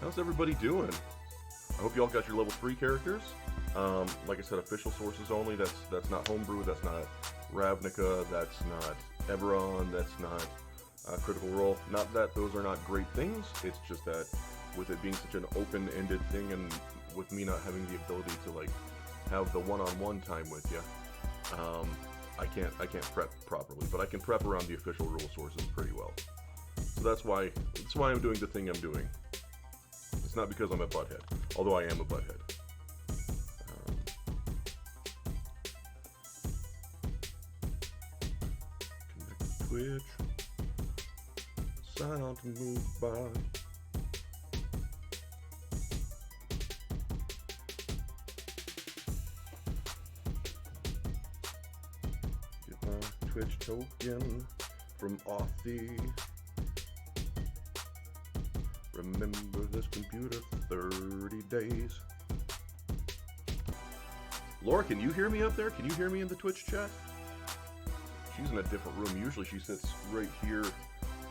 How's everybody doing? I hope you all got your level 3 characters. Like I said, official sources only. That's not homebrew. That's not Ravnica. That's not Eberron. That's not Critical Role. Not that those are not great things. It's just that with it being such an open-ended thing, and with me not having the ability to like have the one-on-one time with you, I can't prep properly. But I can prep around the official rule sources pretty well. So that's why I'm doing the thing I'm doing. It's not because I'm a butthead, although I am a butthead. Connect to Twitch. Sign on to move by. Get my Twitch token from Authy. Remember this computer for 30 days. Laura, can you hear me up there? Can you hear me in the Twitch chat? She's in a different room. Usually she sits right here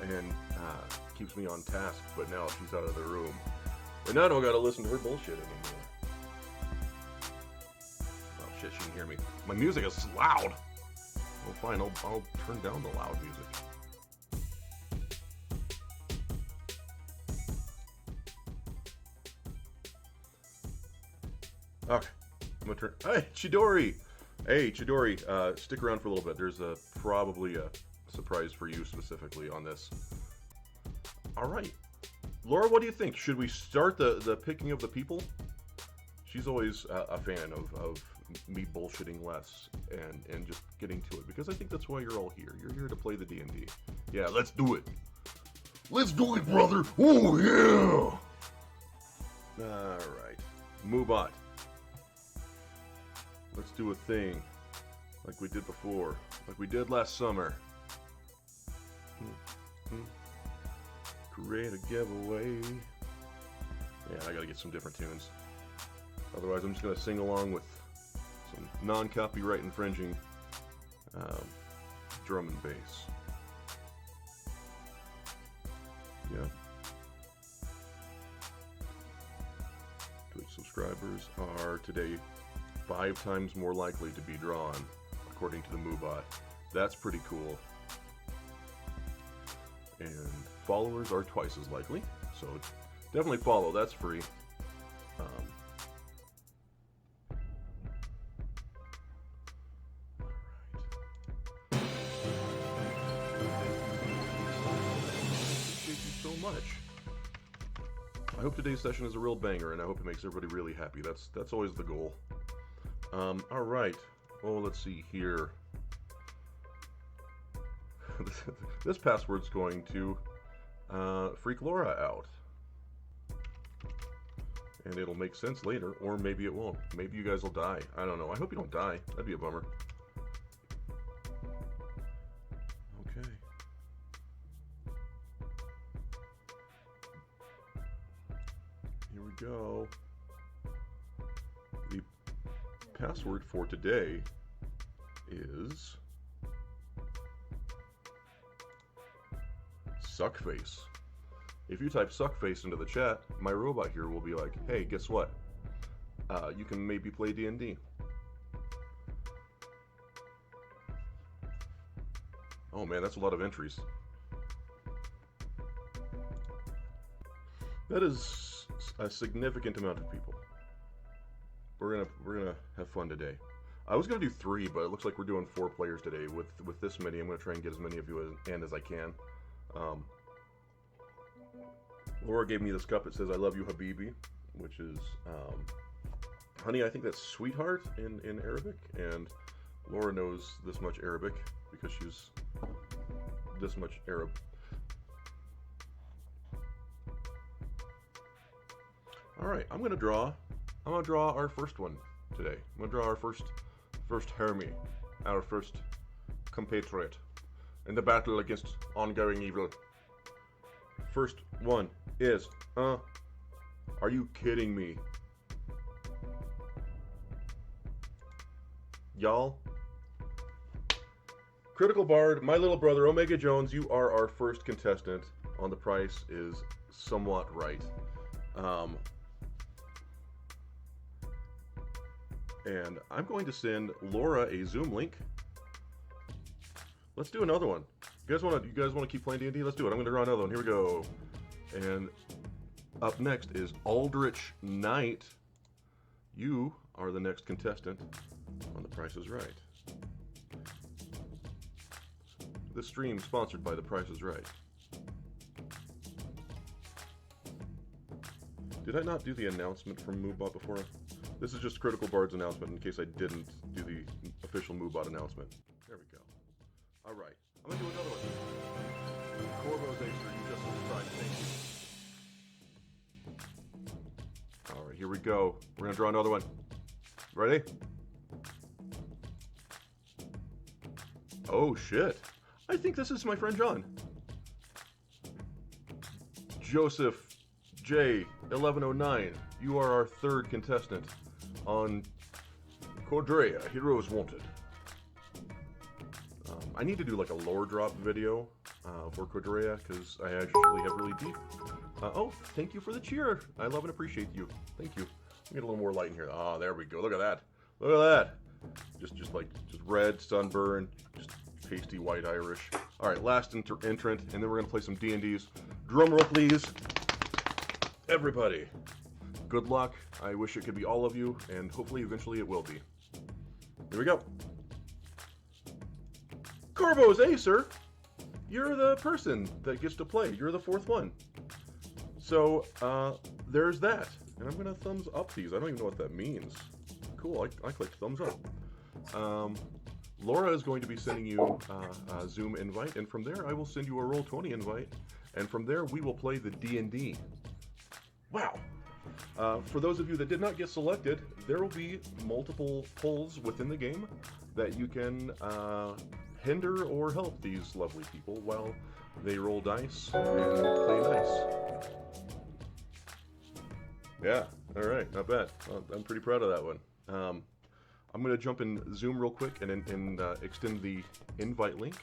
and keeps me on task, but now she's out of the room. And now I don't gotta listen to her bullshit anymore. Oh shit, she can hear me. My music is loud! Well fine, I'll turn down the loud music. Okay, I'm gonna turn. Hey, Chidori! Hey, Chidori, stick around for a little bit. There's probably a surprise for you specifically on this. Alright. Laura, what do you think? Should we start the picking of the people? She's always a fan of me bullshitting less and just getting to it, because I think that's why you're all here. You're here to play the D&D. Yeah, let's do it! Let's do it, brother! Oh, yeah! Alright. Moobot. Let's do a thing like we did before, like we did last summer. Create a giveaway. Yeah, I gotta get some different tunes. Otherwise, I'm just gonna sing along with some non-copyright infringing drum and bass. Yeah. Twitch subscribers are today 5 times more likely to be drawn, according to the Moobot. That's pretty cool. And followers are twice as likely, so definitely follow. That's free. Thank you so much. I hope today's session is a real banger, and I hope it makes everybody really happy. That's always the goal. All right. Oh, let's see here. This password's going to freak Laura out. And it'll make sense later, or maybe it won't. Maybe you guys will die. I don't know. I hope you don't die. That'd be a bummer. Okay. Here we go. The password for today is Suckface. If you type Suckface into the chat, my robot here will be like, hey, guess what? You can maybe play D&D. Oh man, that's a lot of entries. That is a significant amount of people. We're gonna have fun today. I was gonna do 3, but it looks like we're doing 4 players today. With this many, I'm gonna try and get as many of you as I can. Laura gave me this cup. It says, I love you, Habibi, which is, honey, I think that's sweetheart in Arabic, and Laura knows this much Arabic because she's this much Arab. Alright, I'm gonna draw our first one today. I'm gonna draw our first Hermie, our first compatriot in the battle against ongoing evil. First one is, are you kidding me? Y'all? Critical Bard, my little brother, Omega Jones, you are our first contestant on The Price is Somewhat Right. And I'm going to send Laura a Zoom link. Let's do another one. You guys want to keep playing D&D? Let's do it. I'm going to draw another one. Here we go. And up next is Aldrich Knight. You are the next contestant on The Price is Right. This stream sponsored by The Price is Right. Did I not do the announcement from MoveBot before? This is just Critical Bard's announcement in case I didn't do the official MoveBot announcement. There we go. All right. I'm going to do another one. Corvo's Acer, you just subscribed. Thank you. All right, here we go. We're going to draw another one. Ready? Oh, shit. I think this is my friend John. Joseph J. 1109. You are our third contestant on Cordreia, Heroes Wanted. I need to do like a lore drop video for Cordreia because I actually have really deep. Oh, thank you for the cheer. I love and appreciate you. Thank you. Let me get a little more light in here. Ah, there we go. Look at that. Look at that. Just red, sunburn, just pasty white Irish. All right, last entrant, and then we're gonna play some D&Ds. Drum roll, please. Everybody, good luck. I wish it could be all of you, and hopefully eventually it will be. Here we go. Corvo's Acer, you're the person that gets to play. You're the fourth one. So, there's that. And I'm going to thumbs up these. I don't even know what that means. Cool, I clicked thumbs up. Laura is going to be sending you a Zoom invite, and from there I will send you a Roll20 invite, and from there we will play the D&D. Wow. For those of you that did not get selected, there will be multiple polls within the game that you can hinder or help these lovely people while they roll dice and play nice. Yeah, alright, not bad. I'm pretty proud of that one. I'm going to jump in Zoom real quick and extend the invite link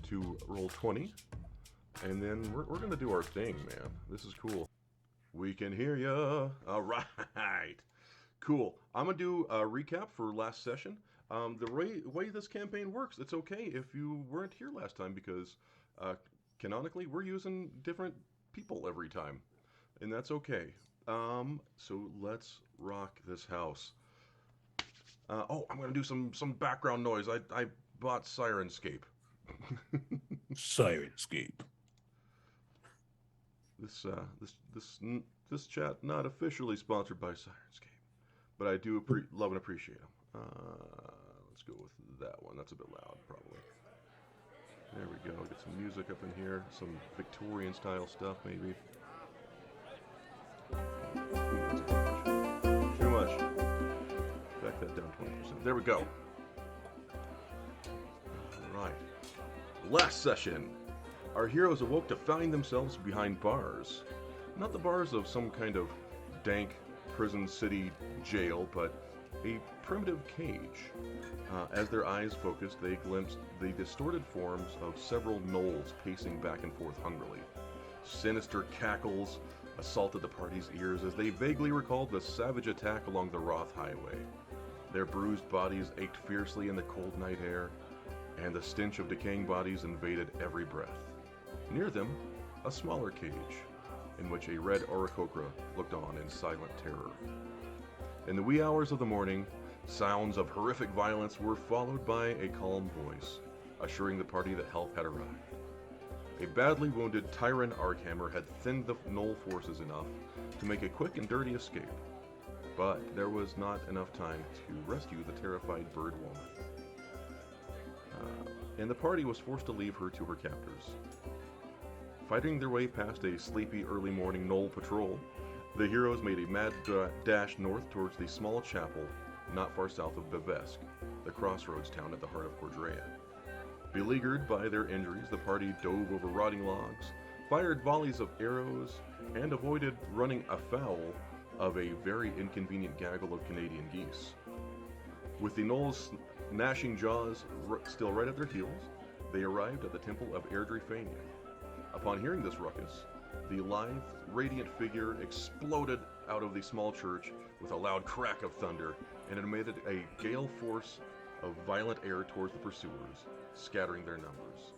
to Roll20. And then we're going to do our thing, man. This is cool. We can hear ya. All right. Cool. I'm going to do a recap for last session. The way this campaign works, it's okay if you weren't here last time because canonically we're using different people every time. And that's okay. So let's rock this house. Oh, I'm going to do some background noise. I bought Sirenscape. Sirenscape. This chat not officially sponsored by Sirenscape, but I do love and appreciate them. Let's go with that one. That's a bit loud, probably. There we go. Get some music up in here. Some Victorian style stuff, maybe. Too much. Back that down 20%. There we go. All right. Last session. Our heroes awoke to find themselves behind bars. Not the bars of some kind of dank prison city jail, but a primitive cage. As their eyes focused, they glimpsed the distorted forms of several gnolls pacing back and forth hungrily. Sinister cackles assaulted the party's ears as they vaguely recalled the savage attack along the Roth Highway. Their bruised bodies ached fiercely in the cold night air, and the stench of decaying bodies invaded every breath. Near them, a smaller cage, in which a red Oricocra looked on in silent terror. In the wee hours of the morning, sounds of horrific violence were followed by a calm voice, assuring the party that help had arrived. A badly wounded Tyron Arkhammer had thinned the Gnoll forces enough to make a quick and dirty escape, but there was not enough time to rescue the terrified bird woman. And the party was forced to leave her to her captors. Fighting their way past a sleepy early morning Gnoll patrol, the heroes made a mad dash north towards the small chapel not far south of Bevesk, the crossroads town at the heart of Cordreia. Beleaguered by their injuries, the party dove over rotting logs, fired volleys of arrows, and avoided running afoul of a very inconvenient gaggle of Canadian geese. With the Gnolls gnashing jaws still right at their heels, they arrived at the temple of Erdrefania. Upon hearing this ruckus, The lithe, radiant figure exploded out of the small church with a loud crack of thunder, and it emitted a gale force of violent air towards the pursuers, scattering their numbers.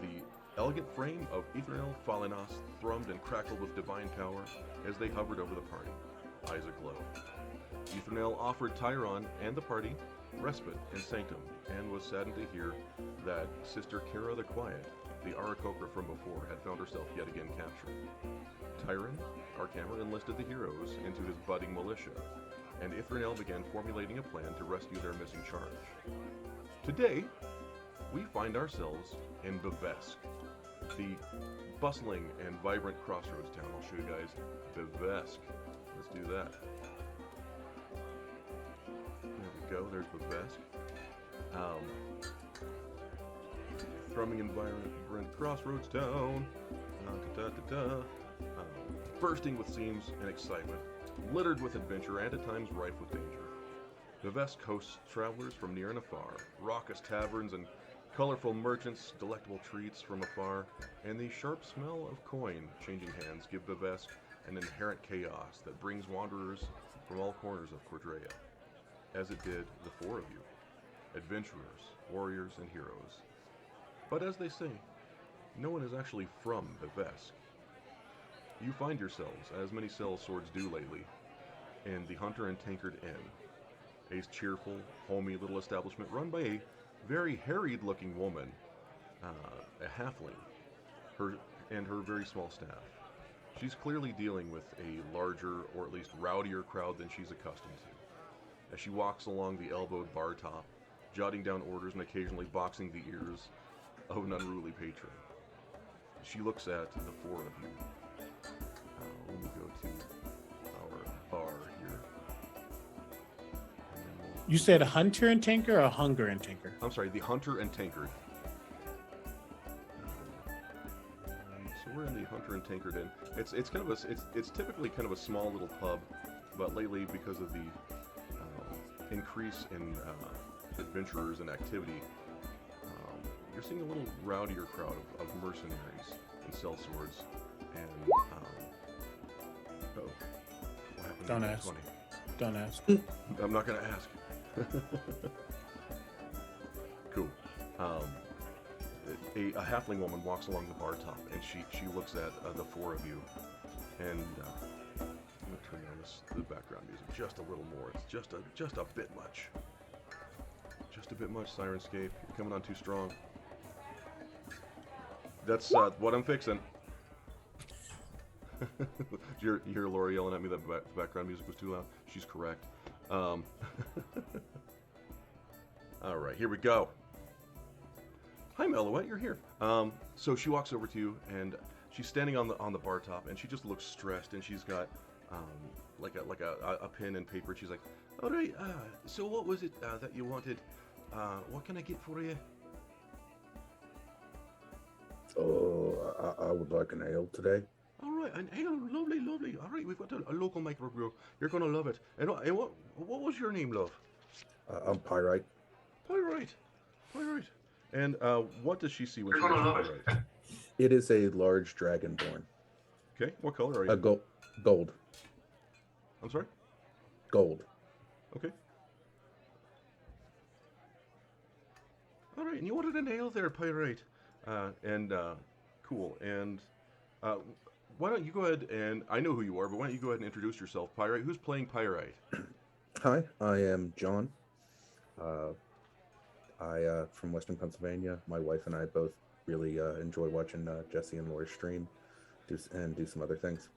The elegant frame of Ethernel Falinas thrummed and crackled with divine power as they hovered over the party, eyes aglow. Ethernel offered Tyron and the party respite and sanctum, and was saddened to hear that Sister Kara the Quiet, the Arakocra from before, had found herself yet again captured. Tyron, Archammer, enlisted the heroes into his budding militia, and Ithranel began formulating a plan to rescue their missing charge. Today, we find ourselves in Bevesk, the bustling and vibrant crossroads town. I'll show you guys Bevesk. Let's do that. There we go, there's Bevesk. Thrumming and vibrant crossroads town. Bursting with scenes and excitement, littered with adventure and at times rife with danger. Bevesk hosts travelers from near and afar, raucous taverns and colorful merchants, delectable treats from afar, and the sharp smell of coin changing hands give Bevesk an inherent chaos that brings wanderers from all corners of Cordreia, as it did the four of you, adventurers, warriors, and heroes. But as they say, no one is actually from Bevesk. You find yourselves, as many sell swords do lately, in the Hunter and Tankard Inn, a cheerful, homey little establishment run by a very harried-looking woman, a halfling, her very small staff. She's clearly dealing with a larger, or at least rowdier crowd than she's accustomed to, as she walks along the elbowed bar top, jotting down orders and occasionally boxing the ears of an unruly patron. She looks at the four of you. Let me go to our bar here. You said Hunter and Tinker or Hunger and Tinker? I'm sorry, the Hunter and Tankard. So we're in the Hunter and Tankard Inn. It's kind of it's typically kind of a small little pub, but lately because of the increase in adventurers and activity, you're seeing a little rowdier crowd of mercenaries and sellswords and what happened? Don't ask. Don't ask. I'm not gonna ask. Cool. A halfling woman walks along the bar top, and she looks at the four of you, and I'm gonna turn on the background music just a little more. It's just a bit much. Just a bit much, Sirenscape. You're coming on too strong. That's what I'm fixing. you hear Laura yelling at me that the background music was too loud? She's correct. All right, here we go. Hi, Meloette, you're here. So she walks over to you, and she's standing on the bar top, and she just looks stressed, and she's got like a pen and paper. She's like, "All right, so what was it that you wanted? What can I get for you?" Oh, I would like an ale today. All right, an ale, lovely, lovely. All right, we've got a local microbrew. You're gonna love it. And what was your name, love? I'm Pyrite. Pyrite. And what does she see when she sees Pyrite? It is a large dragonborn. Okay, what color are you? Gold. I'm sorry? Gold. Okay. All right, and you wanted an ale there, Pyrite. Cool. And why don't you go ahead and, I know who you are, but why don't you go ahead and introduce yourself, Pyrite? Who's playing Pyrite? Hi, I am John. I from Western Pennsylvania. My wife and I both really enjoy watching Jesse and Laura stream, do some other things.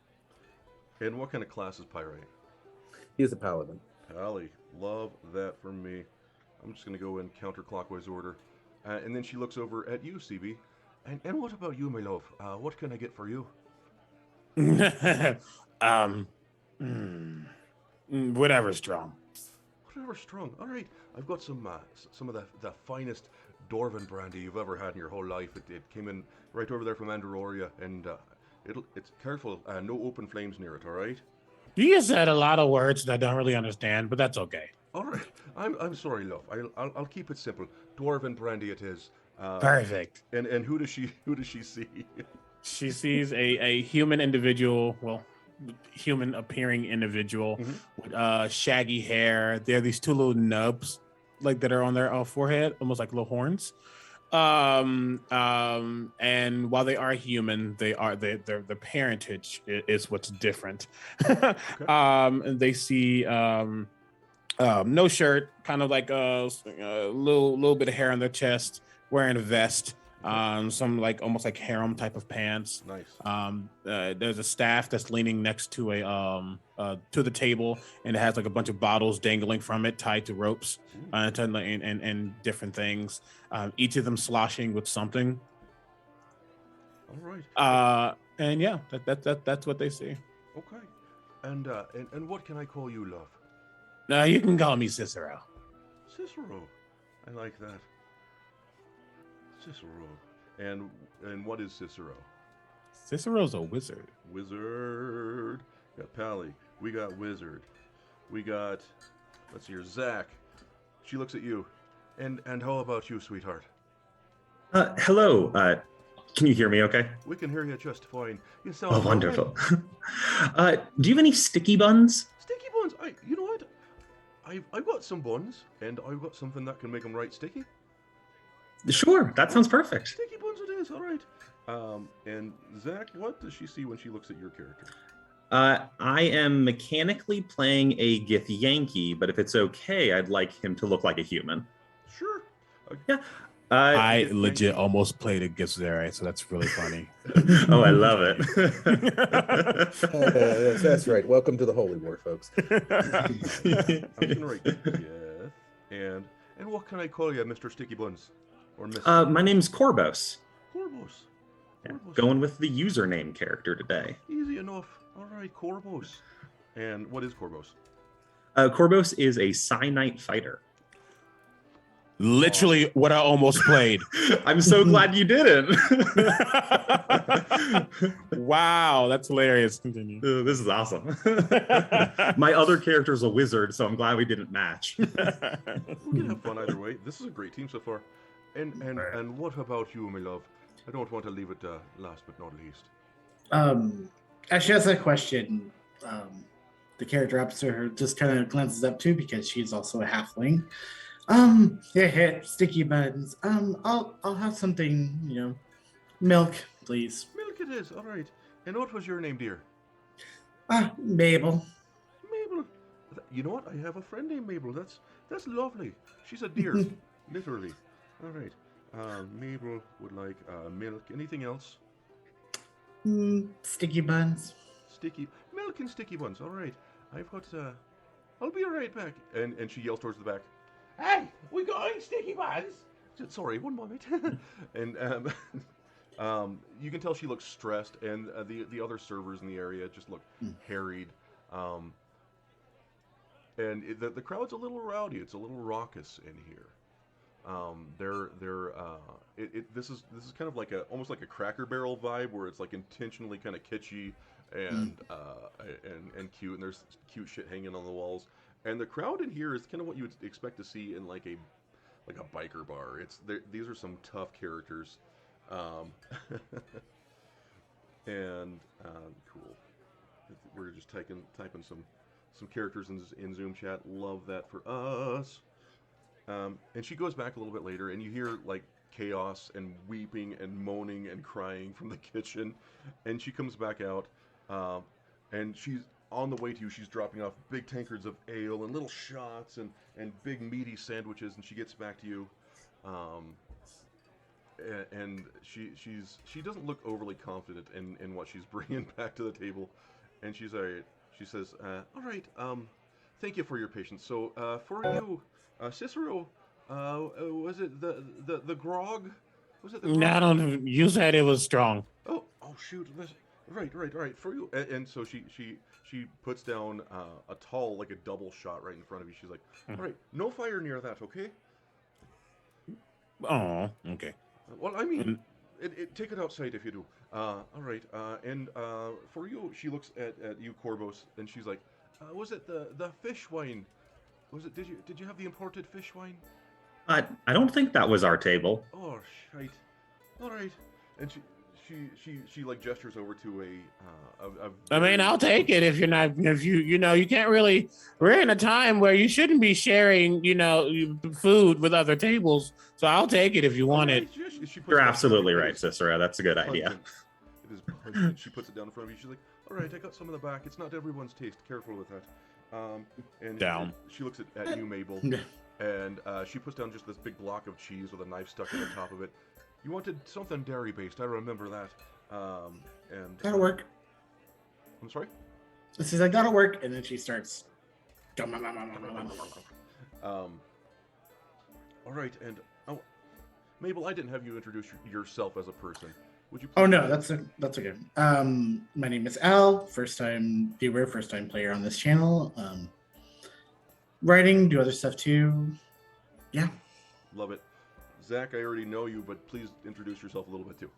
And what kind of class is Pyrite? He is a paladin. Pally, love that for me. I'm just going to go in counterclockwise order. And then she looks over at you, CB. And what about you, my love? What can I get for you? Whatever's strong. Whatever's strong. All right, I've got some of the finest Dwarven brandy you've ever had in your whole life. It came in right over there from Andaloria, and it's careful, no open flames near it. All right. You just said a lot of words that I don't really understand, but that's okay. All right, I'm sorry, love. I'll keep it simple. Dwarven brandy it is. Perfect. And who does she see? She sees a human individual, well, human appearing individual with shaggy hair. There are these two little nubs like that are on their forehead, almost like little horns. And while they are human, their parentage is what's different. And they see no shirt, kind of like a little bit of hair on their chest, wearing a vest, some like almost like harem type of pants. Nice. There's a staff that's leaning next to to the table, and it has like a bunch of bottles dangling from it, tied to ropes, and different things. Each of them sloshing with something. All right. And yeah, that's what they see. Okay. And what can I call you, love? You can call me Cicero. Cicero. I like that. Cicero. And what is Cicero? Cicero's a wizard. Wizard. We got Pally. We got Wizard. We got, let's see here, Zach. She looks at you. And how about you, sweetheart? Hello. Can you hear me okay? We can hear you just fine. You sound wonderful. Do you have any sticky buns? Sticky buns? You know what? I've got some buns, and I've got something that can make them right sticky. Sure, that sounds perfect. Sticky buns it is, all right. And Zach, what does she see when she looks at your character? I am mechanically playing a Githyanki, but if it's okay, I'd like him to look like a human. Sure. Yeah. I legit almost played a Githzera, so that's really funny. Oh, I love it. Yes, that's right. Welcome to the Holy War, folks. I'm gonna write yes. And what can I call you, Mr. Sticky Buns? Or Mr. My name's Korbos. Korbos. Yeah, going with the username character today. Easy enough. All right, Korbos. And what is Korbos? Korbos is a Cyanite fighter. Literally what I almost played. I'm so glad you didn't. Wow, that's hilarious. Continue. This is awesome. My other character's a wizard, so I'm glad we didn't match. We can have fun either way. This is a great team so far. And what about you, my love? I don't want to leave it last but not least. Actually, that's a question. The character opposite her just kind of glances up too because she's also a halfling. Yeah, sticky buns. I'll have something, milk, please. Milk it is, all right. And what was your name, dear? Mabel. Mabel. You know what? I have a friend named Mabel. That's lovely. She's a dear, literally. All right. Mabel would like milk. Anything else? Sticky buns. Sticky milk and sticky buns. All right. I've got. I'll be right back. And she yells towards the back. Hey, we got any sticky buns? Sorry, one moment. And you can tell she looks stressed, and the other servers in the area just look harried. And the crowd's a little rowdy. It's a little raucous in here. This is kind of like almost like a Cracker Barrel vibe, where it's like intentionally kind of kitschy and cute, and there's cute shit hanging on the walls. And the crowd in here is kind of what you would expect to see in like a biker bar. These are some tough characters, and cool. We're just typing some characters in Zoom chat. Love that for us. And she goes back a little bit later, and you hear like chaos and weeping and moaning and crying from the kitchen. And she comes back out, and she's on the way to you. She's dropping off big tankards of ale and little shots and big meaty sandwiches. And she gets back to you, and she doesn't look overly confident in what she's bringing back to the table. And she says, "All right, thank you for your patience. So for you." Cicero, was it the grog? Was it the grog? No, I don't. You said it was strong. Oh shoot! Right. For you, and so she puts down a tall, like a double shot right in front of you. She's like, "All right, no fire near that, okay?" Oh, okay. Well, I mean, take it outside if you do. All right, and for you, she looks at you, Korbos, and she's like, "Was it the fish wine? Was it? Did you have the imported fish wine?" I don't think that was our table. Oh shite! All right, and she like gestures over to a I mean, I'll take it if you're not, if you know, you can't really, we're in a time where you shouldn't be sharing, food with other tables. So I'll take it if you want it. You're absolutely right, Cicero. That's a good idea. It is pungent. She puts it down in front of you. She's like, all right, I got some in the back. It's not everyone's taste. Careful with that. And Down. She looks at you, Mabel, and she puts down just this big block of cheese with a knife stuck in the top of it. You wanted something dairy-based. I remember that. And That'll work. I'm sorry? This is like, that'll work. And then she starts. All right, and Mabel, I didn't have you introduce yourself as a person. Would you please? Oh no, that's okay. My name is Al. First time viewer, first time player on this channel. Writing, do other stuff too. Yeah. Love it. Zach, I already know you, but please introduce yourself a little bit too.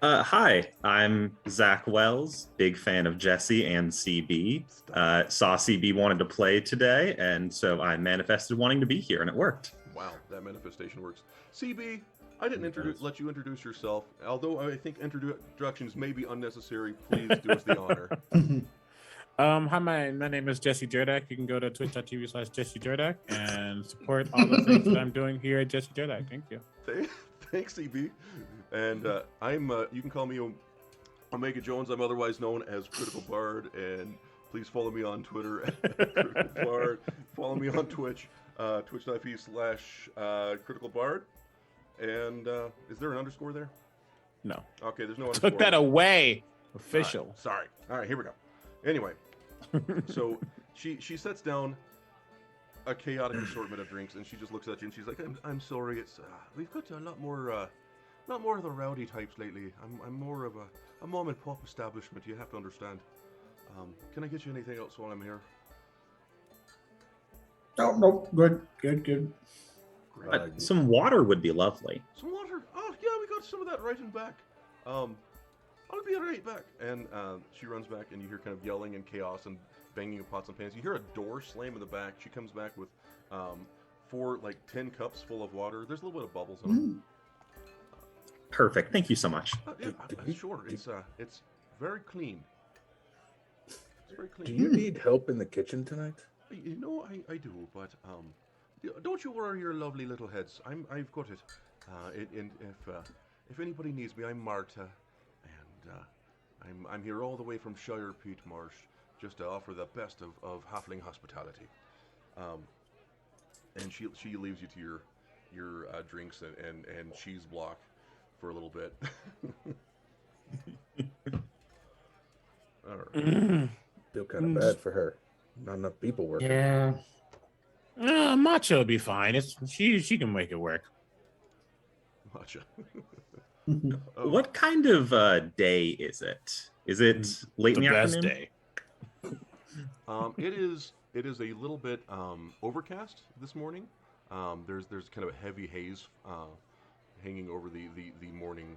Hi, I'm Zach Wells, big fan of Jesse and CB. Saw CB wanted to play today, and so I manifested wanting to be here, and it worked. Wow, that manifestation works. CB, I didn't let you introduce yourself, although I think introductions may be unnecessary. Please do us the honor. Hi, my name is Jesse Durdak. You can go to twitch.tv/Jesse Durdak and support all the things that I'm doing here at Jesse Durdak. Thank you. Thanks, CB. And you can call me Omega Jones. I'm otherwise known as Critical Bard, and please follow me on Twitter at Critical Bard. Follow me on Twitch, twitch.tv/Critical Bard. And is there an underscore there? No. Okay, there's no underscore. Took that away. Official. Right, sorry. All right, here we go. Anyway, so she sets down a chaotic assortment of drinks, and she just looks at you and she's like, "I'm sorry, it's we've got a lot more of the rowdy types lately. I'm more of a mom and pop establishment. You have to understand. Can I get you anything else while I'm here?" Oh no, good. Some water would be lovely. Some water? Oh yeah, we got some of that right in back. I'll be right back. And she runs back, and you hear kind of yelling and chaos and banging of pots and pans. You hear a door slam in the back. She comes back with 10 cups full of water. There's a little bit of bubbles in them. Perfect. Thank you so much. Sure. It's very clean. It's very clean. Do you need help in the kitchen tonight? You know, I do, but don't you worry your lovely little heads. I've got it. And if anybody needs me, I'm Marta, and I'm here all the way from Shire Peat Marsh, just to offer the best of halfling hospitality. And she leaves you to your drinks and cheese block for a little bit. All right. Feel kind of bad for her. Not enough people working. Yeah. Matcha will be fine. She can make it work. Matcha. What kind of day is it? Is it late in the best afternoon? day. It is a little bit overcast this morning. There's kind of a heavy haze hanging over the morning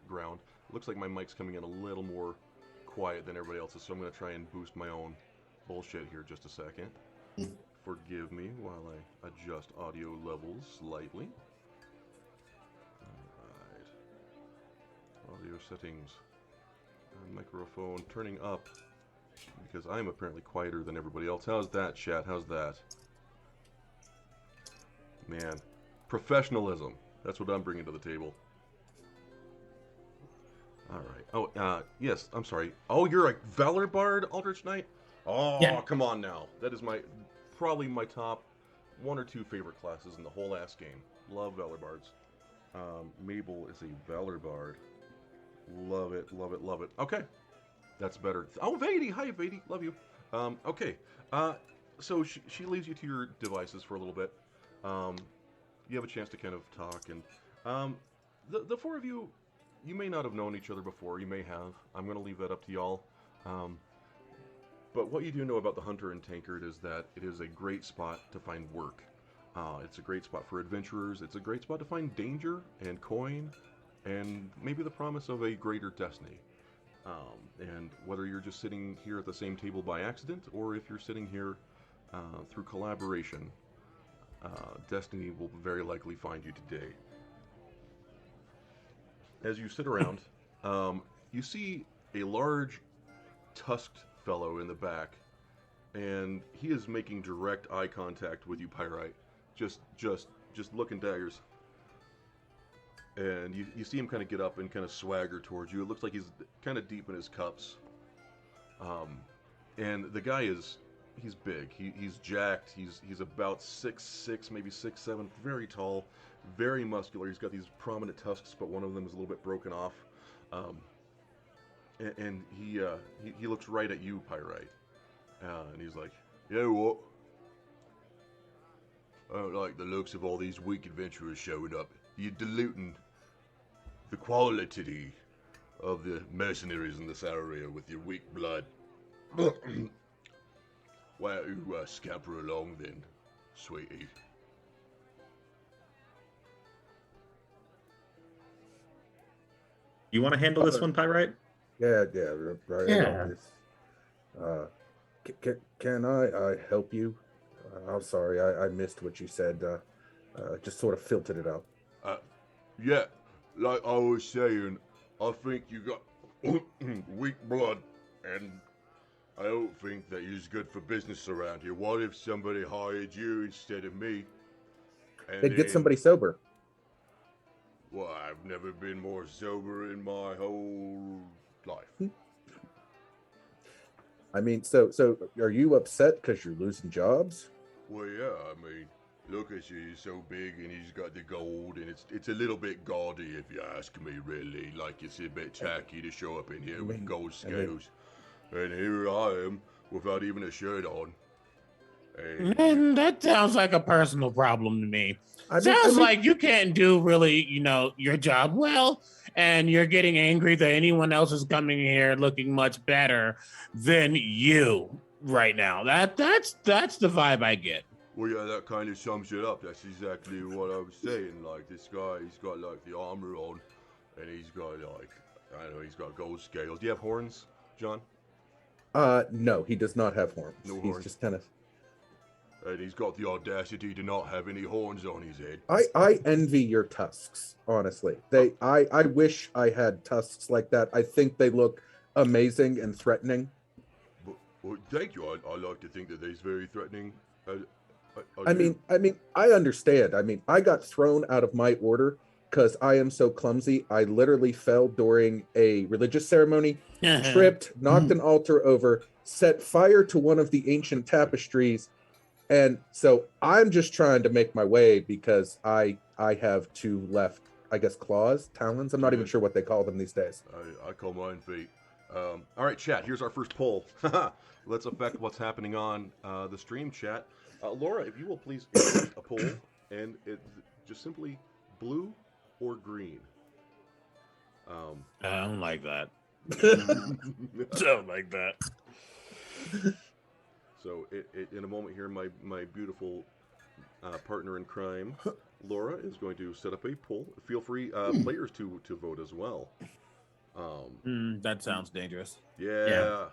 ground. It looks like my mic's coming in a little more quiet than everybody else's, so I'm going to try and boost my own bullshit here just a second. Forgive me while I adjust audio levels slightly. Alright. Audio settings. Microphone turning up, because I'm apparently quieter than everybody else. How's that, chat? How's that? Man, professionalism. That's what I'm bringing to the table. All right. Oh, yes. I'm sorry. Oh, you're a Valor Bard, Aldrich Knight? Oh, yeah. Come on now. That is probably my top 1 or 2 favorite classes in the whole ass game. Love Valor Bards. Mabel is a Valor Bard. Love it, love it, love it. Okay. That's better. Oh, Vady. Hi, Vady. Love you. Okay. So she leaves you to your devices for a little bit. You have a chance to kind of talk, and the 4 of you, you may not have known each other before. You may have. I'm going to leave that up to y'all. But what you do know about the Hunter and Tankard is that it is a great spot to find work. It's a great spot for adventurers. It's a great spot to find danger and coin and maybe the promise of a greater destiny. And whether you're just sitting here at the same table by accident or if you're sitting here through collaboration, destiny will very likely find you today. as you sit around, you see a large, tusked fellow in the back, and he is making direct eye contact with you, Pyrite. Just looking daggers. And you see him kind of get up and kind of swagger towards you. It looks like he's kind of deep in his cups. And the guy he's big. He's jacked. He's about 6'6", maybe 6'7", very tall, very muscular. He's got these prominent tusks, but one of them is a little bit broken off. And he looks right at you, Pyrite. And he's like, "You know what? I don't like the looks of all these weak adventurers showing up. You're diluting the quality of the mercenaries in this area with your weak blood. Why don't you scamper along then, sweetie?" You want to handle this one, Pyrite? Yeah, right. Yeah. Can I help you? I'm sorry, I missed what you said. Just sort of filtered it out. Yeah, like I was saying, I think you got weak blood, and I don't think that you're good for business around here. What if somebody hired you instead of me? And They'd get somebody sober. Well, I've never been more sober in my whole life. I mean, so are you upset because you're losing jobs? Well, yeah, I mean, look at you, he's so big and he's got the gold, and it's a little bit gaudy if you ask me, really. Like, it's a bit tacky to show up in here with gold scales. And here I am, without even a shirt on. Man, that sounds like a personal problem to me. Sounds like you can't do really, your job well, and you're getting angry that anyone else is coming here looking much better than you right now. That's the vibe I get. Well, yeah, that kind of sums it up. That's exactly what I was saying. Like, this guy, he's got, like, the armor on, and he's got, like, I don't know, he's got gold scales. Do you have horns, John? No, he does not have horns. No He's horns. just kind of... And he's got the audacity to not have any horns on his head. I envy your tusks, honestly. I wish I had tusks like that. I think they look amazing and threatening. Well, thank you. I like to think that he's very threatening. I mean, I understand. I mean, I got thrown out of my order because I am so clumsy. I literally fell during a religious ceremony, tripped, knocked an altar over, set fire to one of the ancient tapestries. And so I'm just trying to make my way because I have two left, I guess, claws, talons. I'm not even sure what they call them these days. I call mine feet. All right, chat, here's our first poll. Let's affect what's happening on the stream chat. Laura, if you will please insert a poll, and it's just simply blue or green. I don't like that. Don't like that. So in a moment here, my beautiful partner in crime, Laura, is going to set up a poll. Feel free, players, to vote as well. That sounds dangerous. Yeah.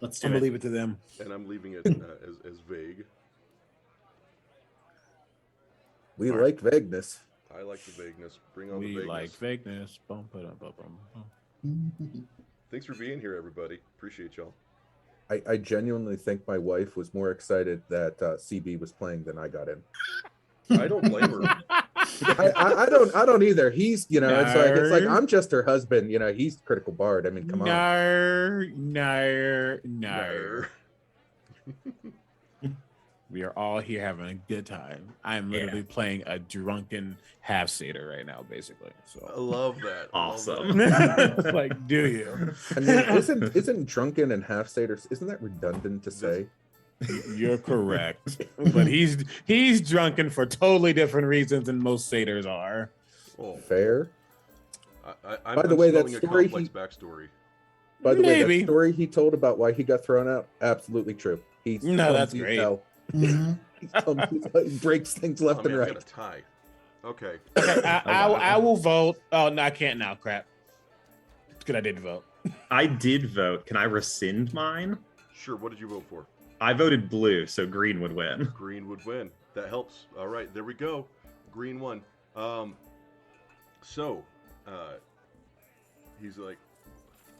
Let's do I'm it. gonna leave it to them. And I'm leaving it as vague. We like vagueness. I like the vagueness. Bring on the We vagueness. like vagueness. Bum, ba-dum, ba-bum, bum. Thanks for being here, everybody. Appreciate y'all. I genuinely think my wife was more excited that CB was playing than I got in. I don't blame her. I don't either. He's, it's like I'm just her husband. He's critical bard. I mean, come on. No. We are all here having a good time. I'm literally playing a drunken half satyr right now, basically. I So love that. Awesome. it's like, do you? I mean, isn't drunken and half satyrs? Isn't that redundant to say? You're correct, but he's drunken for totally different reasons than most satyrs are. Oh, Fair. I'm, By the way, that smelling story a complex backstory. By the way, Maybe. that story he told about why he got thrown out, absolutely true. He's No, that's clumsy as great. hell. Mhm. He breaks things left Oh, man, and I right. got a tie. Okay. Okay, I will vote. Oh no, I can't now. Crap. It's good I did vote. I did vote. Can I rescind mine? Sure. What did you vote for? I voted blue, so green would win. Green would win. That helps. All right, there we go. Green won. So, he's like,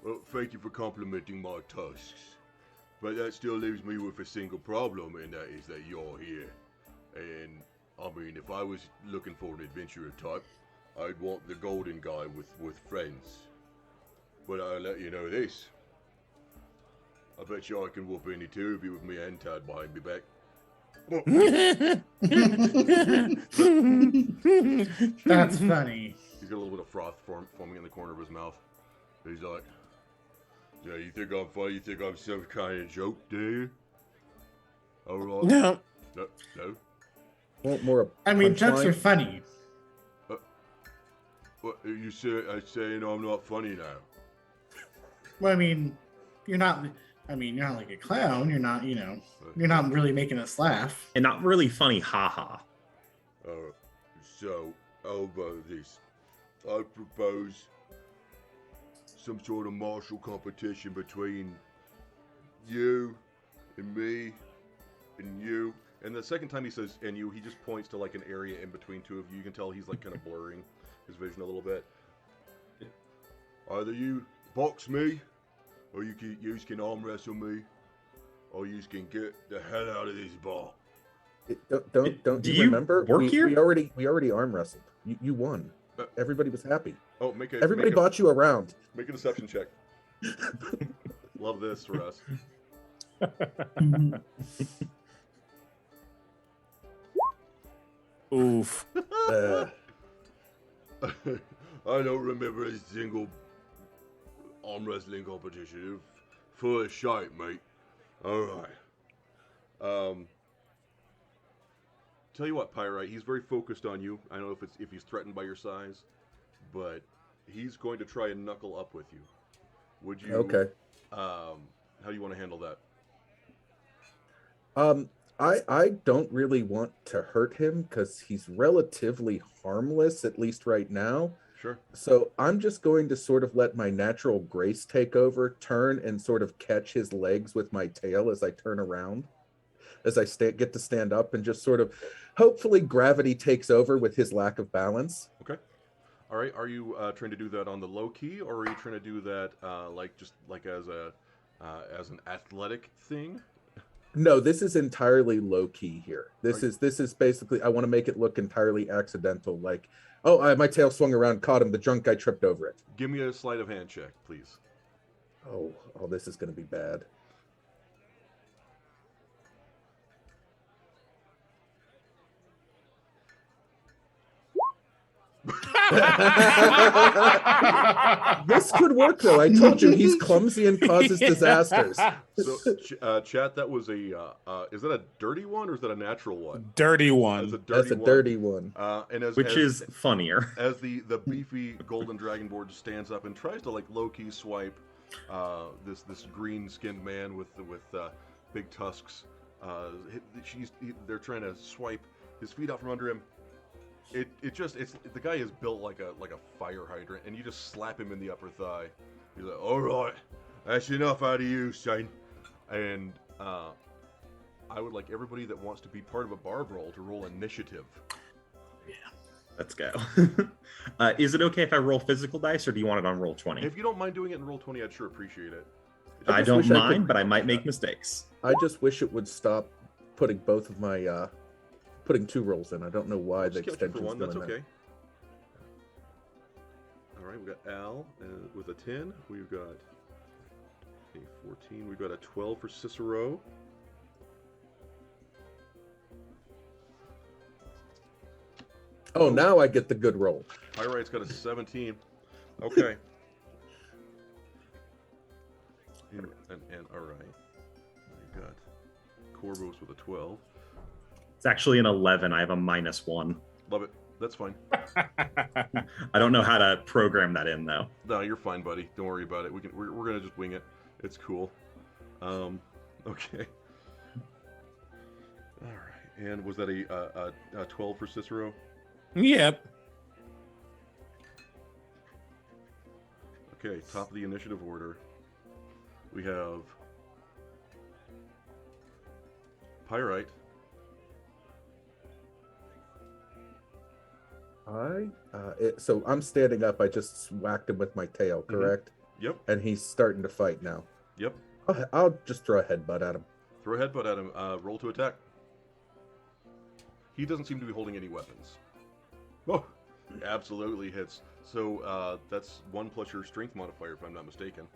well, thank you for complimenting my tusks, but that still leaves me with a single problem, and that is that you're here. And I mean, if I was looking for an adventurer type, I'd want the golden guy with friends. But I'll let you know this. I bet you I can whoop any two of you with my hand tied behind my back. That's funny. He's got a little bit of froth forming in the corner of his mouth. He's like, yeah, you think I'm funny? You think I'm some kind of joke, do you? All right. No. No. Want more? I mean, punchline? jokes are funny. What you saying I'm not funny now? Well, I mean, you're not. I mean, you're not like a clown. You're not. You're not really making us laugh. And not really funny, haha. So, how about this? I propose some sort of martial competition between you and me and you. And the second time he says "and you," he just points to like an area in between two of you. You can tell he's like kind of blurring his vision a little bit. Either you box me, or you can arm wrestle me, or you can get the hell out of this bar. Don't Do you you remember? work here? We already arm wrestled. You won. Everybody was happy. Oh, Everybody bought you around. Make a deception check. Love this for us. Oof. I don't remember a single arm wrestling competition. Full of shite, mate. Alright. Tell you what, Pyrite, he's very focused on you. I don't know if he's threatened by your size, but he's going to try and knuckle up with you. Would you? Okay. How do you want to handle that? I don't really want to hurt him because he's relatively harmless, at least right now. Sure. So I'm just going to sort of let my natural grace take over, turn and sort of catch his legs with my tail as I turn around, as I get to stand up, and just sort of, hopefully gravity takes over with his lack of balance. Okay. All right. Are you trying to do that on the low key, or are you trying to do that like as an athletic thing? No, this is entirely low key here. This is basically, I want to make it look entirely accidental. Like, oh, my tail swung around, caught him. The drunk guy tripped over it. Give me a sleight of hand check, please. Oh, this is going to be bad. This could work, though. I told you he's clumsy and causes disasters. So, chat, that was is that a dirty one or is that a natural one? Dirty one. That's a dirty one. And Which is funnier. As the beefy golden dragonborn stands up and tries to like low key swipe this green skinned man with big tusks. They're trying to swipe his feet out from under him. The guy is built like a fire hydrant, and you just slap him in the upper thigh. He's like, all right, that's enough out of you, son. And I would like everybody that wants to be part of a bar brawl to roll initiative. Yeah, let's go. Is it okay if I roll physical dice, or do you want it on roll 20? If you don't mind doing it in roll 20, I'd sure appreciate it. I don't mind, but I might make mistakes. I just wish it would stop putting both of my putting two rolls in. I don't know why the extension's doing That's that. okay. All right, we got Al with a 10. We've got a 14. We've got a 12 for Cicero. Oh, now I get the good roll. Pyrite's got a 17. Okay. and all right. We got Corvos with a 12. It's actually an 11. I have a -1. Love it. That's fine. I don't know how to program that in though. No, you're fine, buddy. Don't worry about it. We're gonna just wing it. It's cool. Okay. All right. And was that a 12 for Cicero? Yep. Okay. Top of the initiative order. We have Pyrite. So I'm standing up. I just whacked him with my tail, correct? Yep. And he's starting to fight now. Yep. I'll just throw a headbutt at him. Throw a headbutt at him. Roll to attack. He doesn't seem to be holding any weapons. Oh, absolutely hits. So that's 1 plus your strength modifier, if I'm not mistaken.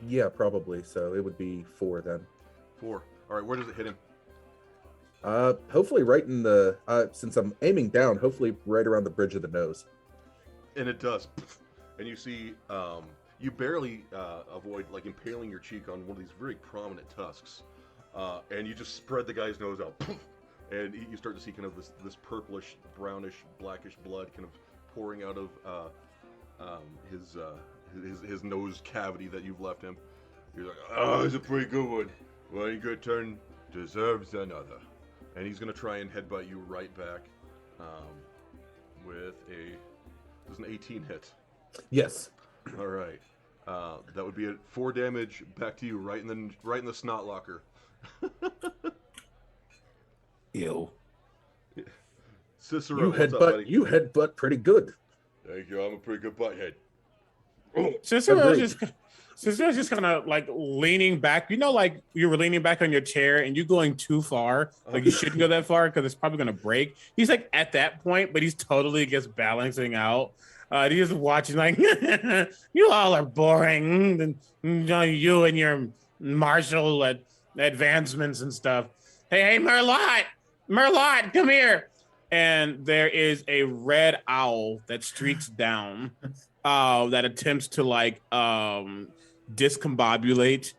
Yeah, probably. So it would be 4 then. 4. All right, where does it hit him? Hopefully right in the, since I'm aiming down, hopefully right around the bridge of the nose. And it does. And you see, you barely avoid like impaling your cheek on one of these very prominent tusks. And you just spread the guy's nose out. And you start to see kind of this purplish, brownish, blackish blood kind of pouring out of his nose cavity that you've left him. You're like, oh, it's a pretty good one. One good turn deserves another. And he's going to try and headbutt you right back with does an 18 hit? Yes. All right. That would be 4 damage back to you right in the snot locker. Ew. Cicero, what's up, buddy? You headbutt pretty good. Thank you. I'm a pretty good butthead. Cicero's just kind of like leaning back. You know, like you were leaning back on your chair and you're going too far. Like you shouldn't go that far because it's probably going to break. He's like at that point, but he's totally just balancing out. He's just watching like, you all are boring. You and your martial advancements and stuff. Hey, Merlot, come here. And there is a red owl that streaks down that attempts to like discombobulate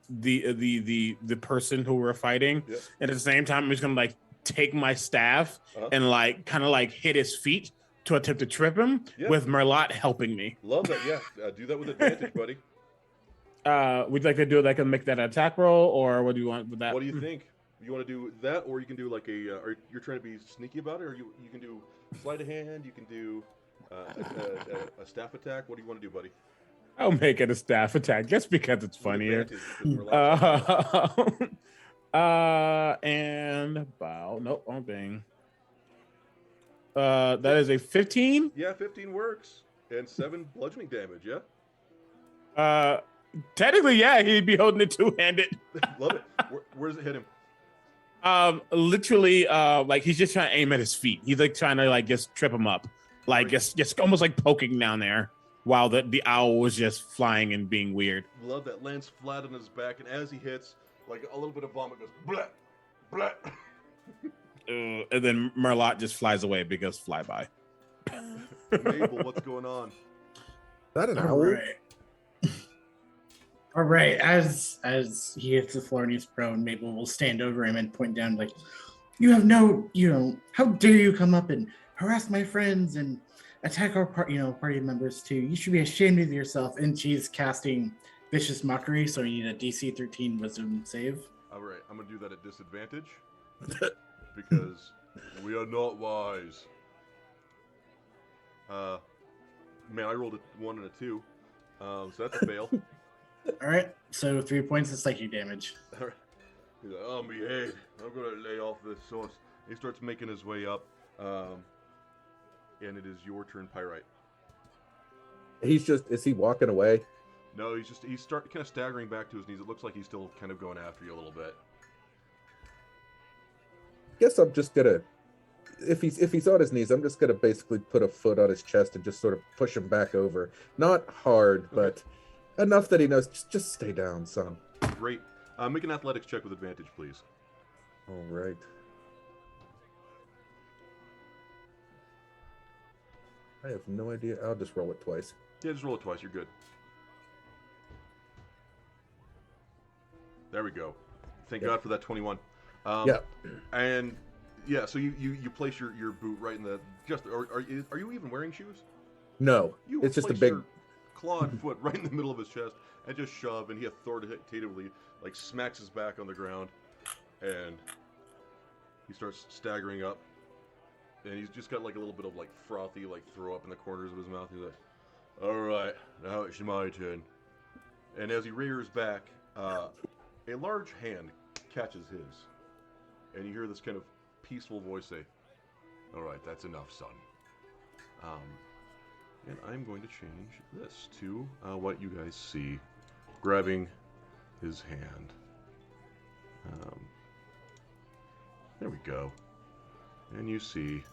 the person who we're fighting. Yep. And at the same time, I'm just gonna like take my staff and like kind of like hit his feet to attempt to trip him with Merlot helping me. Love that. Yeah, do that with advantage, buddy. Would you like to do like a make that attack roll, or what do you want with that? What do you think? You want to do that, or you can do like or you're trying to be sneaky about it, or you can do sleight of hand, you can do a staff attack. What do you want to do, buddy? I'll make it a staff attack just because it's funnier. And bow. Nope, wrong thing. That is a 15. Yeah, 15 works, and 7 bludgeoning damage. Yeah. Technically, yeah, he'd be holding it two-handed. Love it. Where does it hit him? Literally, like he's just trying to aim at his feet. He's like trying to like just trip him up, like just almost like poking down there, while the owl was just flying and being weird. Love that. Lands flat on his back, and as he hits, like a little bit of vomit goes blah, blah. And then Merlot just flies away because flyby. Mabel, what's going on? Is that an owl? All right. As he hits the floor and he's prone, Mabel will stand over him and point down like, how dare you come up and harass my friends and attack our party members too. You should be ashamed of yourself. And she's casting Vicious Mockery, so you need a DC 13 Wisdom save. All right, I'm gonna do that at disadvantage because we are not wise. Man, I rolled a 1 and a 2, so that's a fail. All right, so 3 points of psychic damage. All right. He's like, oh, me head. I'm gonna lay off this sauce. He starts making his way up, and it is your turn, Pyrite. Is he walking away? No, he's kind of staggering back to his knees. It looks like he's still kind of going after you a little bit. Guess I'm just gonna, if he's on his knees, I'm just gonna basically put a foot on his chest and just sort of push him back over. Not hard, but enough that he knows. Just stay down, son. Great. Make an athletics check with advantage, please. All right. I have no idea. I'll just roll it twice. Yeah, just roll it twice. You're good. There we go. Thank God for that 21. Yeah. And yeah, so you place your boot right in the are you even wearing shoes? No. You it's just a place big your clawed foot right in the middle of his chest and just shove, and he authoritatively like smacks his back on the ground, and he starts staggering up, and he's just got like a little bit of like frothy like throw up in the corners of his mouth. He's like, all right, now it's my turn. And as he rears back, a large hand catches his, and you hear this kind of peaceful voice say, "All right, that's enough, son." And I'm going to change this to what you guys see, grabbing his hand. There we go. And you see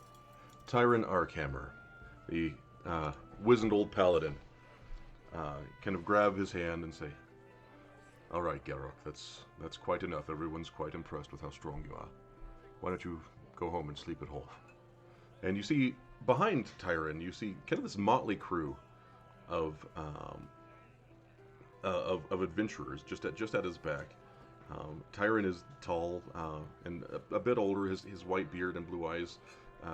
Tyron Arkhammer, the wizened old paladin, kind of grab his hand and say, "All right, Garrock, that's quite enough. Everyone's quite impressed with how strong you are. Why don't you go home and sleep at home?" And you see behind Tyron, you see kind of this motley crew of adventurers just at his back. Tyron is tall and a bit older. His white beard and blue eyes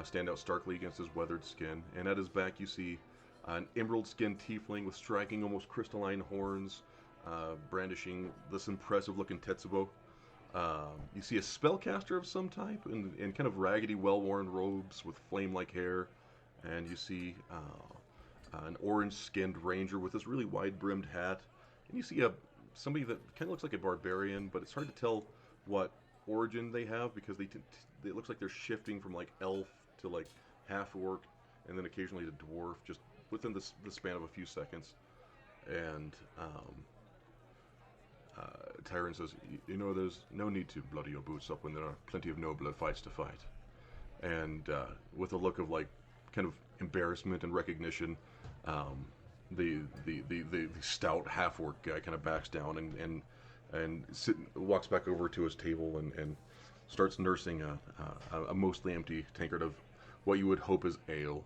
stand out starkly against his weathered skin. And at his back, you see an emerald-skinned tiefling with striking, almost crystalline horns, brandishing this impressive-looking Tetsubo. You see a spellcaster of some type in kind of raggedy, well-worn robes with flame-like hair. And you see an orange-skinned ranger with this really wide-brimmed hat. And you see somebody that kind of looks like a barbarian, but it's hard to tell what origin they have because it looks like they're shifting from like elf to like half-orc and then occasionally to dwarf just within the span of a few seconds. And Tyron says, "You know, there's no need to bloody your boots up when there are plenty of nobler fights to fight." And with a look of like kind of embarrassment and recognition, the stout half-orc guy kind of backs down and walks back over to his table and starts nursing a mostly empty tankard of what you would hope is ale.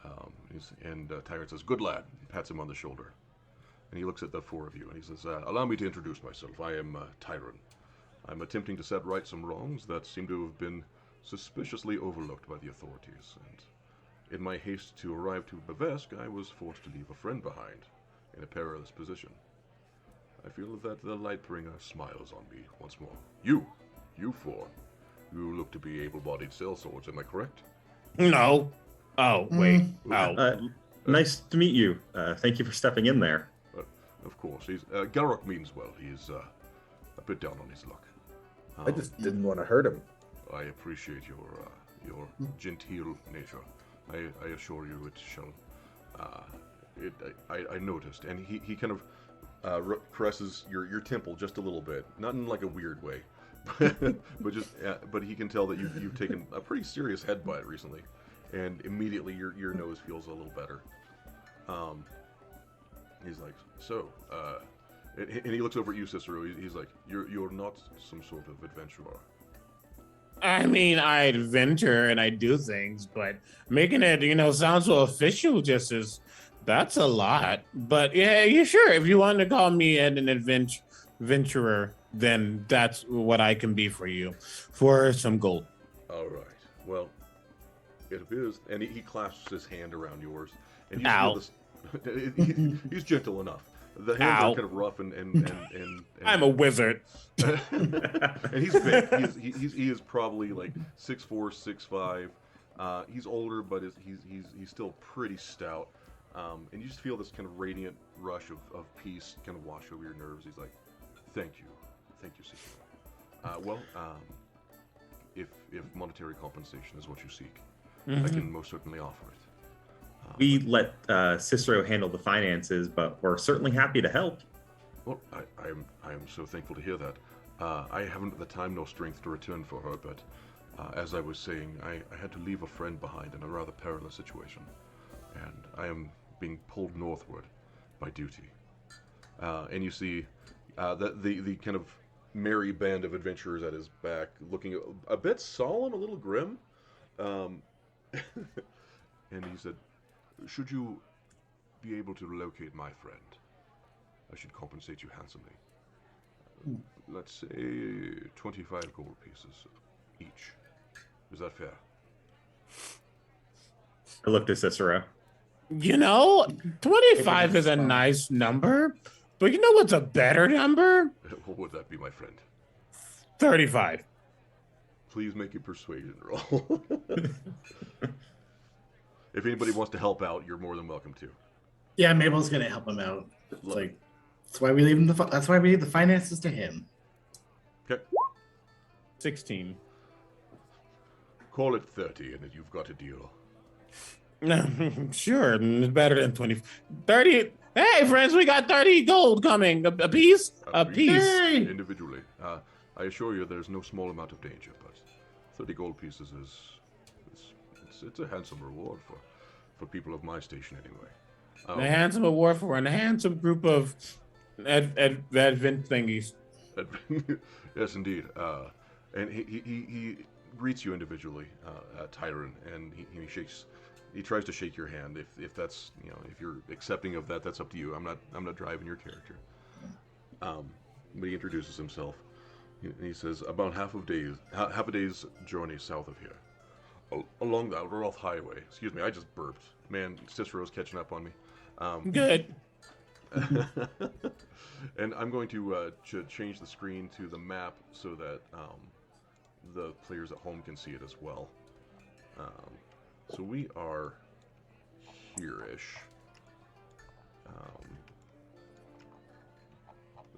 Tyron says, "Good lad," and pats him on the shoulder. And he looks at the four of you and he says, "Allow me to introduce myself. I am Tyron. I'm attempting to set right some wrongs that seem to have been suspiciously overlooked by the authorities. And in my haste to arrive to Bavesk, I was forced to leave a friend behind in a perilous position. I feel that the Lightbringer smiles on me once more. You four, you look to be able-bodied sellswords, am I correct?" No. Oh, wait. Oh. Nice to meet you. Thank you for stepping in there. Of course, Garrock means well. He's a bit down on his luck. I just didn't want to hurt him. I appreciate your genteel nature. I assure you it shall. I noticed, and he kind of caresses your temple just a little bit, not in like a weird way, but he can tell that you've taken a pretty serious head bite recently, and immediately your nose feels a little better. He's like, "So," and he looks over at you, Cicero. He's like, "You're not some sort of adventurer." I mean, I adventure and I do things, but making it, sound so official that's a lot. But yeah, sure. If you want to call me an adventurer, then that's what I can be for you, for some gold. All right. Well, it appears, and he clasps his hand around yours, and you Ow. feel this. He's gentle enough. The hands are kind of rough and I'm a wizard. And he's big. He is probably like 6'4", 6'5". He's older, but he's still pretty stout. And you just feel this kind of radiant rush of peace kind of wash over your nerves. He's like, thank you, sister. If monetary compensation is what you seek, I can most certainly offer it. We let Cicero handle the finances, but we're certainly happy to help. Well, I am so thankful to hear that. I haven't the time nor strength to return for her, but as I was saying, I had to leave a friend behind in a rather perilous situation, and I am being pulled northward by duty. And you see the kind of merry band of adventurers at his back, looking a bit solemn, a little grim. And he said, should you be able to locate my friend, I should compensate you handsomely. Let's say 25 gold pieces each. Is that fair? I looked at Cicero. 25 is a nice number, but you know what's a better number? What would that be, my friend? 35. Please make a persuasion roll. If anybody wants to help out, you're more than welcome to. Yeah, Mabel's gonna help him out. That's why we leave him. That's why we leave the finances to him. Okay. 16. Call it 30, and you've got a deal. Sure, it's better than 20. 30. Hey, friends, we got 30 gold coming. A piece? A piece. Hey! Individually. I assure you there's no small amount of danger, but 30 gold pieces it's a handsome reward for people of my station anyway. A handsome award for a handsome group of advent thingies. Yes, indeed. And he greets you individually, Tyron, and he tries to shake your hand. If that's, if you're accepting of that, that's up to you. I'm not driving your character. But he introduces himself. He says, about half a day's journey south of here, along the Roth Highway. Excuse me, I just burped. Man, Cicero's catching up on me. Good. And I'm going to change the screen to the map so that the players at home can see it as well. So we are here-ish.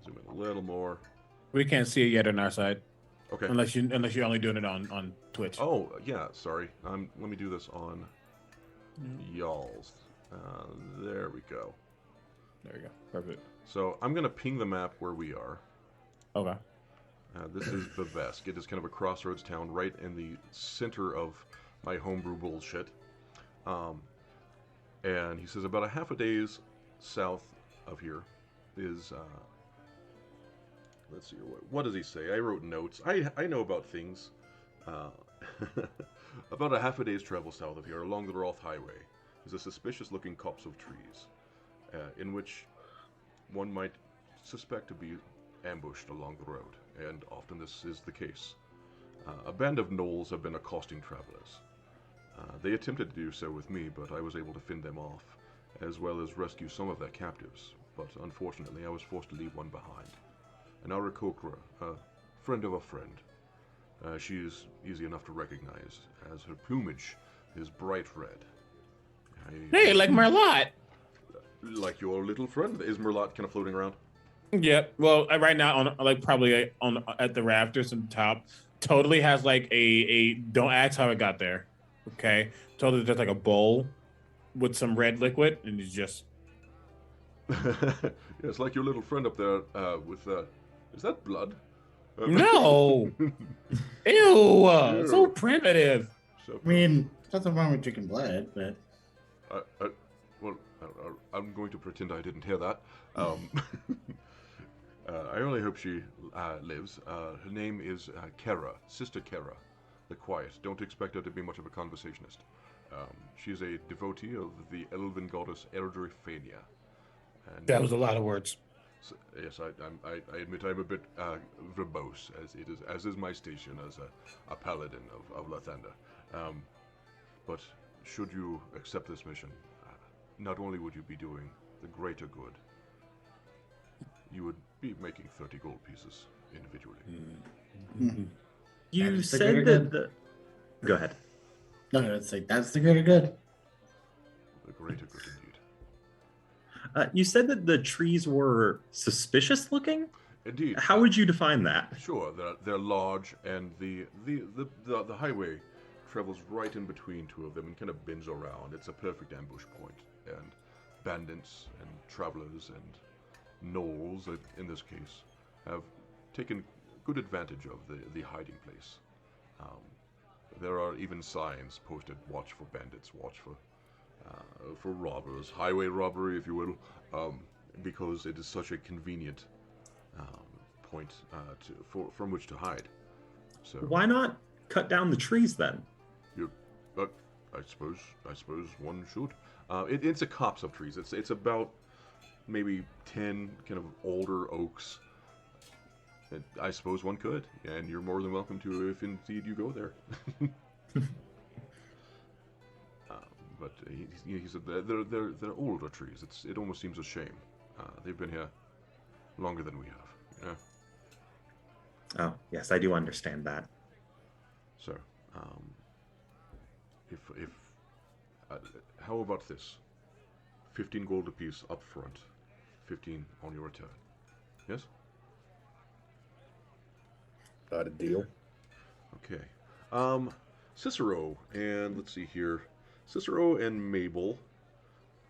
Zoom in a little more. We can't see it yet on our side. Okay. Unless you're only doing it on Twitch. Oh, yeah, sorry. Let me do this on y'all's. There we go. There we go. Perfect. So I'm going to ping the map where we are. Okay. This is Vevesk. It is kind of a crossroads town right in the center of my homebrew bullshit. And he says about a half a day's south of here is... let's see, what does he say? I wrote notes. I know about things. About a half a day's travel south of here, along the Roth Highway, is a suspicious-looking copse of trees, in which one might suspect to be ambushed along the road, and often this is the case. A band of gnolls have been accosting travelers. They attempted to do so with me, but I was able to fend them off, as well as rescue some of their captives, but unfortunately I was forced to leave one behind. An Arakokra, a friend of a friend. She is easy enough to recognize, as her plumage is bright red. Hey, like Merlot. Like your little friend. Is Merlot kind of floating around? Yep. Well, right now probably at the rafters on top, totally has like a don't ask how it got there. Okay, totally just like a bowl with some red liquid, and it's just. It's like your little friend up there with. Is that blood? No. Ew. So primitive. I mean, nothing wrong with drinking blood, but. I'm going to pretend I didn't hear that. I only hope she lives. Her name is Kara, Sister Kara, the Quiet. Don't expect her to be much of a conversationist. She's a devotee of the elven goddess Erdrifania. That was a lot of words. So, yes, I admit I'm a bit verbose, as is my station as a paladin of Lathander. But should you accept this mission, not only would you be doing the greater good, you would be making 30 gold pieces individually. Mm-hmm. You That's the said greater that good. Go ahead. No, it's like, that's the greater good. The greater good indeed. You said that the trees were suspicious looking? Indeed. How would you define that? Sure, they're large, and the highway travels right in between two of them and kind of bends around. It's a perfect ambush point, and bandits and travelers and gnolls, in this case, have taken good advantage of the hiding place. There are even signs posted: "Watch for bandits, watch for robbers, highway robbery, if you will," because it is such a convenient point from which to hide. So why not cut down the trees then? I suppose one should. It's a copse of trees. It's about maybe 10 kind of older oaks. I suppose one could, and you're more than welcome to if indeed you go there. But he said they're older trees. It almost seems a shame. They've been here longer than we have. Yeah. Oh, yes, I do understand that. So, how about this? 15 gold apiece up front, 15 on your return. Yes? Got a deal. Okay. Cicero, and let's see here. Cicero and Mabel.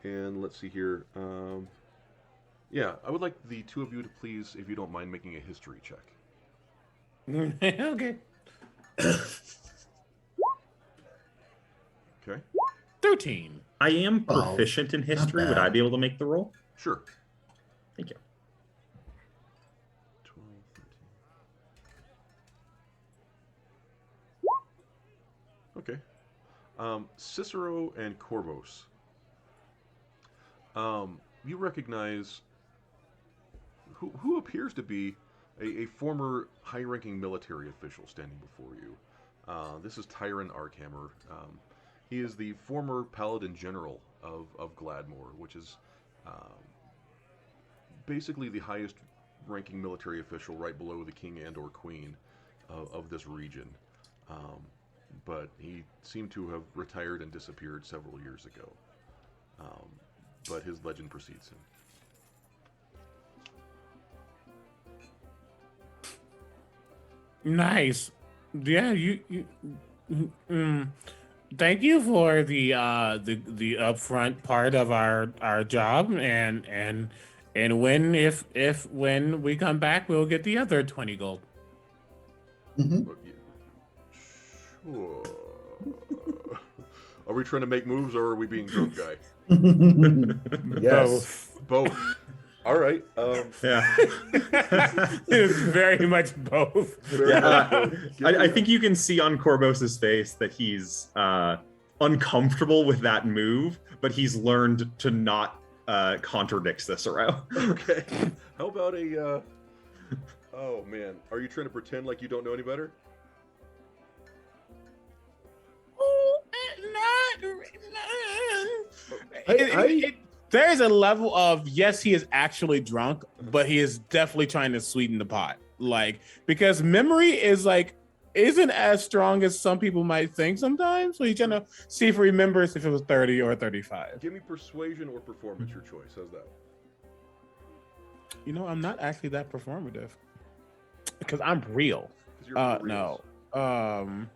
And let's see here. Yeah, I would like the two of you to please, if you don't mind, making a history check. Okay. Okay. 13. I am Oh, proficient in not history. Would bad. I be able to make the roll? Sure. Thank you. 12, 13. Okay. Cicero and Corvos. You recognize who appears to be a former high-ranking military official standing before you. This is Tyron Arkhammer. He is the former Paladin General of Gladmore, which is basically the highest ranking military official right below the king and or queen of this region. But he seemed to have retired and disappeared several years ago. But his legend precedes him. Nice. Yeah, thank you for the upfront part of our job, and when we come back, we'll get the other 20 gold. Mhm. But, yeah, sure. Are we trying to make moves, or are we being drunk, guy? Yes. Both. All right. Yeah. It's very much both. I think you can see on Corbos's face that he's uncomfortable with that move, but he's learned to not contradict Cicero. Okay. How about a? Oh man, are you trying to pretend like you don't know any better? There's a level of, yes, he is actually drunk, but he is definitely trying to sweeten the pot. Like, because memory isn't as strong as some people might think sometimes. So he's trying to see if he remembers if it was 30 or 35. Give me persuasion or performance, your choice. How's that? You know, I'm not actually that performative because I'm real. 'Cause you're for No. reals.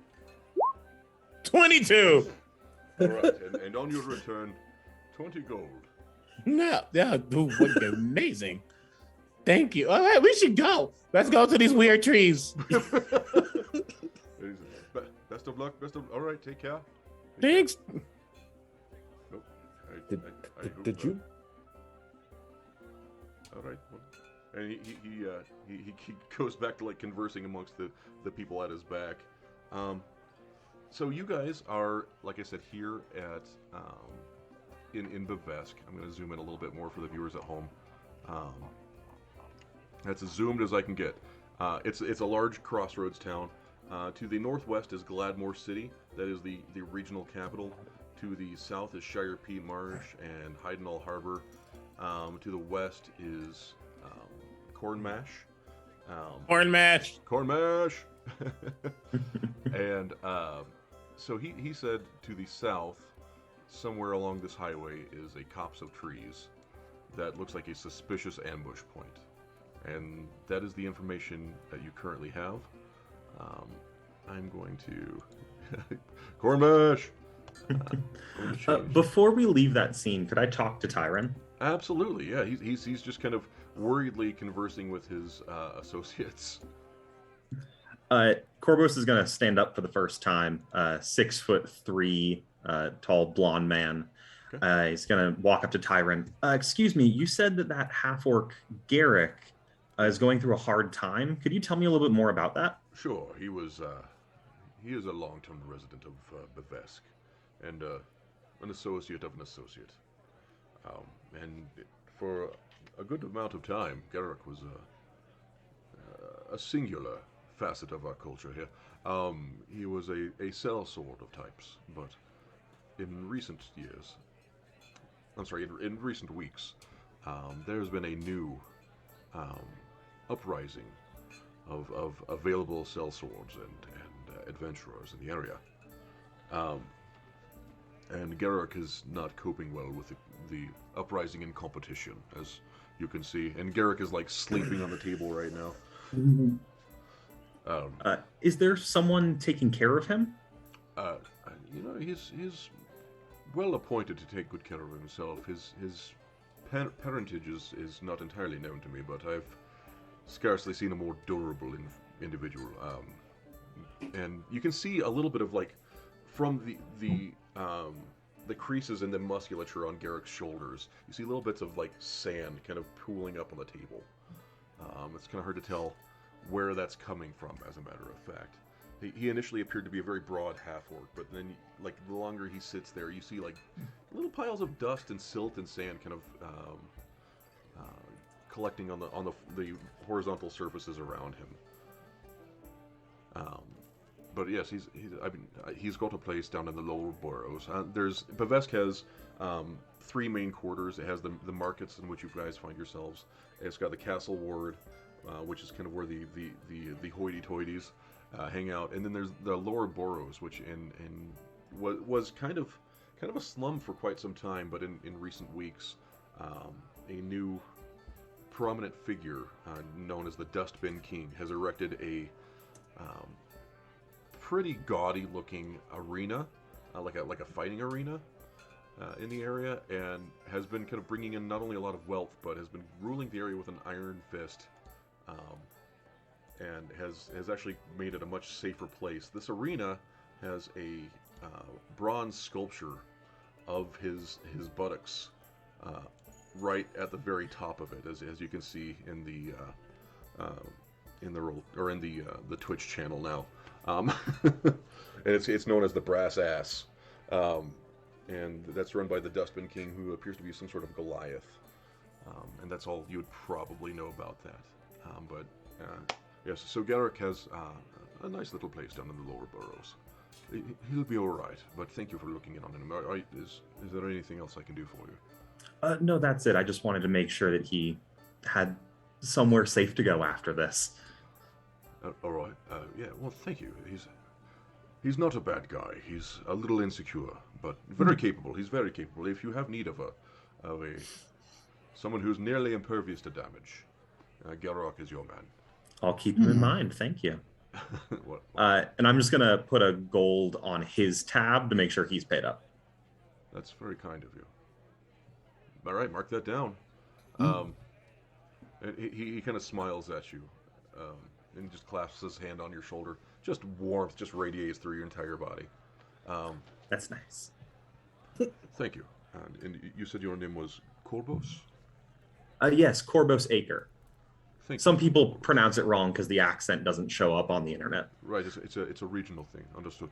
22. All right, and on your return, 20 gold. No, yeah, dude, would be amazing. Thank you. All right, we should go. Let's go to these weird trees. Best of luck. All right, take care. Thanks. Nope. Did you? All right. Well, and he goes back to like conversing amongst the people at his back. So you guys are, like I said, here at in Bavesque. I'm going to zoom in a little bit more for the viewers at home. That's as zoomed as I can get. It's a large crossroads town. To the northwest is Gladmore City. That is the regional capital. To the south is Shire Peat Marsh and Heidenall Harbor. To the west is Cornmash. Cornmash! And so he said to the south, somewhere along this highway, is a copse of trees that looks like a suspicious ambush point. And that is the information that you currently have. I'm going to... Cornmash! Before we leave that scene, could I talk to Tyron? Absolutely, yeah. He's just kind of worriedly conversing with his associates. Corbos is going to stand up for the first time. 6'3", tall blonde man. Okay. He's going to walk up to Tyron. Excuse me, you said that half-orc Garrick is going through a hard time. Could you tell me a little bit more about that? Sure, he is a long-term resident of Bavesque, and an associate of an associate. And for a good amount of time, Garrick was a singular facet of our culture here. He was a sellsword of types, but in recent years, in recent weeks, there's been a new uprising of available sellswords and adventurers in the area. And Garrick is not coping well with the uprising in competition, as you can see. And Garrick is like sleeping on the table right now. Is there someone taking care of him? He's well appointed to take good care of himself. His parentage is not entirely known to me, but I've scarcely seen a more durable individual. And you can see a little bit of from the creases in the musculature on Garrick's shoulders. You see little bits of sand kind of pooling up on the table. It's kind of hard to tell where that's coming from, as a matter of fact. He initially appeared to be a very broad half-orc, but then, the longer he sits there, you see, little piles of dust and silt and sand kind of collecting on the horizontal surfaces around him. But yes, he's got a place down in the lower boroughs. Bavesk has 3 main quarters. It has the markets in which you guys find yourselves. It's got the castle ward, which is kind of where the hoity-toities hang out, and then there's the lower boroughs, which was kind of a slum for quite some time, but in recent weeks, a new prominent figure known as the Dustbin King has erected a pretty gaudy-looking arena, like a fighting arena in the area, and has been kind of bringing in not only a lot of wealth, but has been ruling the area with an iron fist. And has actually made it a much safer place. This arena has a bronze sculpture of his buttocks right at the very top of it, as you can see in the Twitch channel now, and it's known as the Brass Ass, and that's run by the Dustbin King, who appears to be some sort of Goliath, and that's all you would probably know about that, but. Yes, so Garrick has a nice little place down in the lower boroughs. He'll be all right, but thank you for looking in on him. Is there anything else I can do for you? No, that's it. I just wanted to make sure that he had somewhere safe to go after this. All right. Yeah, well, thank you. He's not a bad guy. He's a little insecure, but very capable. He's very capable. If you have need of someone who's nearly impervious to damage, Garrock is your man. I'll keep him in mind. Thank you. What? And I'm just going to put a gold on his tab to make sure he's paid up. That's very kind of you. All right, mark that down. And he kind of smiles at you and just clasps his hand on your shoulder. Just warmth just radiates through your entire body. That's nice. Thank you. And you said your name was Korbos? Yes, Korbos Acre. Some you. people pronounce it wrong because the accent doesn't show up on the internet. Right, it's a regional thing. Understood.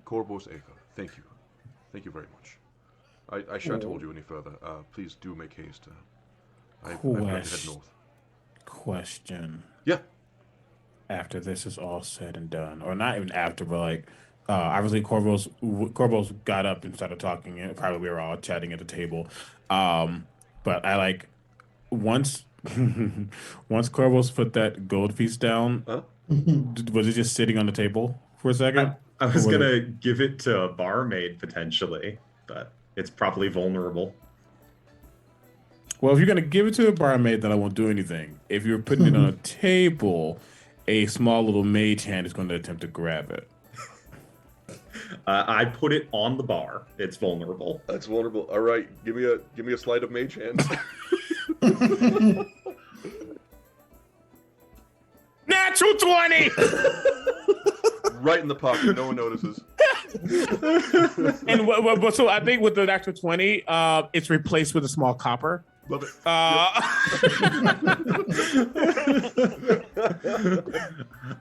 Korbos Acre. Thank you. Thank you very much. I shan't hold you any further. Please do make haste. I've got to head north. Question. Yeah. After this is all said and done, or not even after, but obviously Korbos got up and started talking, and probably we were all chatting at the table. But I once Korbos put that gold piece down, was it just sitting on the table for a second? I was gonna give it to a barmaid potentially, but it's probably vulnerable. Well, if you're gonna give it to a barmaid, then I won't do anything. If you're putting it on a table, a small little mage hand is going to attempt to grab it. I put it on the bar. It's vulnerable. That's vulnerable. All right, give me a slide of mage hand. Natural 20. Right in the pocket. No one notices. And so I think with the natural 20, it's replaced with a small copper. Love it.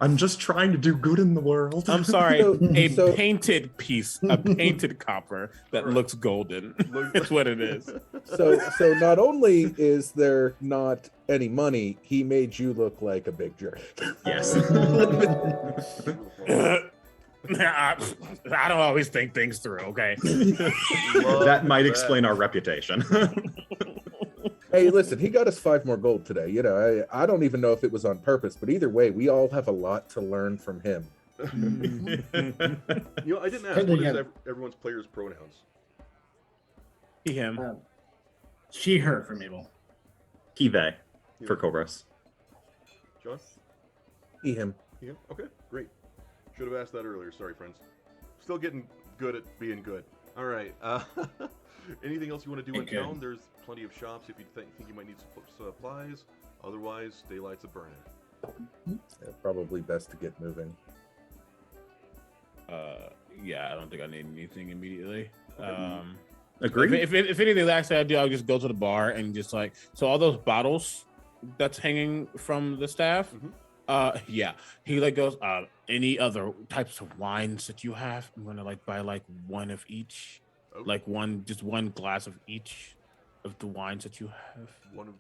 I'm just trying to do good in the world. I'm sorry. Painted piece, a painted copper that looks golden. It's what it is. So not only is there not any money, he made you look like a big jerk. Yes. I don't always think things through, okay? That might explain our reputation. Hey, listen, he got us 5 more gold today. You know, I don't even know if it was on purpose, but either way, we all have a lot to learn from him. I didn't ask, what is everyone's players' pronouns? He, him. She, her for Mabel. He, they for Korbos. John? He, him. Yeah. Okay. Great. Should have asked that earlier. Sorry, friends. Still getting good at being good. All right. Anything else you want to do in town? There's plenty of shops if you think you might need supplies. Otherwise, daylight's a burning. Yeah, probably best to get moving. Yeah, I don't think I need anything immediately. Agreed. If anything, last thing I do, I'll just go to the bar and just like, so all those bottles that's hanging from the staff. Yeah, he like goes, any other types of wines that you have? I'm gonna like buy like one of each, like just one glass of each of the wines that you have. One of,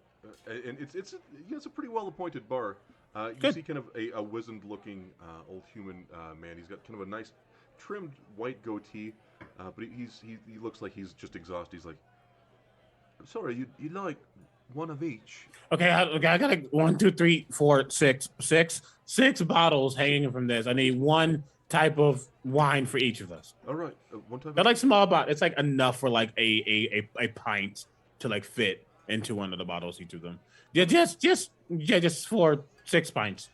and it's a pretty well appointed bar. You see kind of a wizened looking old human man. He's got kind of a nice trimmed white goatee, but he looks like he's just exhausted. He's like, sorry, you like one of each? Okay, I got like 1, 2, 3, 4, 6 bottles hanging from this. I need one type of wine for each of us. All right, one type. They're like small bottle. It's like enough for like a pint to like fit into one of the bottles, each of them. Yeah, just 6 pints.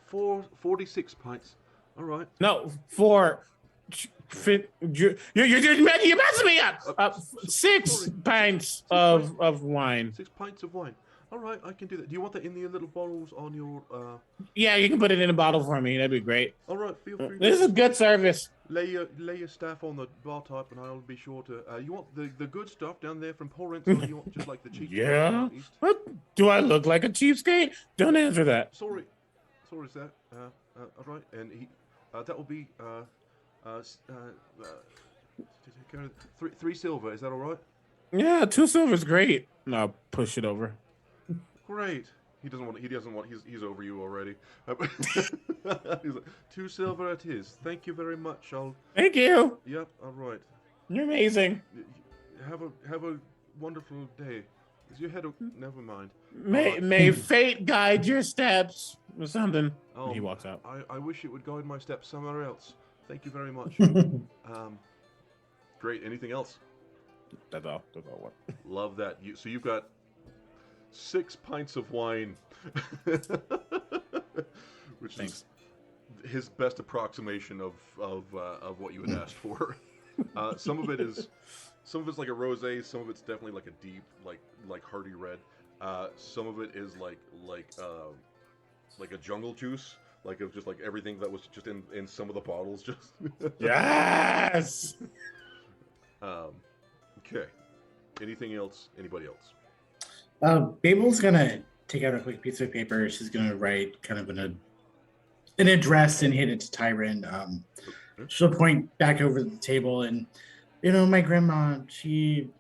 46 pints. All right. No, 4. You're messing me up. 6 pints of wine. 6 pints of wine. All right, I can do that. Do you want that in the little bottles on your? Yeah, you can put it in a bottle for me. That'd be great. All right, feel free. This is good service. Lay your staff on the bar top, and I'll be sure to. You want the good stuff down there from Porrance, or you want just like the cheap? Yeah. What? Do I look like a cheapskate? Don't answer that. Sorry, Zach. All right, and that will be 3 silver. Is that all right? Yeah, 2 silver is great. No, I'll push it over. Great. He's over you already. He's like, 2 silver it is. Thank you very much. Thank you. Yep. All right. You're amazing. Have a wonderful day. Is your head? Never mind. May fate guide your steps or something. Oh, and he walks out. I wish it would guide my steps somewhere else. Thank you very much. Great. Anything else? That's all. What? Love that. So you've got 6 pints of wine, which is his best approximation of what you had asked for. Some of it's like a rosé. Some of it's definitely like a deep, like hearty red. Some of it is like a jungle juice, like of just like everything that was just in some of the bottles. Just yes. Okay. Anything else? Anybody else? Babel's gonna take out a quick piece of paper. She's gonna write kind of an address and hand it to Tyron. She'll point back over the table and, my grandma, she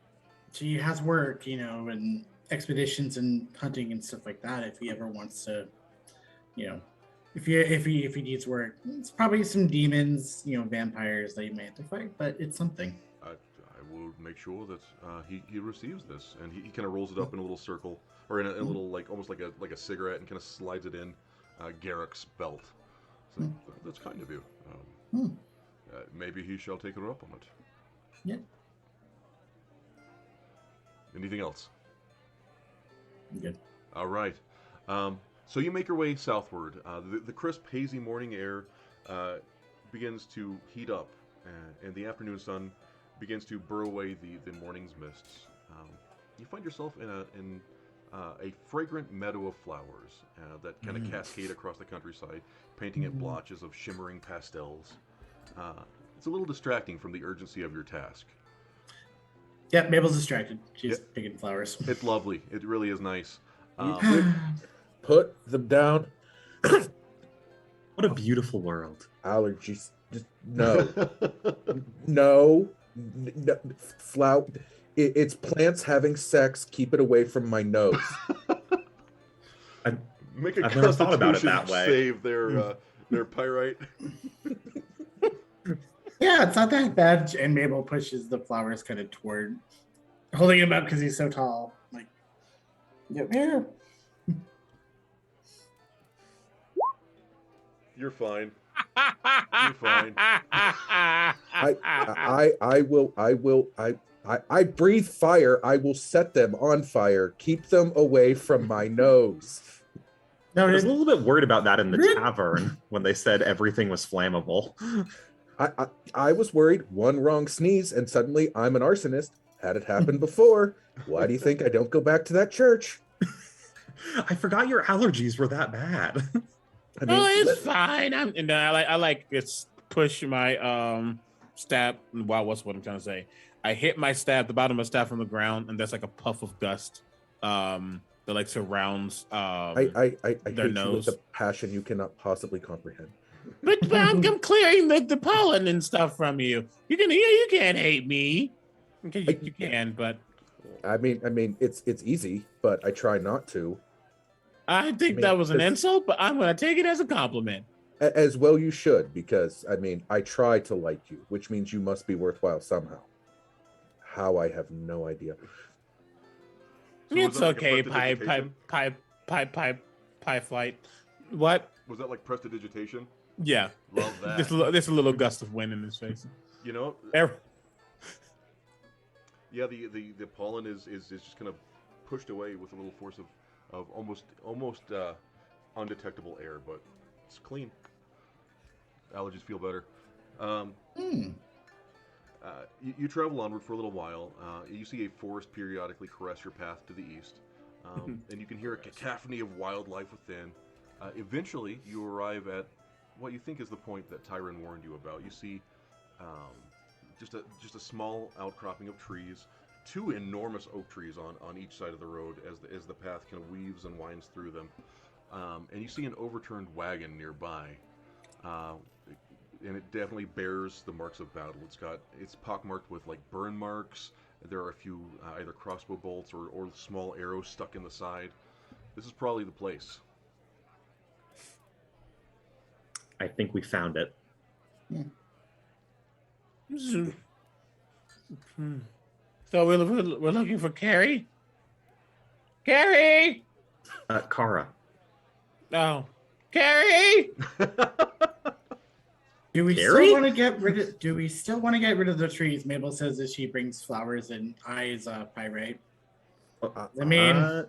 has work, and expeditions and hunting and stuff like that. If he ever wants to, if he needs work, it's probably some demons, vampires that he may have to fight, but it's something. I will make sure that he receives this, and he kind of rolls it up in a little circle, or in a little almost like a cigarette, and kind of slides it in Garrick's belt. So that's kind of you. Maybe he shall take her up on it. Yeah. Anything else? Good. All right. So you make your way southward. The crisp, hazy morning air begins to heat up, and the afternoon sun begins to burrow away the morning's mists. You find yourself in a fragrant meadow of flowers that kind of cascade across the countryside, painting it blotches of shimmering pastels. It's a little distracting from the urgency of your task. Yeah, Mabel's distracted. She's picking flowers. It's lovely. It really is nice. Put them down. What a beautiful world. Allergies. Just no. No. Flower. It's plants having sex. Keep it away from my nose. Make a I've never thought about it that way. Save their pyrite. Yeah, it's not that bad. And Mabel pushes the flowers kind of toward, holding him up because he's so tall. Like, here. You're fine. You're fine. I breathe fire. I will set them on fire. Keep them away from my nose. No, I was a little bit worried about that in the Really? tavern when they said everything was flammable. I was worried. One wrong sneeze, and suddenly I'm an arsonist. Had it happen before. Why do you think I don't go back to that church? I forgot your allergies were that bad. I mean, Oh, it's fine. And then I like it's push my stab. Wow, what's what I'm trying to say? I hit my stab, the bottom of my stab from the ground, and there's like a puff of dust that like surrounds I their hate you with nose. a passion you cannot possibly comprehend. But I'm clearing the pollen and stuff from you. You can't hate me. Okay, you can, but I mean, it's easy, but I try not to. I think I mean, that was an it's- insult, but I'm gonna take it as a compliment. As well you should, because I mean, I try to like you, which means you must be worthwhile somehow. How, I have no idea. So was It's that like a okay, pie flight. What? Was that like prestidigitation? Yeah. Love that. There's a little gust of wind in his face. You know, Er- yeah, the pollen is just kind of pushed away with a little force of almost undetectable air, but it's clean. Allergies feel better. You travel onward for a little while. You see a forest periodically caress your path to the east, and you can hear a cacophony of wildlife within. Eventually, you arrive at what you think is the point that Tyron warned you about. You see just a small outcropping of trees, two enormous oak trees on each side of the road as the path kind of weaves and winds through them, and you see an overturned wagon nearby. And it definitely bears the marks of battle. It's pockmarked with like burn marks. There are a few either crossbow bolts or small arrows stuck in the side. This is probably the place. I think we found it. So we're looking for Carrie. Carrie. Kara. Oh, Carrie. Do we Carrie? still want to get rid of? Do we still want to get rid of the trees? Mabel says that she brings flowers and eyes pyrite. I mean,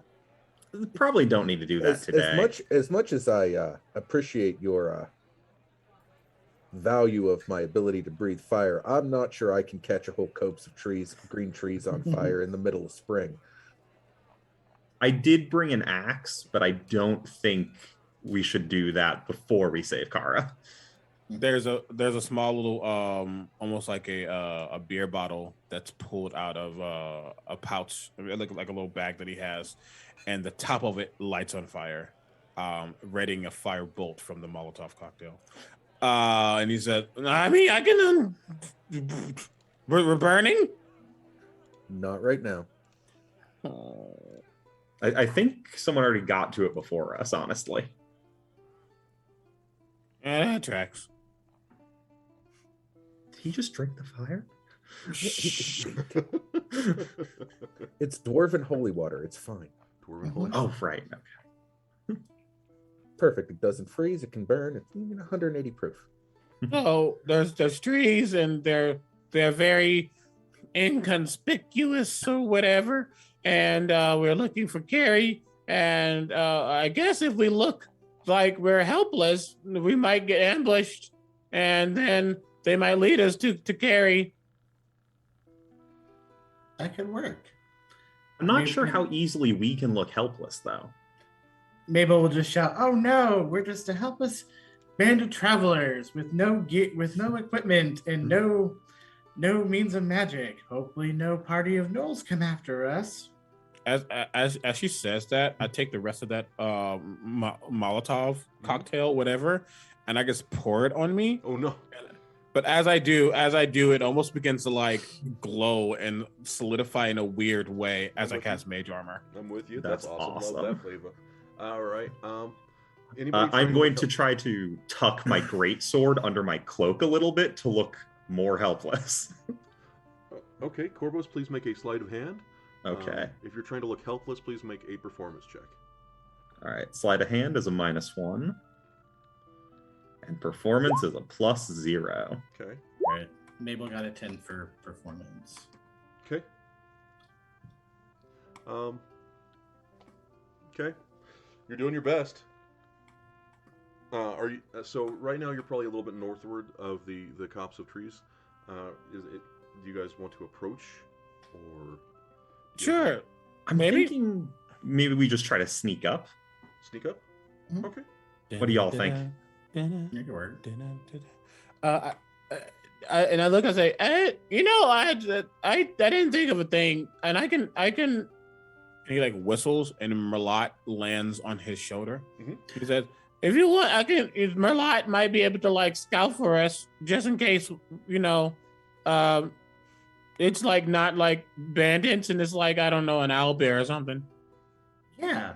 Probably don't need to do that today. As much as I appreciate your value of my ability to breathe fire, I'm not sure I can catch a whole copse of green trees on fire in the middle of spring. I did bring an axe, but I don't think we should do that before we save Kara. There's a small little almost like a beer bottle that's pulled out of a pouch, like a little bag that he has, and the top of it lights on fire, readying a fire bolt from the Molotov cocktail. And he said, "I mean, I can. We're burning." Not right now. I think someone already got to it before us, honestly. Yeah, that tracks. Did he just drink the fire? It's dwarven holy water. It's fine. Dwarven holy. Oh, right. Okay. Perfect. It doesn't freeze. It can burn. It's 180 proof. So there's trees and they're very inconspicuous or whatever, and we're looking for Carrie. And I guess if we look like we're helpless, we might get ambushed, and then they might lead us to Carrie. that could work. I'm not Maybe- sure how easily we can look helpless, though. Mabel will just shout, "Oh no, we're just a helpless band of travelers with no equipment and no means of magic. Hopefully no party of gnolls come after us." As she says that, I take the rest of that Molotov cocktail, whatever, and I just pour it on me. Oh no! But as I do, it almost begins to like glow and solidify in a weird way as I cast Mage Armor. I'm with you. That's That's awesome. awesome. Love that flavor. All right. Anybody I'm going to help? try to tuck my greatsword under my cloak a little bit to look more helpless. Okay, Corvus, please make a sleight of hand. Okay. If you're trying to look helpless, please make a performance check. All right. Sleight of hand is a -1. And performance is a +0. Okay. Right. Mabel got a 10 for performance. Okay. Okay. You're doing your best. Are you so right now? You're probably a little bit northward of the copse of trees. Is it? Do you guys want to approach, or Sure. I'm Maybe. thinking maybe we just try to sneak up. sneak up? Mhm. Okay. What do y'all think? Make it work. And I look and say, I didn't think of a thing, and I can. And he like whistles, and Merlot lands on his shoulder. Mhm. He says, "If you want, I can. Merlot might be able to like scout for us, just in case. It's like not like bandits, and it's like I don't know, an owlbear or something." Yeah.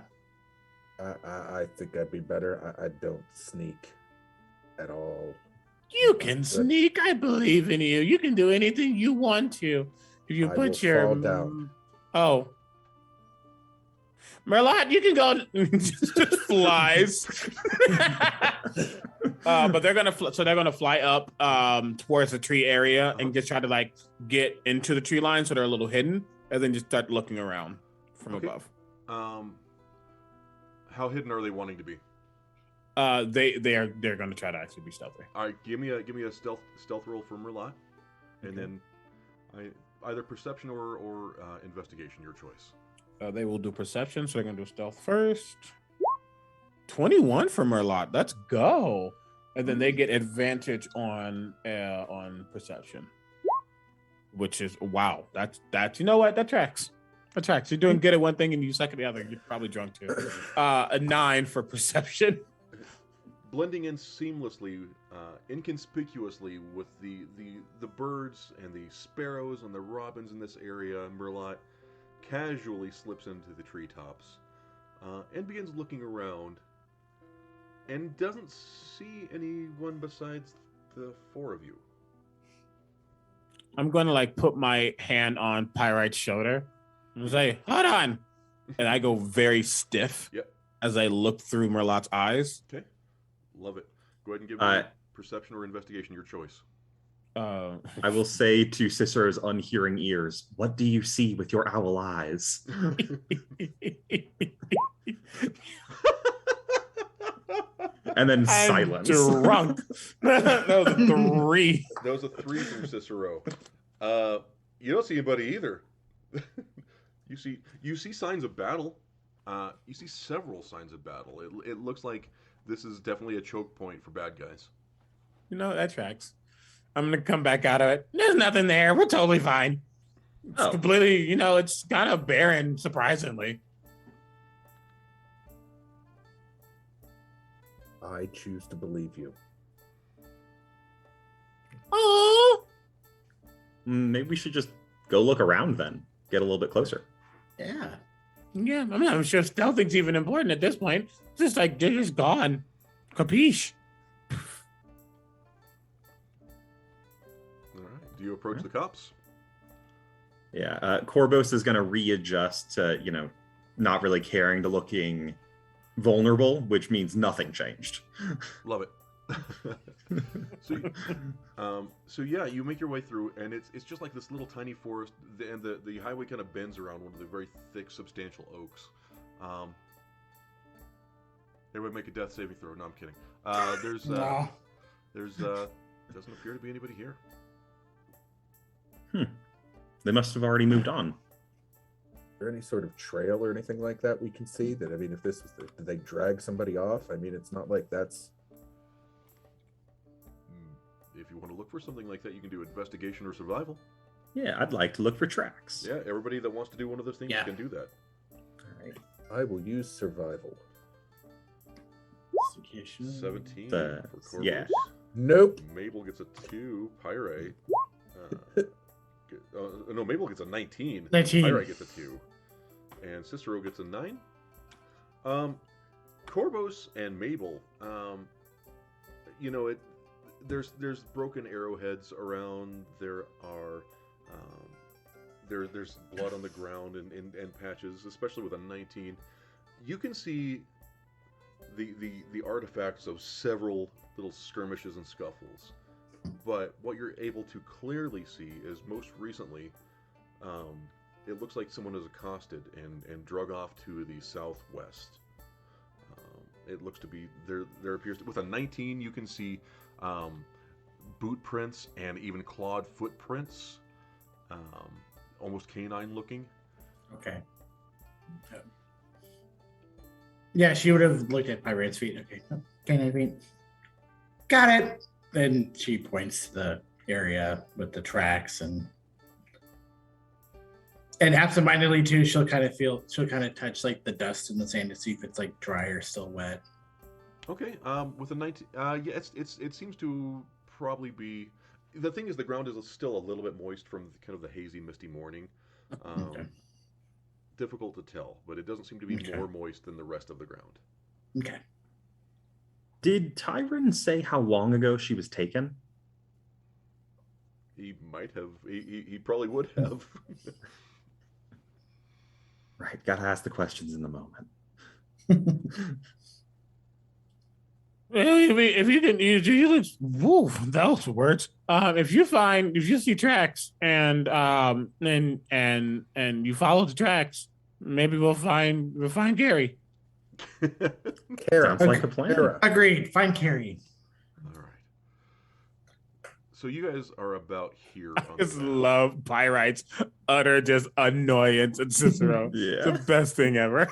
I think I'd be better. I don't sneak at all. You can sneak. I believe in you. You can do anything you want to. If you I put will your fall down. Oh, Merlot, you can go. Just flies. But they're gonna fly up towards the tree area and just try to like get into the tree line, so they're a little hidden, and then just start looking around from above. How hidden are they wanting to be? They're gonna try to actually be stealthy. All right, give me a stealth roll for Merlot, and then either perception or investigation, your choice. They will do perception, so they're gonna do stealth first. 21 for Merlot. Let's go. And then they get advantage on perception, which is wow. That's you know what, that tracks. That tracks. You're doing good at one thing and you suck at the other. You're probably drunk too. A 9 for perception. Blending in seamlessly, inconspicuously with the birds and the sparrows and the robins in this area, Merlot casually slips into the treetops and begins looking around and doesn't see anyone besides the four of you. I'm going to like put my hand on Pyrite's shoulder and say, hold on. And I go very stiff as I look through Merlot's eyes. Okay. Love it. Go ahead and give me perception or investigation, your choice. I will say to Cicero's unhearing ears, what do you see with your owl eyes? And then silence. Drunk. That was a 3. That was a 3 from Cicero. You don't see anybody either. You see signs of battle. You see several signs of battle. It looks like this is definitely a choke point for bad guys. You know, that tracks. I'm going to come back out of it. There's nothing there. We're totally fine. It's completely, it's kind of barren, surprisingly. I choose to believe you. Oh. Maybe we should just go look around then. Get a little bit closer. Yeah. Yeah, I'm sure stealthing's even important at this point. It's just like, they're just gone. Capiche? All right. Do you approach the cops? Yeah. Korbos is going to readjust to, not really caring to looking vulnerable, which means nothing changed. Love it. So yeah, you make your way through, and it's just like this little tiny forest, and the highway kind of bends around one of the very thick, substantial oaks. Everybody make a death saving throw. No, I'm kidding. There's doesn't appear to be anybody here. They must have already moved on. Is there any sort of trail or anything like that we can see? That, I mean, if this was, did they drag somebody off? I mean, it's not like that's. If you want to look for something like that, you can do investigation or survival. Yeah, I'd like to look for tracks. Yeah, everybody that wants to do one of those things can do that. All right. I will use survival. 17 for Corvus. Yeah. Nope. Mabel gets a 2. Pyrite. No, Mabel gets a 19. 19. Pyrite gets a 2. And Cicero gets a 9. Corvus and Mabel, there's broken arrowheads around. There are there's blood on the ground and patches, especially with a 19. You can see the artifacts of several little skirmishes and scuffles, but what you're able to clearly see is most recently, it looks like someone is accosted and drug off to the southwest, it looks to be there appears to, with a 19 you can see boot prints and even clawed footprints, almost canine looking. Okay. Yeah, she would have looked at Pirate's feet. Okay, canine feet. Got it. Then she points to the area with the tracks and absentmindedly too, she'll kind of touch like the dust in the sand to see if it's like dry or still wet. Okay, with a 19, yeah, it seems to probably be. The thing is, the ground is still a little bit moist from kind of the hazy, misty morning. Okay. Difficult to tell, but it doesn't seem to be more moist than the rest of the ground. Okay. Did Tyron say how long ago she was taken? He might have. He probably would have. Right, gotta ask the questions in the moment. If you can, woo, those words. If you see tracks and you follow the tracks, maybe we'll find Gary. Sounds like a plan. Kara. Agreed. Find Carrie. All right. So you guys are about here. I just love Pyrite's utter just annoyance at Cicero. Yeah. It's the best thing ever.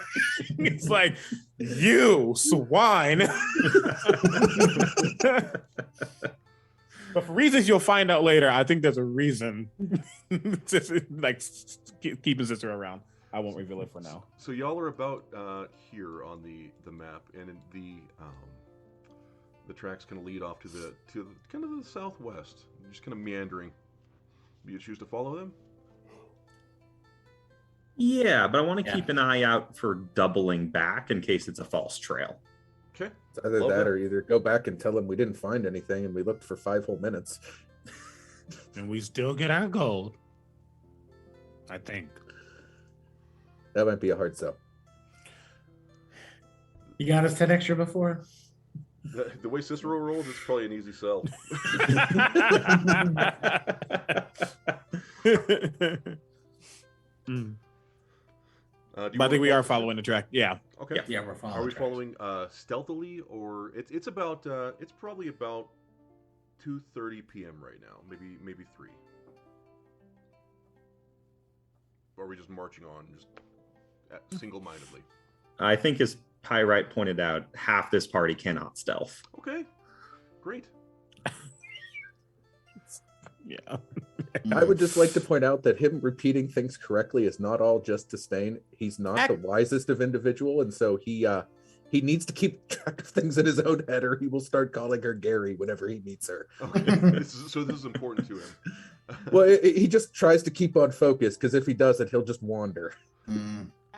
It's like, you swine. But for reasons you'll find out later, I think there's a reason. Just, like keeping Cicero around. I won't reveal it for now. So y'all are about here on the map, and the tracks kind of lead off to the kind of the southwest, just kind of meandering. Do you choose to follow them? Yeah, but I want to keep an eye out for doubling back in case it's a false trail. Okay. It's either that or either go back and tell them we didn't find anything and we looked for 5 whole minutes. And we still get our gold. I think. That might be a hard sell. You got us 10 extra before? The way Cicero rolls, it's probably an easy sell. But I think we are following the track. Yeah. Okay. Yeah, we're following. Are we tracks. following stealthily, or it's about it's probably about 2:30 p.m. right now, maybe 3. Or are we just marching on just single-mindedly? I think, as Pyrite pointed out, half this party cannot stealth. Okay, great. Yeah. I would just like to point out that him repeating things correctly is not all just to Stain. He's not the wisest of individual, and so he needs to keep track of things in his own head, or he will start calling her Gary whenever he meets her. Okay. So this is important to him. Well, he just tries to keep on focus, because if he doesn't, he'll just wander.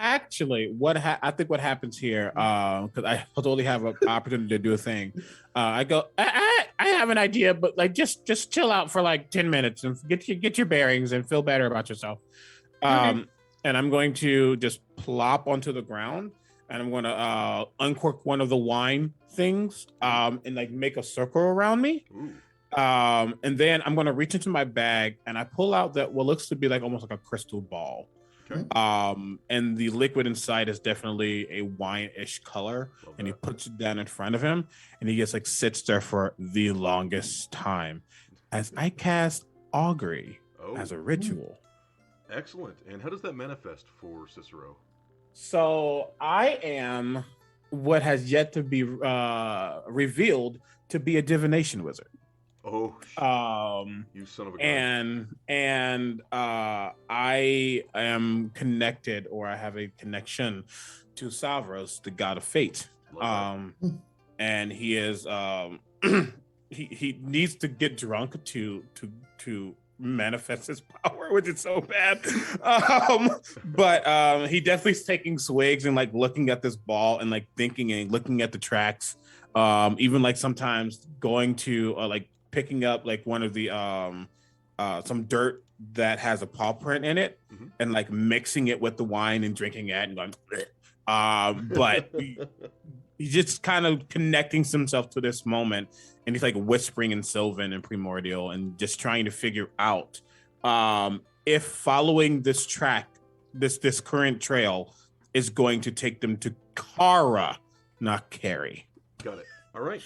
Actually, I think what happens here, because I totally have an opportunity to do a thing. I go, I have an idea, but like just chill out for like 10 minutes and get your bearings and feel better about yourself. Okay. And I'm going to just plop onto the ground, and I'm going to uncork one of the wine things, and like make a circle around me. Ooh. And then I'm going to reach into my bag and I pull out that what looks to be like almost like a crystal ball. Okay. And the liquid inside is definitely a wine-ish color. Love And he that. puts it down in front of him, and he just like sits there for the longest time as I cast augury as a ritual. Excellent. And how does that manifest for Cicero? So I am what has yet to be revealed to be a divination wizard. Oh, you son of a gun. And I am connected, or I have a connection to Savros, the god of fate. And he is he needs to get drunk to manifest his power, which is so bad. But he definitely is taking swigs and like looking at this ball and like thinking and looking at the tracks. Even like sometimes going to like picking up like one of the some dirt that has a paw print in it, and like mixing it with the wine and drinking it and going but he's just kind of connecting himself to this moment, and he's like whispering in Sylvan and Primordial and just trying to figure out if following this track, this current trail is going to take them to Kara, not carry. Got it. All right.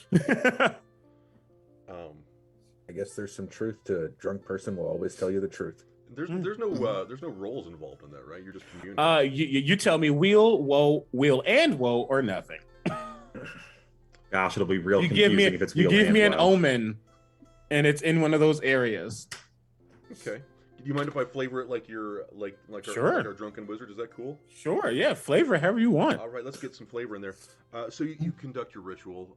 I guess there's some truth to a drunk person will always tell you the truth. There's no roles involved in that, right? You're just communicating. You tell me wheel and woe or nothing. Gosh, it'll be real You confusing give me if it's you wheel give and me an woe. omen, and it's in one of those areas. Okay. Do you mind if I flavor it like you're like Sure. our drunken wizard? Is that cool? Sure, yeah, flavor however you want. All right, let's get some flavor in there. So you conduct your ritual,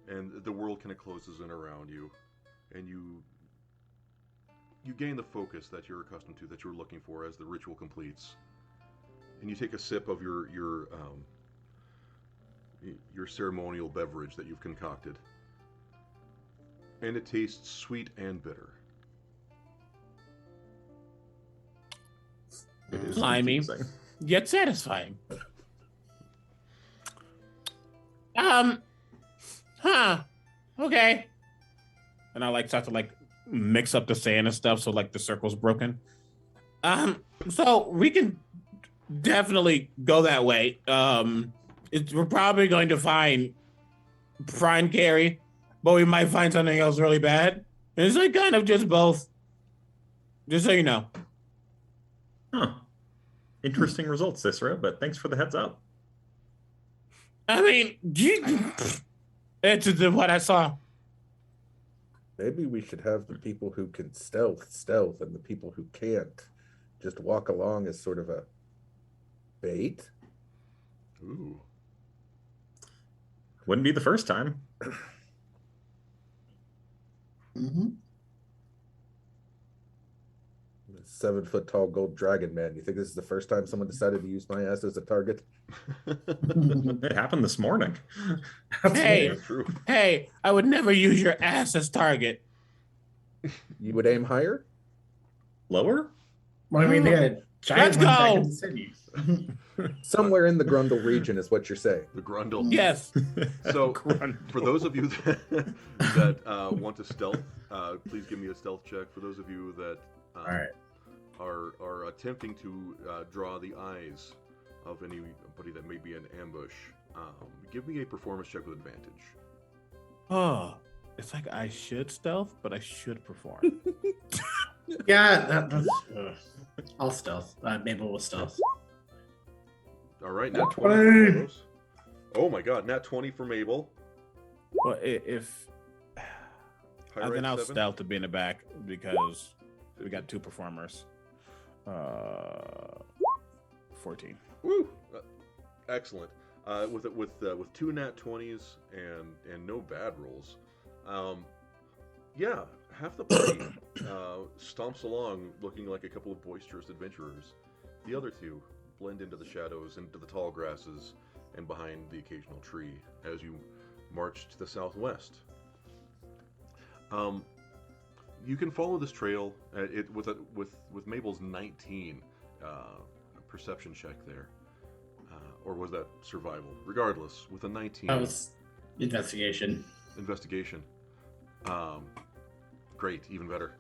and the world kind of closes in around you, and you gain the focus that you're accustomed to, that you're looking for as the ritual completes. And you take a sip of your ceremonial beverage that you've concocted, and it tastes sweet and bitter. It is Slimy, confusing. yet satisfying. Okay. And I start to mix up the sand and stuff, so the circle's broken. So we can definitely go that way. We're probably going to find carry, but we might find something else really bad. It's kind of just both. Just so you know. Huh. Interesting results, Cicero, but thanks for the heads up. I mean, it's what I saw. Maybe we should have the people who can stealth, and the people who can't just walk along as sort of a bait. Ooh. Wouldn't be the first time. Mm-hmm. 7-foot tall gold dragon man. You think this is the first time someone decided to use my ass as a target? It happened this morning. Hey, That's true. hey, I would never use your ass as target. You would aim higher? Lower? Well, I mean, they had a giant Let's one back go. in the city. Somewhere in the Grundle region is what you're saying. The Grundle. Yes. So, for those of you that want to stealth, please give me a stealth check. For those of you that All right. are attempting to draw the eyes of anybody that may be in ambush, give me a performance check with advantage. Oh, it's like I should stealth, but I should perform. Yeah, that's. I'll stealth. Mabel will stealth. All right, Nat nat 20 for 20. Carlos. Oh my God, nat 20 for Mabel. Well, if High then right I'll 7. stealth to be in the back because we got 2 performers. 14. Woo! Excellent. With 2 nat 20s and no bad rolls. Yeah, half the party stomps along looking like a couple of boisterous adventurers. The other 2 blend into the shadows, into the tall grasses, and behind the occasional tree as you march to the southwest. You can follow this trail with Mabel's 19 perception check there, or was that survival? Regardless, with a 19, That was investigation. investigation. Great, even better.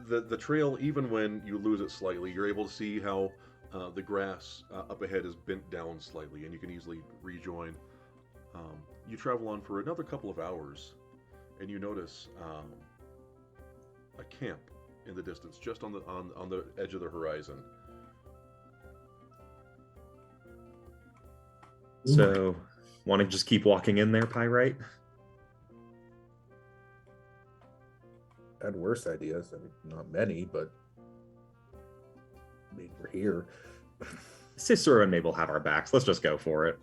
The trail, even when you lose it slightly, you're able to see how the grass up ahead is bent down slightly, and you can easily rejoin. You travel on for another couple of hours, and you notice a camp in the distance, just on the edge of the horizon. So, want to just keep walking in there, Pyrite? I had worse ideas. I mean, not many, but I mean, we're here. Cicero and Mabel have our backs. Let's just go for it.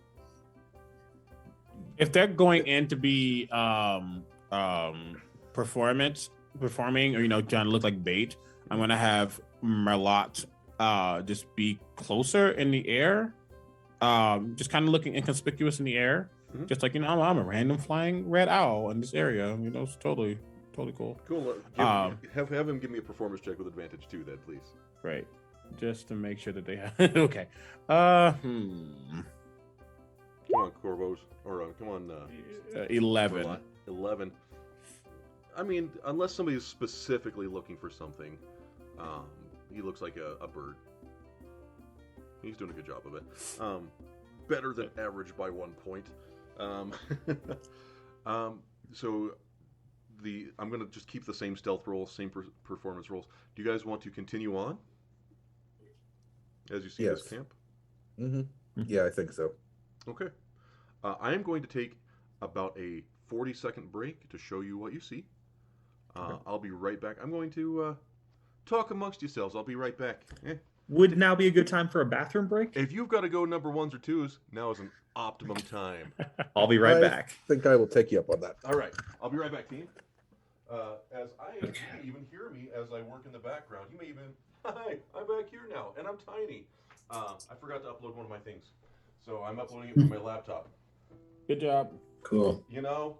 If they're going in to be performing, or trying to look like bait, I'm gonna have Merlot just be closer in the air, just kind of looking inconspicuous in the air, Mhm. just like I'm a random flying red owl in this area. It's totally cool. Cool. Have him give me a performance check with advantage too, then, please. Right, just to make sure that they have. Okay. Come on, Corvos, or come on. 11. Merlot. 11. I mean, unless somebody is specifically looking for something, he looks like a bird. He's doing a good job of it. better than average by 1 point. So I'm going to just keep the same stealth rolls, same performance rolls. Do you guys want to continue on as you see this camp? Mm-hmm. Yeah, I think so. Okay. I am going to take about a 40-second break to show you what you see. I'll be right back. I'm going to talk amongst yourselves. I'll be right back. Would now be a good time for a bathroom break? If you've got to go number ones or twos, now is an optimum time. I'll be right back. I think I will take you up on that. All right. I'll be right back, team. As you may even hear me as I work in the background. You may even, hi, I'm back here now, and I'm tiny. I forgot to upload one of my things, so I'm uploading it from my laptop. Good job. Cool. You know,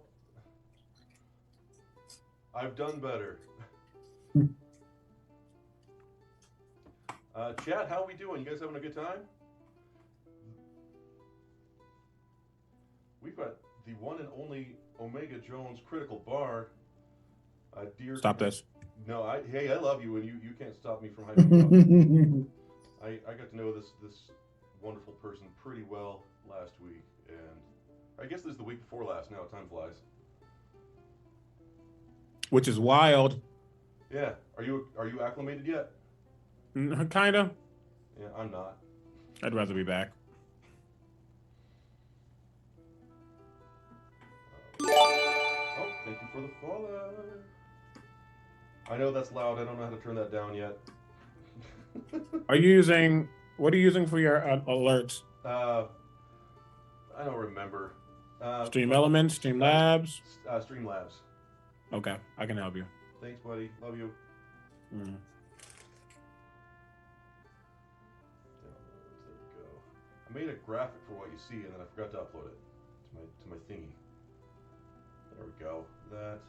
I've done better. Chat, how are we doing? You guys having a good time? We've got the one and only Omega Jones Critical Bard. Dear. Stop this. No, hey, I love you, and you can't stop me from hyping up. I got to know this wonderful person pretty well last week, and I guess this is the week before last. Now time flies. Which is wild. Yeah. Are you acclimated yet? Kinda. Yeah, I'm not. I'd rather be back. Oh, thank you for the follow. I know that's loud. I don't know how to turn that down yet. What are you using for your alerts? I don't remember. Stream Elements, Stream Labs? Streamlabs. Okay, I can help you. Thanks, buddy. Love you. Mm. Downloads, there we go. I made a graphic for what you see, and then I forgot to upload it to my thingy. There we go. That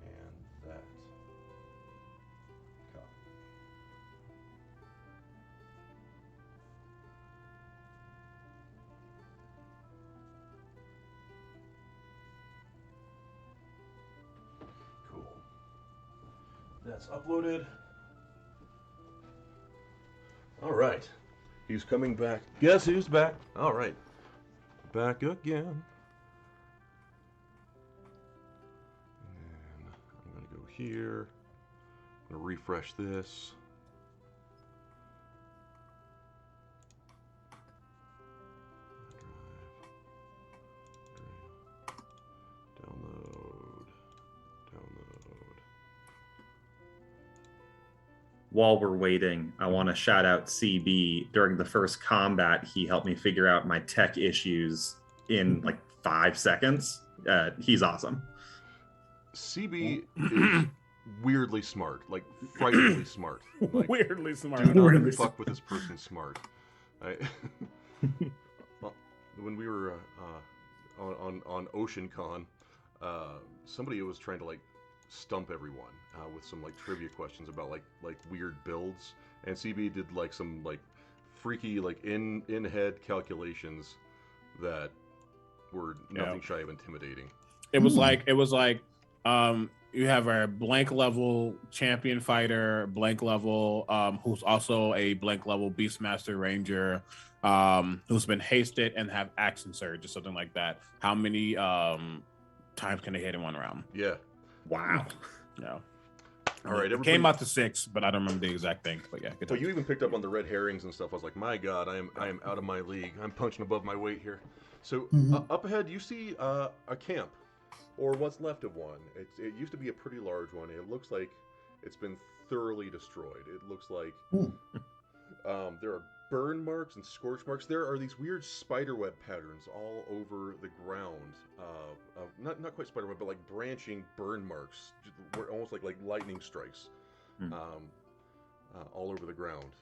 and that. Copy. Cool. That's uploaded. All right. He's coming back. Guess who's back? All right. Back again. And I'm going to go here. I'm going to refresh this. Download. While we're waiting, I want to shout out CB. During the first combat, he helped me figure out my tech issues in like 5 seconds. He's awesome. CB is weirdly smart, like frighteningly smart. Like, Weirdly smart. do not fuck with this person smart. Well, when we were on Ocean Con, somebody was trying to like stump everyone with some like trivia questions about like weird builds, and CB did like some like freaky like in head calculations that were nothing shy of intimidating. It was like you have a blank level champion fighter, blank level who's also a blank level Beastmaster Ranger, who's been hasted and have action surge or something like that. How many times can they hit in one round? Yeah. Wow. Yeah. All right. It came out to 6, but I don't remember the exact thing. But yeah. But you even picked up on the red herrings and stuff. I was like, my God, I am out of my league. I'm punching above my weight here. So up ahead, you see a camp, or what's left of one. It used to be a pretty large one. It looks like it's been thoroughly destroyed. It looks like there are burn marks and scorch marks. There are these weird spiderweb patterns all over the ground. Not quite spiderweb, but like branching burn marks, almost like lightning strikes, all over the ground.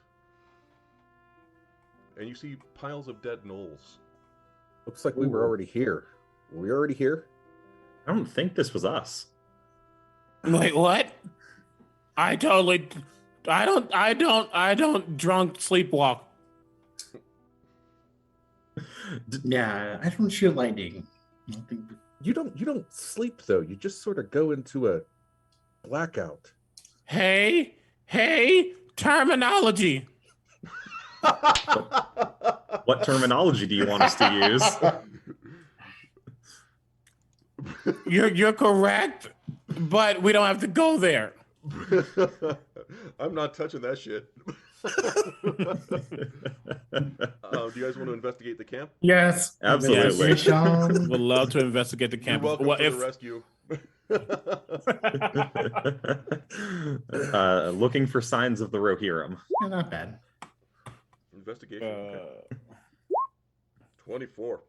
And you see piles of dead gnolls. Looks like we were already here. Were we already here? I don't think this was us. Wait, what? I don't drunk sleepwalk. Yeah, I don't shoot lightning. I don't think... You don't sleep though. You just sort of go into a blackout. Hey, terminology. What terminology do you want us to use? You're correct, but we don't have to go there. I'm not touching that shit. Do you guys want to investigate the camp? Yes, Absolutely. investigation. Would love to investigate the You're campus. welcome Well, to if the rescue. Looking for signs of the Rohirrim. Yeah, not bad. Investigation. Okay. 24.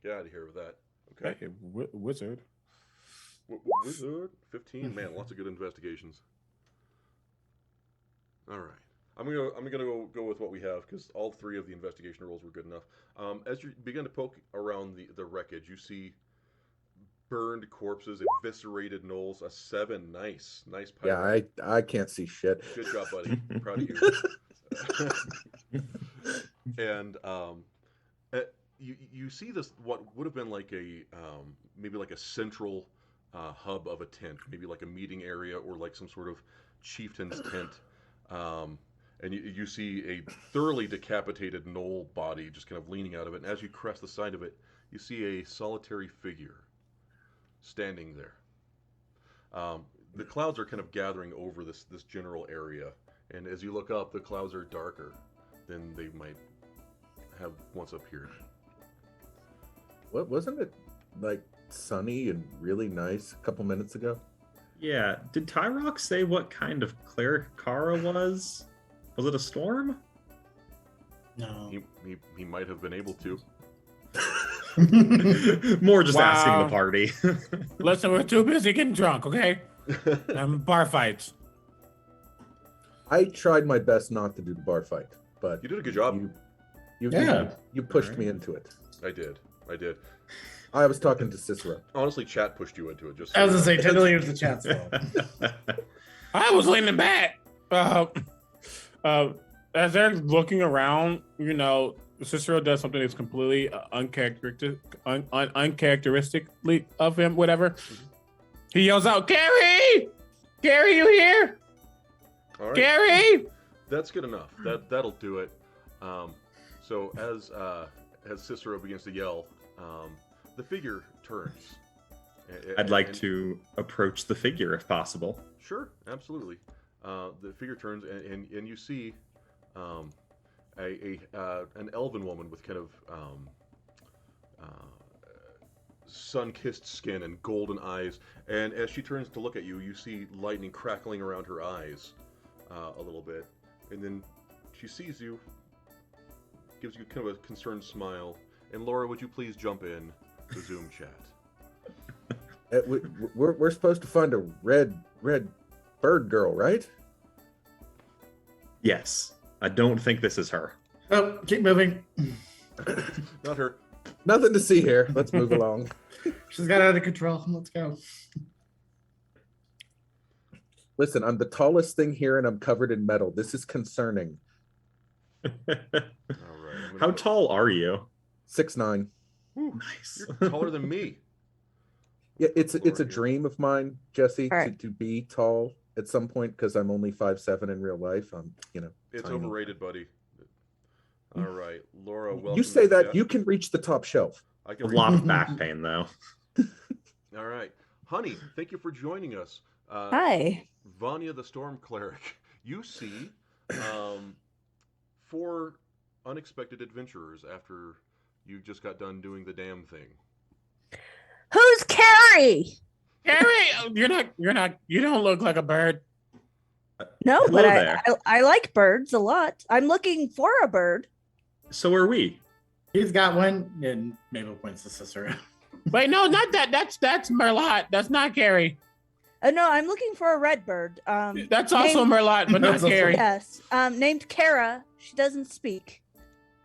Get out of here with that. Okay. hey, wizard. Wizard. 15. Man, lots of good investigations. All right. I'm gonna go with what we have because all three of the investigation rolls were good enough. As you begin to poke around the wreckage, you see burned corpses, eviscerated gnolls, a 7. Nice pipe. Yeah, I can't see shit. Good job, buddy. Proud of you. And you see this what would have been like a maybe like a central hub of a tent, maybe like a meeting area or like some sort of chieftain's tent. And you see a thoroughly decapitated gnoll body just kind of leaning out of it. And as you crest the side of it, you see a solitary figure standing there. The clouds are kind of gathering over this general area. And as you look up, the clouds are darker than they might have once appeared. What wasn't it like sunny and really nice a couple minutes ago? Yeah. Did Tyrock say what kind of cleric Kara was? Was it a storm? No. He might have been able to. More just Wow. asking the party. Listen, we're too busy getting drunk, okay? Bar fights. I tried my best not to do the bar fight, but You did a good job. you pushed me into it. I did. I was talking to Cicero. Honestly, chat pushed you into it. Just I was gonna say, technically it was the chat's fault. I was leaning back. As they're looking around, Cicero does something that's completely uncharacteristically of him, whatever. He yells out, Gary! Gary, you here? All right. Gary! That's good enough. That'll do it. So as Cicero begins to yell, the figure turns. I'd like to approach the figure if possible. Sure, absolutely. The figure turns, and you see an elven woman with kind of sun-kissed skin and golden eyes. And as she turns to look at you, you see lightning crackling around her eyes a little bit. And then she sees you, gives you kind of a concerned smile. And Laura, would you please jump in the Zoom chat? We're supposed to find a red bird girl, right? Yes. I don't think this is her. Oh, keep moving. Not her. Nothing to see here. Let's move along. She's got out of control. Let's go. Listen, I'm the tallest thing here and I'm covered in metal. This is concerning. All right. How tall are you? 6'9". Ooh, Nice. you're taller than me. Yeah, it's a Lord, dream of mine, Jesse, All right. to be tall at some point because I'm only 5'7" in real life. I'm, It's tiny. overrated, buddy. All right, Laura. Welcome. You say to that chat. you can reach the top shelf. I A can lot of back pain, though. All right, Honey. Thank you for joining us. Hi. Vanya the Storm Cleric. You see 4 unexpected adventurers after you just got done doing the damn thing. Who's Carrie? Gary! You don't look like a bird. No, Hello but there. I like birds a lot. I'm looking for a bird. So are we. He's got one, and Mabel points to Cicero. Wait, no, not that. That's Merlot. That's not Gary. No, I'm looking for a red bird. That's also named- Merlot, but not That's also- Gary. Yes. Named Kara. She doesn't speak.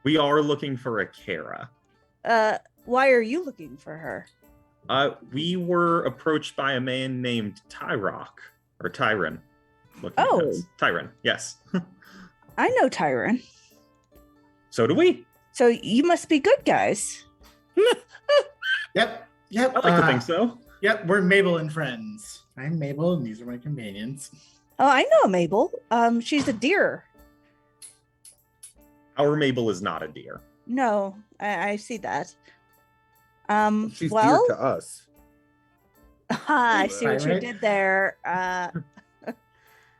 We are looking for a Kara. Why are you looking for her? We were approached by a man named Tyrock, or Tyron. Oh. Tyron, yes. I know Tyron. So do we. So you must be good guys. Yep. I like to think so. Yep, we're Mabel and friends. I'm Mabel, and these are my companions. Oh, I know Mabel. She's a deer. Our Mabel is not a deer. No, I see that. She's well, dear to us. I see what you Right. did there.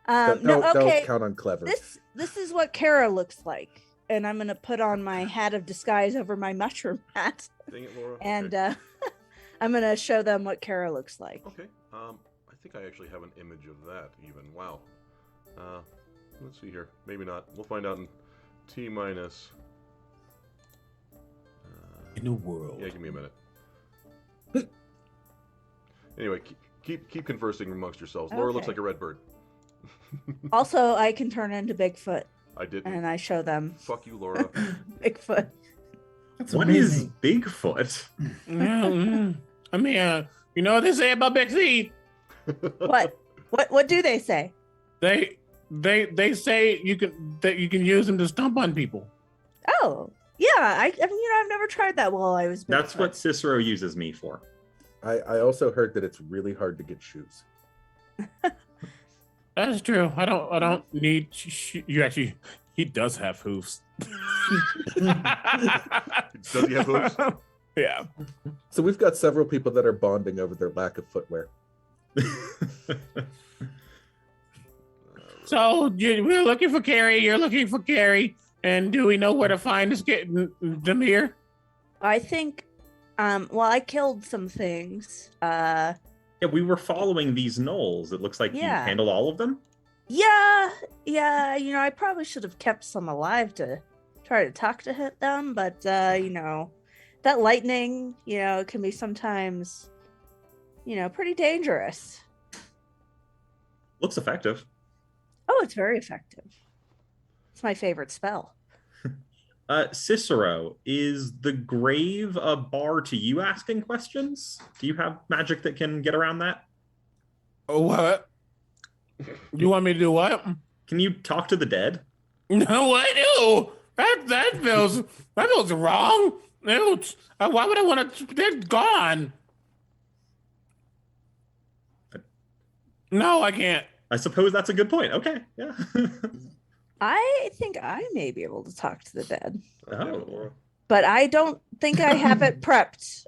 Don't No, okay. count on clever. This is what Kara looks like, and I'm gonna put on my hat of disguise over my mushroom hat, Dang it, Laura. and Okay. I'm gonna show them what Kara looks like. Okay. I think I actually have an image of that. Even wow. Let's see here. Maybe not. We'll find out in T minus. In the world. Yeah, give me a minute. Anyway, keep conversing amongst yourselves. Laura looks Okay. like a red bird. Also, I can turn into Bigfoot, I didn't. and I show them Fuck you, Laura. Bigfoot. That's What is amazing. Bigfoot? I mean, you know what they say about big feet? What do they say? They say you can use them to stomp on people. Oh, yeah. I mean, I've never tried that while I was Bigfoot. That's what Cicero uses me for. I also heard that it's really hard to get shoes. That's true. I don't need you. Actually, he does have hooves. Does he have hooves? Yeah. So we've got several people that are bonding over their lack of footwear. So we're looking for Carrie. You're looking for Carrie. And do we know where to find this Demir? I think. Well, I killed some things. Yeah, we were following these gnolls. It looks like you Yeah. handled all of them. Yeah. You know, I probably should have kept some alive to try to talk to hit them, but you know, that lightning, you know, can be sometimes, you know, pretty dangerous. Looks effective. Oh, it's very effective. It's my favorite spell. Cicero, is the grave a bar to you asking questions? Do you have magic that can get around that? Oh, what? You want me to do what? Can you talk to the dead? No, I do. That feels wrong. Why would I want to? They're gone. No, I can't. I suppose that's a good point. Okay, yeah. I think I may be able to talk to the dead, Damn it, Oh. Laura. but I don't think I have it prepped.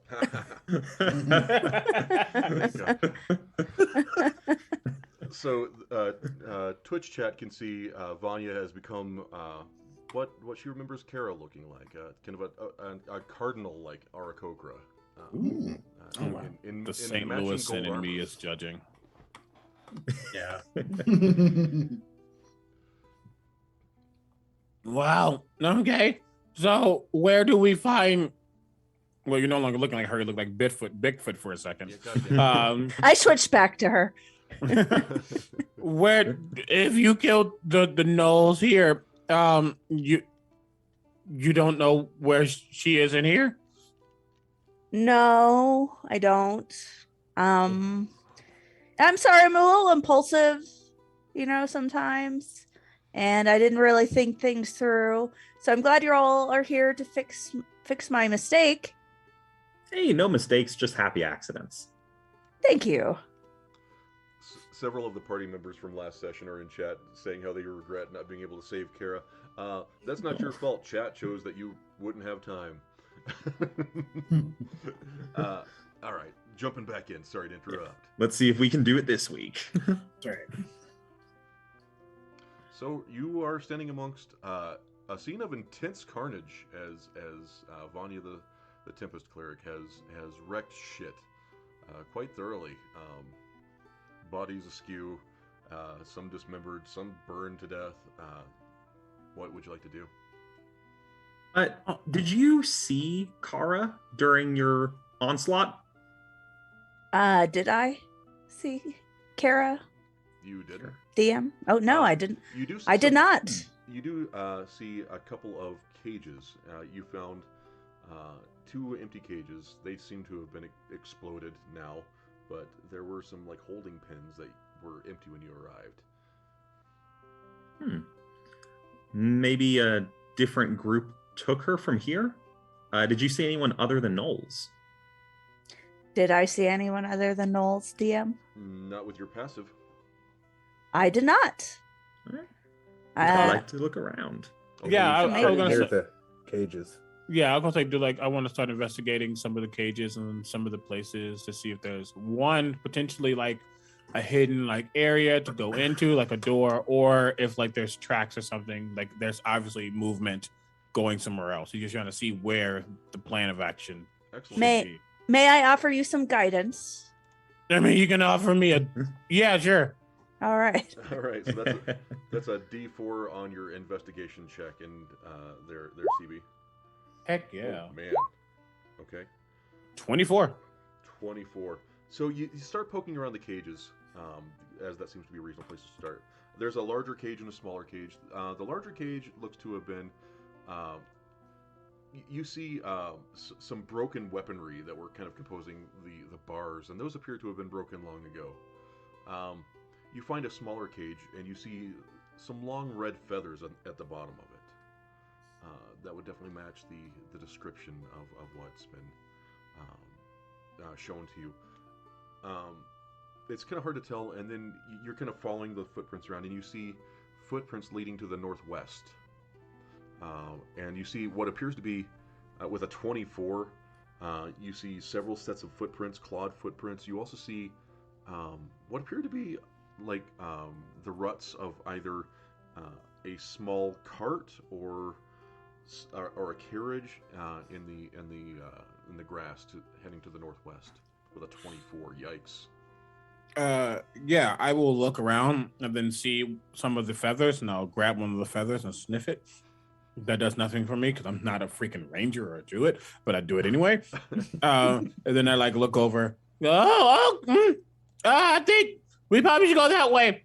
So, Twitch chat can see Vanya has become what she remembers Kara looking like, kind of a cardinal like Arakokra. Ooh. Oh, wow. The St. matching Louis gold in me armor. is judging. Yeah. Wow. Okay. So where do we find? Well, you're no longer looking like her. You look like Bigfoot for a second. Yeah, goddamn. I switched back to her. Where, if you killed the gnolls here, you don't know where she is in here? No, I don't. I'm sorry, I'm a little impulsive, you know, sometimes. And I didn't really think things through. So I'm glad you all are here to fix my mistake. Hey, no mistakes, just happy accidents. Thank you. Several of the party members from last session are in chat saying how they regret not being able to save Kara. That's not your fault. Chat shows that you wouldn't have time. All right, jumping back in. Sorry to interrupt. Let's see if we can do it this week. That's right. So you are standing amongst a scene of intense carnage as Vanya the Tempest Cleric has wrecked shit quite thoroughly. Bodies askew, some dismembered, some burned to death. What would you like to do? Did you see Kara during your onslaught? Did I see Kara You did. DM? Oh no, I didn't. You do. I did not. You do see a couple of cages. You found 2 empty cages. They seem to have been exploded now, but there were some like holding pens that were empty when you arrived. Maybe a different group took her from here? Did you see anyone other than Knowles? Did I see anyone other than Knowles, DM? Not with your passive. I did not. I'd like to look around. Yeah, I was I didn't gonna hear say- the cages. Yeah, I'll go I want to start investigating some of the cages and some of the places to see if there's one potentially like a hidden like area to go into, like a door, or if like there's tracks or something, like there's obviously movement going somewhere else. You're just trying to see where the plan of action Excellent. May I offer you some guidance? I mean, you can offer me a yeah, sure. All right. All right, so that's a D4 on your investigation check, and their CB. Heck yeah. Oh, man. Okay. 24. 24. So you start poking around the cages, as that seems to be a reasonable place to start. There's a larger cage and a smaller cage. The larger cage looks to have been. You see some broken weaponry that were kind of composing the bars, and those appear to have been broken long ago. You find a smaller cage, and you see some long red feathers at the bottom of it. That would definitely match the description of what's been shown to you. It's kind of hard to tell, and then you're kind of following the footprints around, and you see footprints leading to the northwest. And you see what appears to be, with a 24, you see several sets of footprints, clawed footprints. You also see what appear to be like the ruts of either a small cart or a carriage in the grass heading to the northwest with a 24. Yikes. Yeah, I will look around and then see some of the feathers, and I'll grab one of the feathers and sniff it. That does nothing for me because I'm not a freaking ranger or a druid, but I do it anyway. And then I like look over. I think we probably should go that way.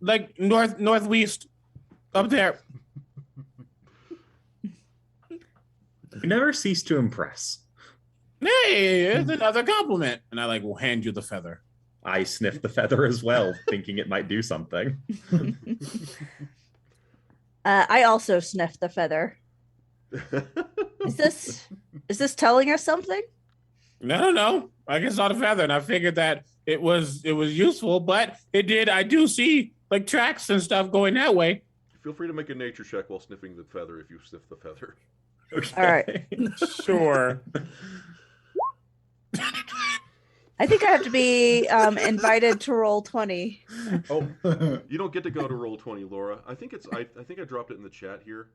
Like northwest, up there. You never cease to impress. Hey, it's another compliment. And I like will hand you the feather. I sniff the feather as well, thinking it might do something. I also sniffed the feather. Is this telling us something? No. I just saw the feather and I figured that it was useful, but it did. I do see like tracks and stuff going that way. Feel free to make a nature check while sniffing the feather if you sniff the feather. Okay. All right. Sure. I think I have to be invited to roll 20. Oh, you don't get to go to roll 20, Laura. I think I dropped it in the chat here,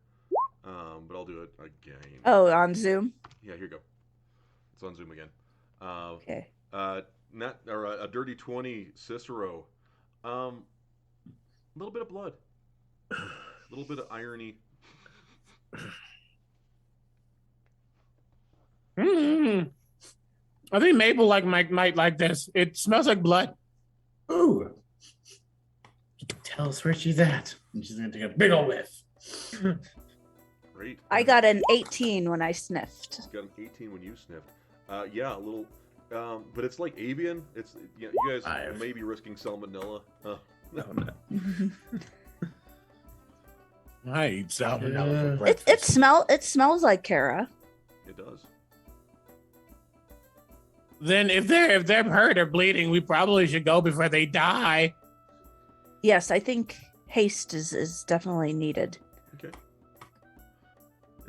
but I'll do it again. Oh, on Zoom? Yeah, here you go. It's on Zoom again. Okay. A dirty 20, Cicero. A little bit of blood, a little bit of irony. I think Mabel might like this. It smells like blood. Ooh. Tell us where she's at. And she's going to take a big ol' whiff. Great. I got an 18 when I sniffed. Got an 18 when you sniffed. Yeah, a little. But it's like avian. You guys may be risking salmonella. Oh, no. I eat salmonella for breakfast. It smells like Kara. It does. Then if they're hurt or bleeding, we probably should go before they die. Yes, I think haste is definitely needed. Okay.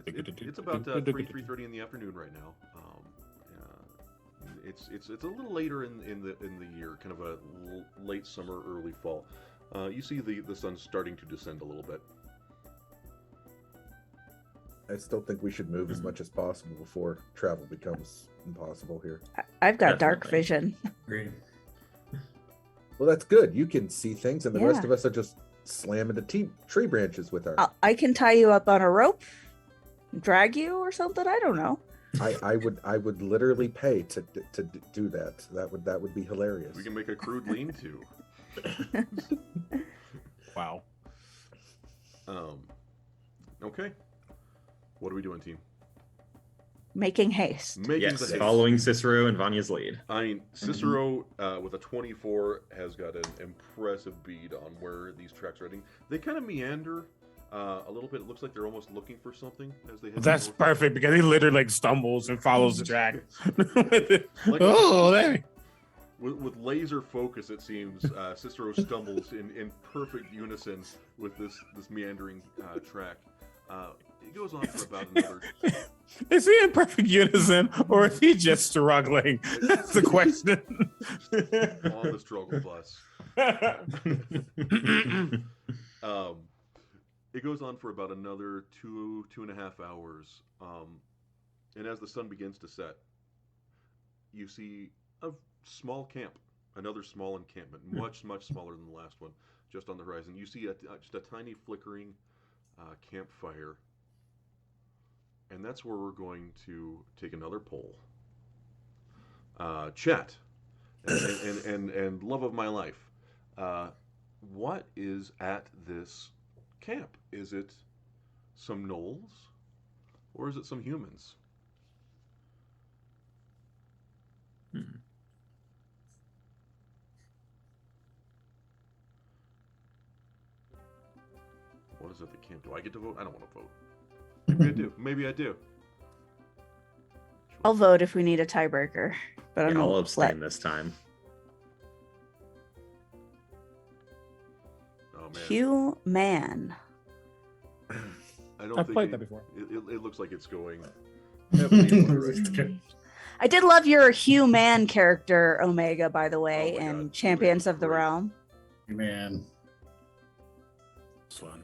It's about 3:30 in the afternoon right now. It's a little later in the year, kind of a late summer, early fall. You see the sun starting to descend a little bit. I still think we should move as much as possible before travel becomes impossible here. I've got dark Definitely. vision. Great. Well, that's good. You can see things, and the rest Yeah. of us are just slamming into tree branches with our. I can tie you up on a rope, drag you or something. I don't know. I would literally pay to do that. That would be hilarious. We can make a crude lean-to. Wow. Okay. What are we doing, team? Making haste. Making Yes, the haste. following Cicero and Vanya's lead. I mean, Cicero with a 24 has got an impressive bead on where these tracks are heading. They kind of meander a little bit. It looks like they're almost looking for something as they head. That's north. perfect because he literally like stumbles and follows the track. Like- Oh, there. With laser focus, it seems, Cicero stumbles in perfect unison with this meandering track. It goes on for about another Is he in perfect unison or is he just struggling? That's the question. On the struggle bus. It goes on for about another 2.5 hours. And as the sun begins to set, you see a small camp, another small encampment, much smaller than the last one, just on the horizon. You see just a tiny flickering campfire, and that's where we're going to take another poll. Chat and love of my life. What is at this camp? Is it some gnolls, or is it some humans? What is at the camp? Do I get to vote? I don't want to vote. Maybe I do. Maybe I do. I'll vote if we need a tiebreaker, but I'm I'll abstain this time. Oh man. Human. I've played that before. It looks like it's going. I did love your human character, Omega, by the way, Oh my in God. Champions of the Great. Realm. Man. It's fun.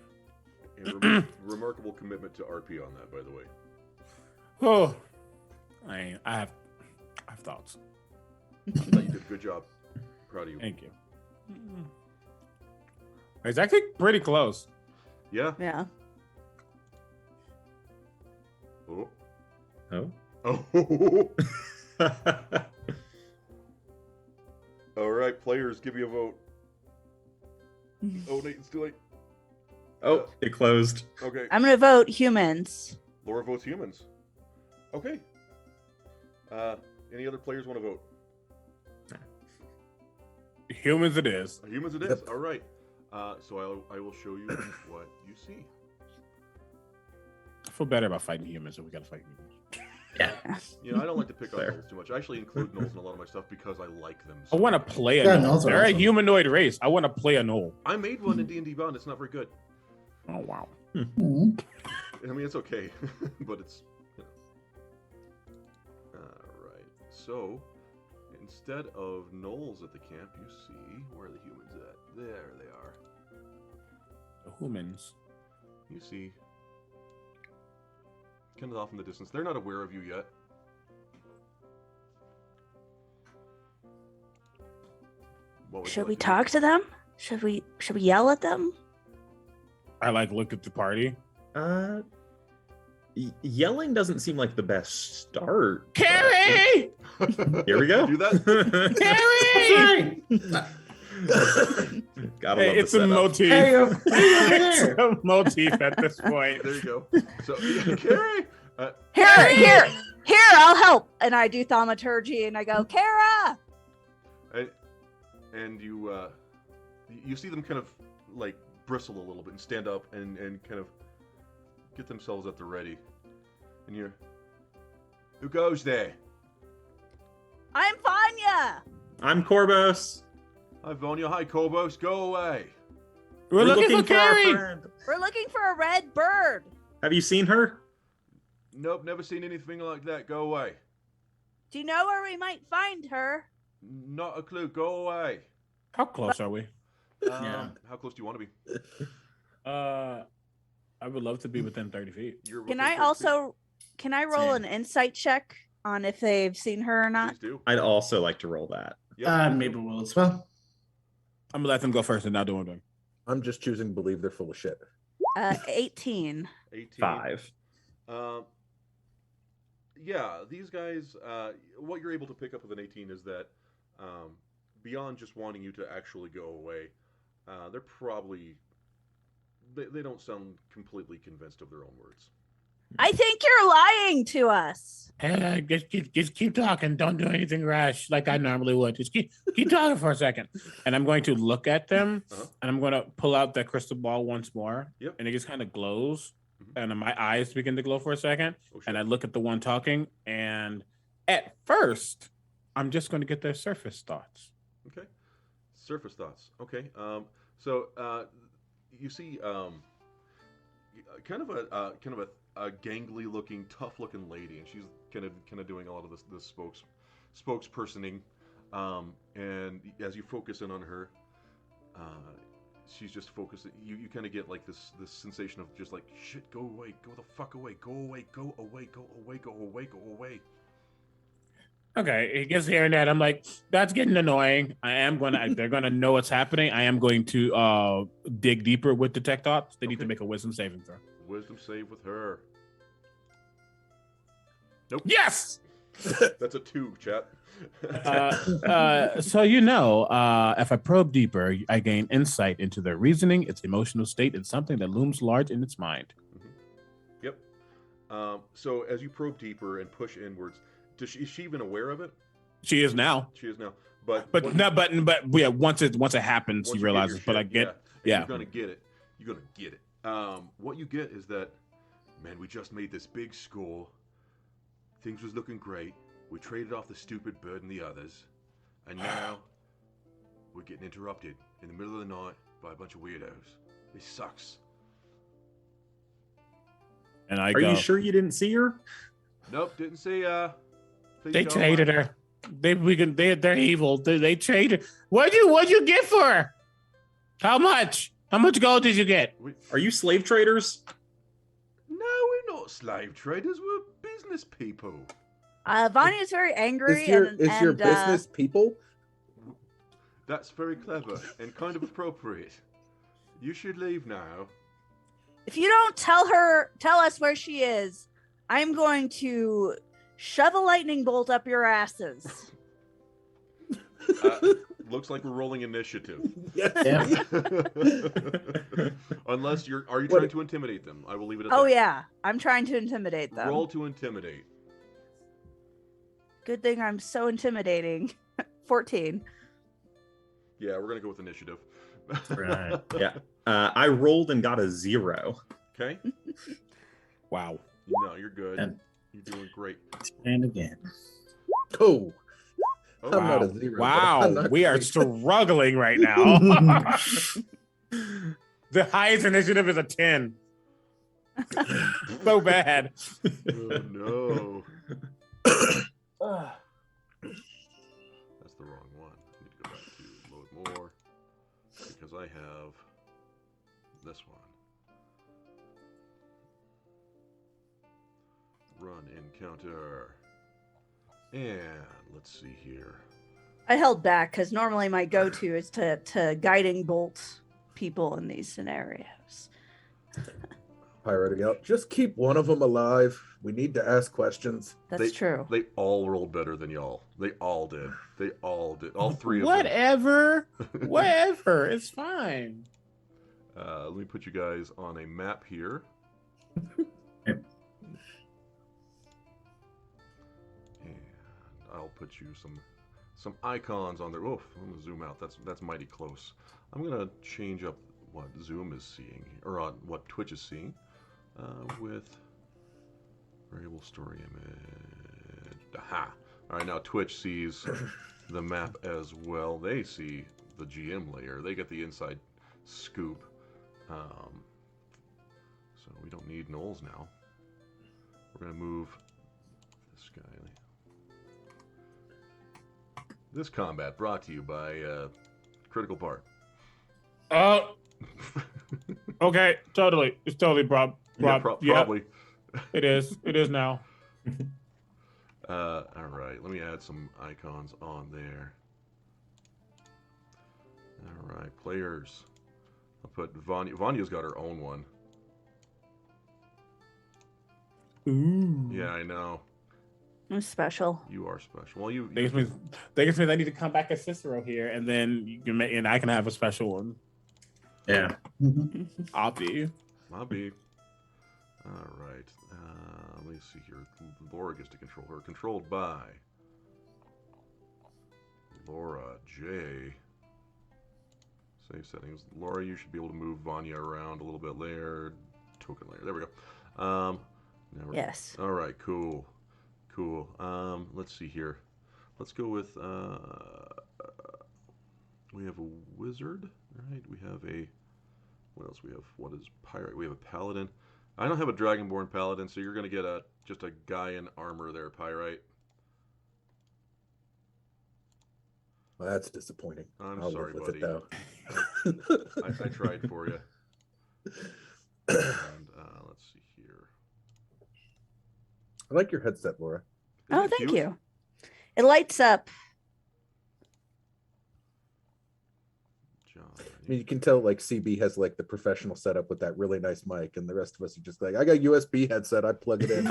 And remarkable commitment to RP on that, by the way. Oh, I have thoughts. I thought you did a good job. Proud of you. Thank you. It's actually pretty close. Yeah. Yeah. Oh. Oh. Oh. All right, players, give me a vote. Oh, Nate, it's too late. Oh, it closed. Okay. I'm going to vote humans. Laura votes humans. Okay. Any other players want to vote? Humans it is. Humans it is. All right. So I will show you what you see. I feel better about fighting humans if we gotta fight humans. You know, I don't like to pick on Fair. gnolls too much. I actually include gnolls in a lot of my stuff because I like them. I want to play a Yeah, gnoll. gnolls are They're a awesome. humanoid race. I want to play a gnoll. I made one in D&D Beyond. It's not very good. Oh wow. Mhm. I mean, it's okay, but it's. You know. All right. So, instead of gnolls at the camp, you see where are the humans at? There they are. The humans. You see, kind of off in the distance. They're not aware of you yet. What would you Should like we to do? talk to them? Should we yell at them? I look at the party. Yelling doesn't seem like the best start. Carrie! Here we go. Do that. Carrie! Gotta Hey, love it's the a setup. motif. Hey, over It's there. a motif at this point. There you go. So, Carrie. Here, I'll help. And I do thaumaturgy and I go, Kara! And you see them kind of like bristle a little bit and stand up and kind of get themselves at the ready. And you're, who goes there? I'm Vanya! I'm Korbos. Hi, Vonia. Hi, Kobos. Go away. We're looking for our Carrie. friend. We're looking for a red bird. Have you seen her? Nope, never seen anything like that. Go away. Do you know where we might find her? Not a clue. Go away. How close are we? Yeah. How close do you want to be? I would love to be within 30 feet. You're Can within I 30 also roll an Same. insight check on if they've seen her or feet. not? Please do. I'd also like to roll that. Yep. Maybe we'll as well. I'm gonna let them go first and not do anything. I'm just choosing to believe they're full of shit. 18. 18. 5. Yeah, these guys, what you're able to pick up with an 18 is that beyond just wanting you to actually go away, they're probably, they don't sound completely convinced of their own words. I think you're lying to us. Hey, just keep talking. Don't do anything rash like I normally would. Just keep talking for a second. And I'm going to look at them Uh-huh. and I'm going to pull out that crystal ball once more. Yep. And it just kind of glows. Mhm. And my eyes begin to glow for a second. Oh, shit. And I look at the one talking. And at first, I'm just going to get their surface thoughts. Okay. Surface thoughts. Okay. So you see kind of a a gangly looking, tough looking lady, and she's kind of doing a lot of this spokespersoning. And as you focus in on her, she's just focused. You kind of get like this sensation of just like, shit, go away, go the fuck away, go away, go away, go away, go away, go away. Okay, he gets hearing that. I'm like, that's getting annoying. They're gonna know what's happening. I am going to dig deeper with detect thoughts. They need to make a wisdom saving throw. Wisdom save with her. Nope. Yes. That's a 2, chat. So if I probe deeper, I gain insight into their reasoning, its emotional state, and something that looms large in its mind. Mm-hmm. Yep. So as you probe deeper and push inwards, is she even aware of it? She is now. She is now. But yeah, once it happens, she realizes. But I get, yeah. You're gonna get it. You're gonna get it. What you get is that, man, we just made this big score. Things was looking great. We traded off the stupid bird and the others, and now we're getting interrupted in the middle of the night by a bunch of weirdos. This sucks. And Are you sure you didn't see her? Nope, didn't see. They traded her. They're evil. They traded. What'd you get for her? How much? How much gold did you get? Are you slave traders? No, we're not slave traders. We're business people. Vanya's very angry. Is your business people? That's very clever and kind of appropriate. You should leave now. If you don't tell us where she is, I'm going to shove a lightning bolt up your asses. Looks like we're rolling initiative. Yeah. Unless are you trying to intimidate them? I will leave it at that. Oh yeah, I'm trying to intimidate them. Roll to intimidate. Good thing I'm so intimidating. 14. Yeah, we're gonna go with initiative. Right. Yeah. I rolled and got a 0. Okay. Wow. No, you're good. And you're doing great. And again. Oh. Oh, I'm wow. not a 0. Wow. We are struggling right now. The highest initiative is a 10. So bad. Oh no. That's the wrong one. I need to go back to load more because I have this one. Run encounter. And let's see here. I held back because normally my go-to is to guiding bolt people in these scenarios. Pirating out. Just keep one of them alive. We need to ask questions. That's true. They all rolled better than y'all. They all did. They all did. All three of Whatever. Whatever. It's fine. Let me put you guys on a map here. And I'll put you some icons on there. Oh, I'm gonna zoom out. That's mighty close. I'm gonna change up what Zoom is seeing, or what Twitch is seeing, with variable story image. Aha! All right, now Twitch sees the map as well. They see the GM layer. They get the inside scoop. So we don't need Knowles now. We're gonna move this guy. This combat brought to you by Critical Part. Oh. Okay, totally. It's totally probably. It is. It is now. All right, let me add some icons on there. All right, players. I'll put Vanya. Vanya's got her own one. Ooh. Yeah, I know. I'm special. You are special. Well, you. That means I need to come back as Cicero here, and then you can and I can have a special one. Yeah. I'll be. All right. Let me see here. Laura gets to control her. Controlled by Laura J. Save settings. Laura, you should be able to move Vanya around a little bit layer. Token layer. There we go. Yes. All right. Cool. Let's see here. Let's go with. We have a wizard, right? We have a. What else? We have. What is pirate? We have a paladin. I don't have a Dragonborn Paladin, so you're going to get just a guy in armor there, Pyrite. Well, that's disappointing. I'm I'll sorry, live with buddy. it, though. I tried for you. And let's see here. I like your headset, Laura. Isn't Oh, it thank cute? you. It lights up. John, I mean, you can tell like CB has like the professional setup with that really nice mic, and the rest of us are just like, I got a USB headset, I plug it in.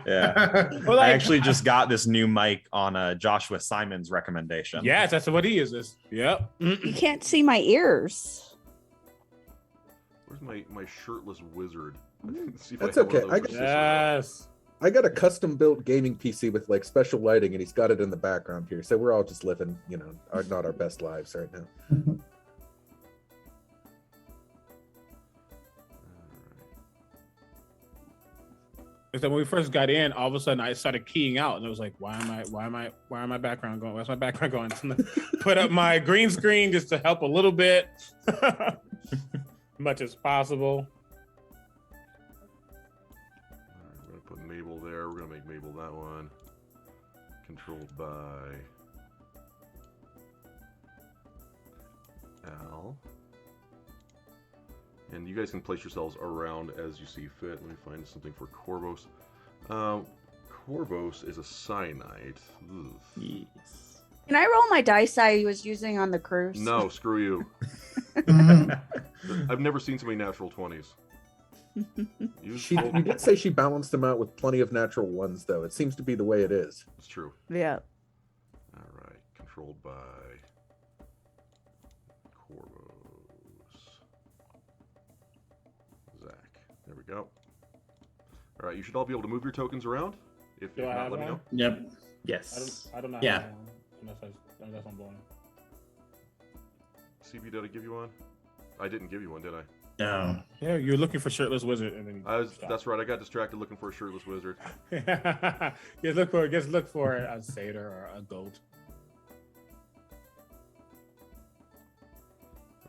Yeah. Well, I like- actually just got this new mic on Joshua Simon's recommendation. Yes, that's what he uses. Yep. You can't see my ears. Where's my shirtless wizard? See if That's I have one okay. of I those got- for Yes. I got a custom built gaming PC with like special lighting, and he's got it in the background here. So we're all just living, not our best lives right now. Because when we first got in, all of a sudden I started keying out, and it was like, why am my background going? Where's my background going? So I'm gonna put up my green screen just to help a little bit, much as possible. Alright, we're gonna put Mabel there. We're gonna make Mabel that one. Controlled by Al. And you guys can place yourselves around as you see fit. Let me find something for Corvos. Corvos is a cyanide. Ugh. Yes. Can I roll my dice I was using on the cruise? No, screw you. I've never seen so many natural 20s. You did say she balanced them out with plenty of natural ones, though. It seems to be the way it is. It's true. Yeah. All right, controlled by Corvos. Zach. There we go. All right, you should all be able to move your tokens around. If Do I not, have let me one? know. Yep. Yes. I don't know. Yeah. How unless I'm born. CB, did I give you one? I didn't give you one, did I? No. Yeah, you're looking for shirtless wizard, and then you stop. That's right. I got distracted looking for a shirtless wizard. just look for a satyr or a goat.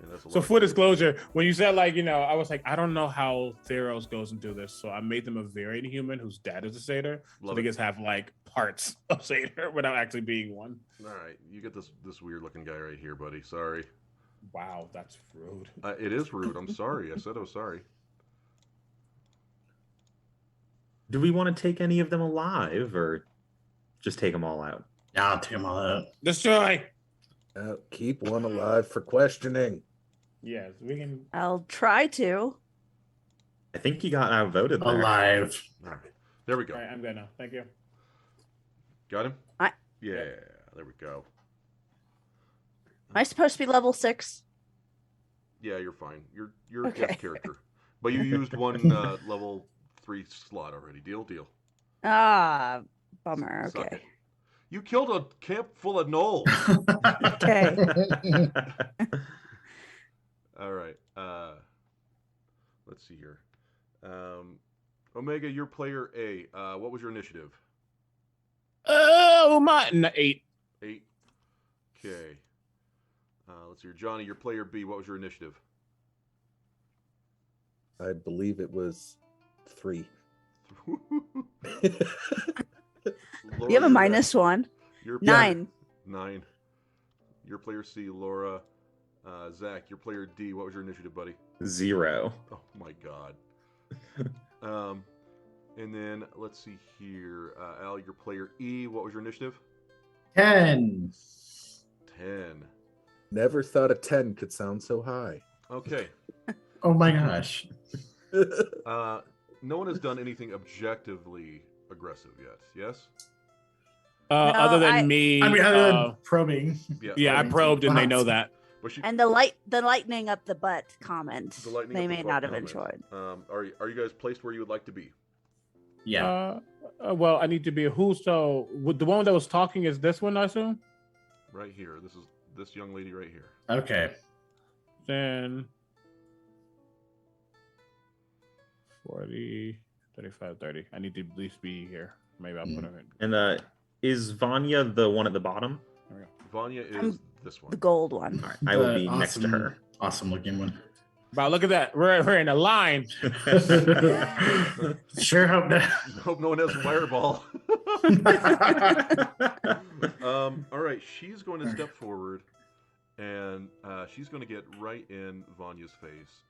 Man, that's a So lot. for disclosure, when you said I was like, I don't know how Theros goes and do this, so I made them a variant human whose dad is a satyr, so Love they it. just have like parts of satyr without actually being one. All right, you get this weird looking guy right here, buddy. Sorry. Wow, that's rude. It is rude. I'm sorry. I said I was sorry. Do we want to take any of them alive or just take them all out? Yeah, I'll take them all out. Destroy. Keep one alive for questioning. Yes, we can. I'll try to. I think you got outvoted there. Alive. All right, there we go. All right, I'm good now. Thank you. Got him? I- Yeah, there we go. Am I supposed to be level 6? Yeah, you're fine. You're a Okay. guest character, but you used one level 3 slot already. Deal. Ah, bummer. Suck Okay. it. You killed a camp full of gnolls. Okay. All right. Let's see here. Omega, you're player A. What was your initiative? Oh my! 8. 8. Okay. Let's see here. Johnny, you're player B. What was your initiative? I believe it was 3. Laura, You have a you're -1. You're 9. 9. Your player C, Laura. Zach, your player D. What was your initiative, buddy? 0. Oh my God. And then let's see here. Al, your player E. What was your initiative? 10. 10. Never thought a 10 could sound so high. Okay. Oh my gosh. No one has done anything objectively aggressive yet. Yes. Other than I- me. I mean, other than probing. Yeah, I probed and they know that. But she, And the lightning up the butt comment. the lightning They up the may butt not have comment. enjoyed. Are you guys placed where you would like to be? Yeah. Well, I need to be a who. So with the one that was talking is this one, I assume. Right here. This is this young lady right here. Okay. Then 40, 35, 30. I need to at least be here. Maybe I'll put it in. And is Vanya the one at the bottom? Vanya is I'm this one. The gold one. All right, I will The be next to her. Awesome looking one. But look at that. We're in a line. Sure hope not. Hope no one has fireball. All right, she's going to step forward, and she's going to get right in Vanya's face,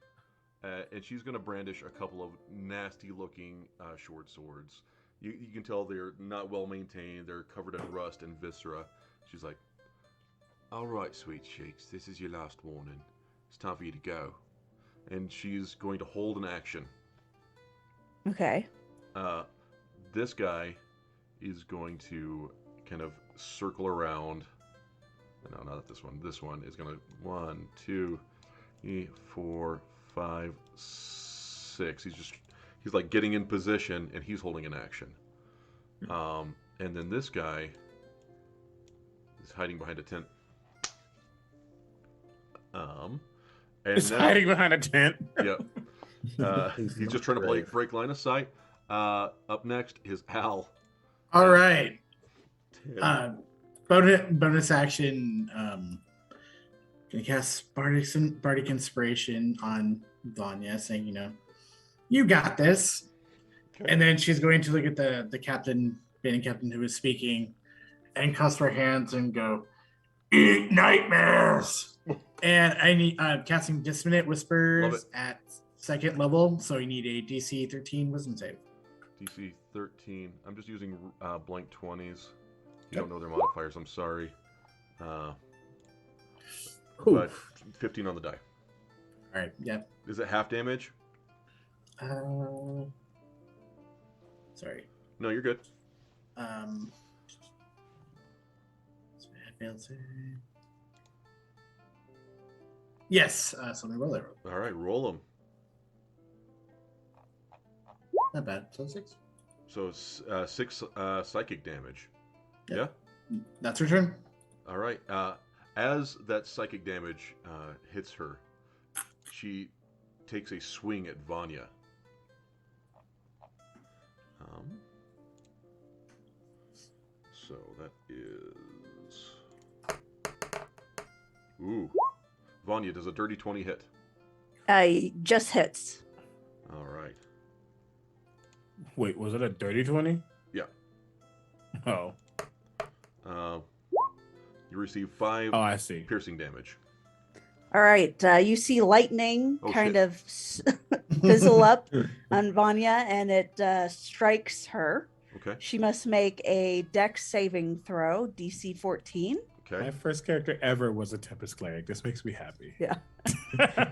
and she's going to brandish a couple of nasty-looking short swords. You can tell they're not well maintained. They're covered in rust and viscera. She's like, "All right, sweet cheeks, this is your last warning. It's time for you to go." And she's going to hold an action. Okay. This guy is going to kind of circle around. No, not this one. This one is going to 1, 2, 3, 4, 5, 6. He's like getting in position, and he's holding an action. And then this guy is hiding behind a tent. He's hiding behind a tent. Yep. He's just trying to break line of sight. Up next is Hal. All right. Bonus action. Gonna cast Bardic Inspiration on Vanya, saying, you got this. Okay. And then she's going to look at the bandit captain who was speaking, and cross her hands and go, "Eat nightmares." And I need casting Dissonant Whispers at 2nd level, so you need a DC 13 Wisdom save. DC 13. I'm just using blank 20s. You don't know their modifiers. I'm sorry. But 15 on the die. All right. Yep. Is it half damage? Sorry. No, you're good. Yes. So they roll that. All right, roll them. Not bad. So 6. So 6 psychic damage. Yep. Yeah? That's her turn. All right. As that psychic damage hits her, she takes a swing at Vanya. So that is... Ooh. Vanya, does a dirty 20 hit? Just hits. All right. Wait, was it a dirty 20? Yeah. Oh. You receive 5 I see. piercing damage. All right. You see lightning kind shit. of fizzle up on Vanya, and it strikes her. Okay. She must make a Dex saving throw, DC 14. Okay. My first character ever was a Tempest Cleric. This makes me happy. Yeah.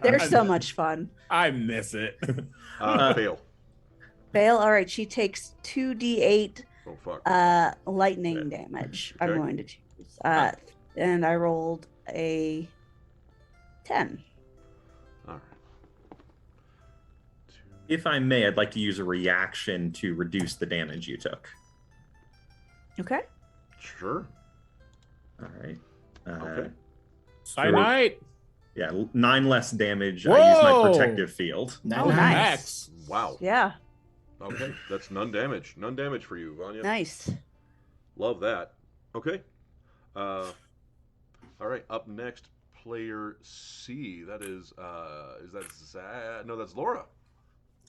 They're so much fun. I miss it. Fail. Fail. All right. She takes 2d8 Oh, fuck. lightning damage. Okay. I'm going to choose. And I rolled a 10. All right. If I may, I'd like to use a reaction to reduce the damage you took. Okay. Sure. All right. Okay. Cyanide. Yeah, 9 less damage. Whoa! I use my protective field. Oh, nice. Max. Wow. Yeah. Okay. That's none damage. None damage for you, Vanya. Nice. Love that. Okay. All right. Up next, player C. That is that Zach? No, that's Laura.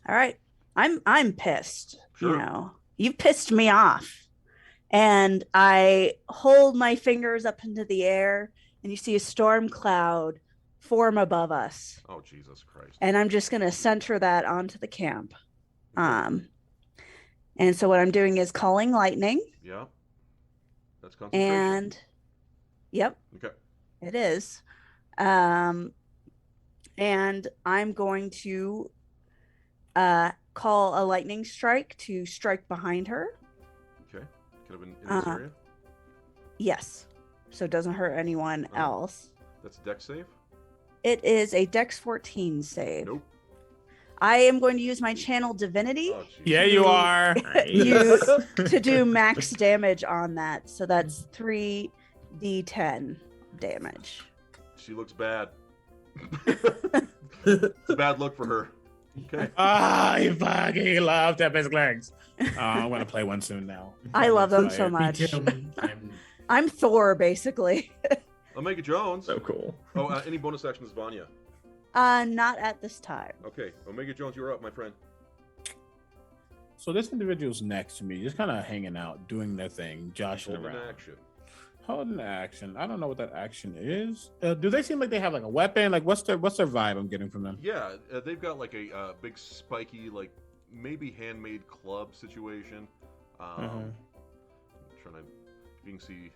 All right. I'm pissed. Sure. You've pissed me off. And I hold my fingers up into the air, and you see a storm cloud form above us. Oh, Jesus Christ. And I'm just going to center that onto the camp. And so what I'm doing is calling lightning. Yeah. That's concentration. And yep, Okay. it is. And I'm going to call a lightning strike to strike behind her. Okay. Kind of in this area. Yes. So it doesn't hurt anyone else. That's a dex save? It is a Dex 14 save. Nope. I am going to use my channel divinity Oh, jeez. Yeah, you are. use to do max damage on that. So that's 3d10 damage. She looks bad. It's a bad look for her. Okay. I fucking love Tempest Clerics. I'm going to play one soon now. I love them so Inspired. much. Me too. I'm Thor, basically. Omega Jones. So cool. Oh, any bonus actions, Vanya? Not at this time. Okay, Omega Jones, you're up, my friend. So this individual's next to me, just kind of hanging out, doing their thing, joshing Holding around. action. Holding action. I don't know what that action is. Do they seem like they have like a weapon? Like what's their vibe I'm getting from them? Yeah, they've got like a big spiky, like maybe handmade club situation. Trying to, you can see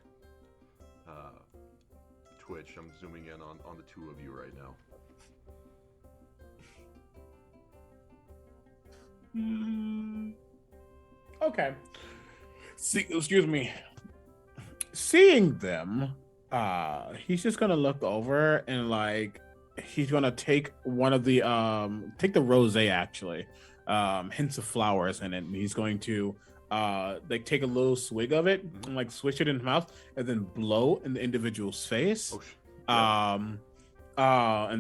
Twitch. I'm zooming in on the two of you right now. Okay. Excuse me. Seeing them, he's just gonna look over and like he's gonna take one of the take the rosé actually, hints of flowers in it, and he's going to like take a little swig of it and like swish it in his mouth and then blow in the individual's face. And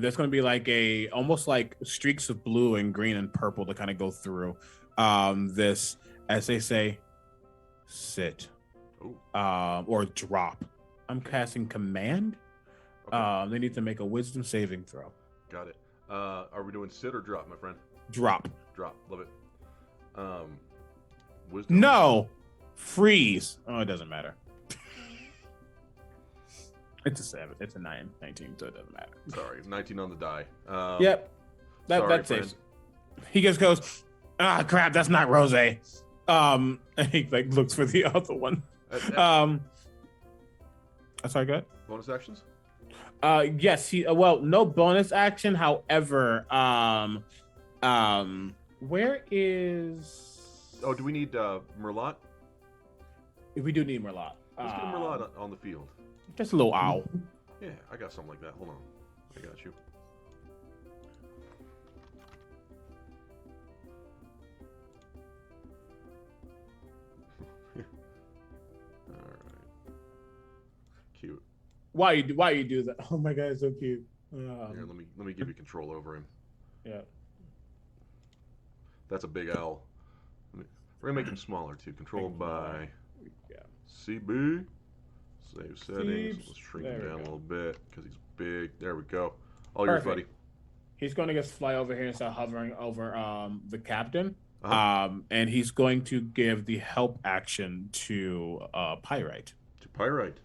there's gonna be like almost like streaks of blue and green and purple to kind of go through this as they say, sit. Or drop. I'm casting command. Okay. They need to make a wisdom saving throw. Got it. Are we doing sit or drop, my friend? Drop. Drop. Love it. Wisdom. No. Freeze. Oh, it doesn't matter. It's a 7. It's a 19, so it doesn't matter. Sorry, 19 on the die. Yep. That's it. He just goes, crap, that's not rosé. And he like looks for the other one. Sorry, go ahead. Bonus actions? Yes, no bonus action. However, where is? Oh, do we need Merlot? We do need Merlot. Let's get Merlot on the field. Just a little owl. Yeah, I got something like that. Hold on, I got you. Cute. Why you do that? Oh my god, it's so cute. Here, let me give you control over him. Yeah. That's a big owl. We're gonna make him smaller too. Controlled by CB. Save settings. Let's shrink him down a little bit because he's big. There we go. All yours, buddy. He's going to just fly over here and start hovering over the captain. And he's going to give the help action to Pyrite. To Pyrite.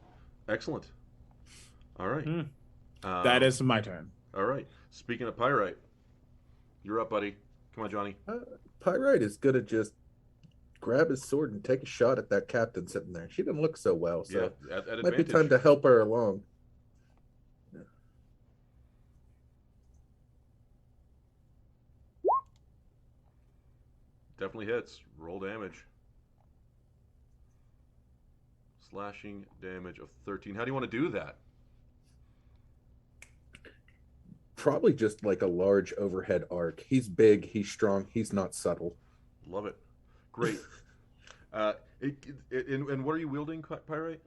Excellent. All right. That is my turn. All right. Speaking of Pyrite, you're up, buddy. Come on, Johnny. Pyrite is gonna just grab his sword and take a shot at that captain sitting there. She didn't look so well, so yeah, at might be time to help her along. Yeah. Definitely hits. Roll damage. Slashing damage of 13. How do you want to do that? Probably just like a large overhead arc. He's big, he's strong, he's not subtle. Love it. Great. And what are you wielding, Pyrite?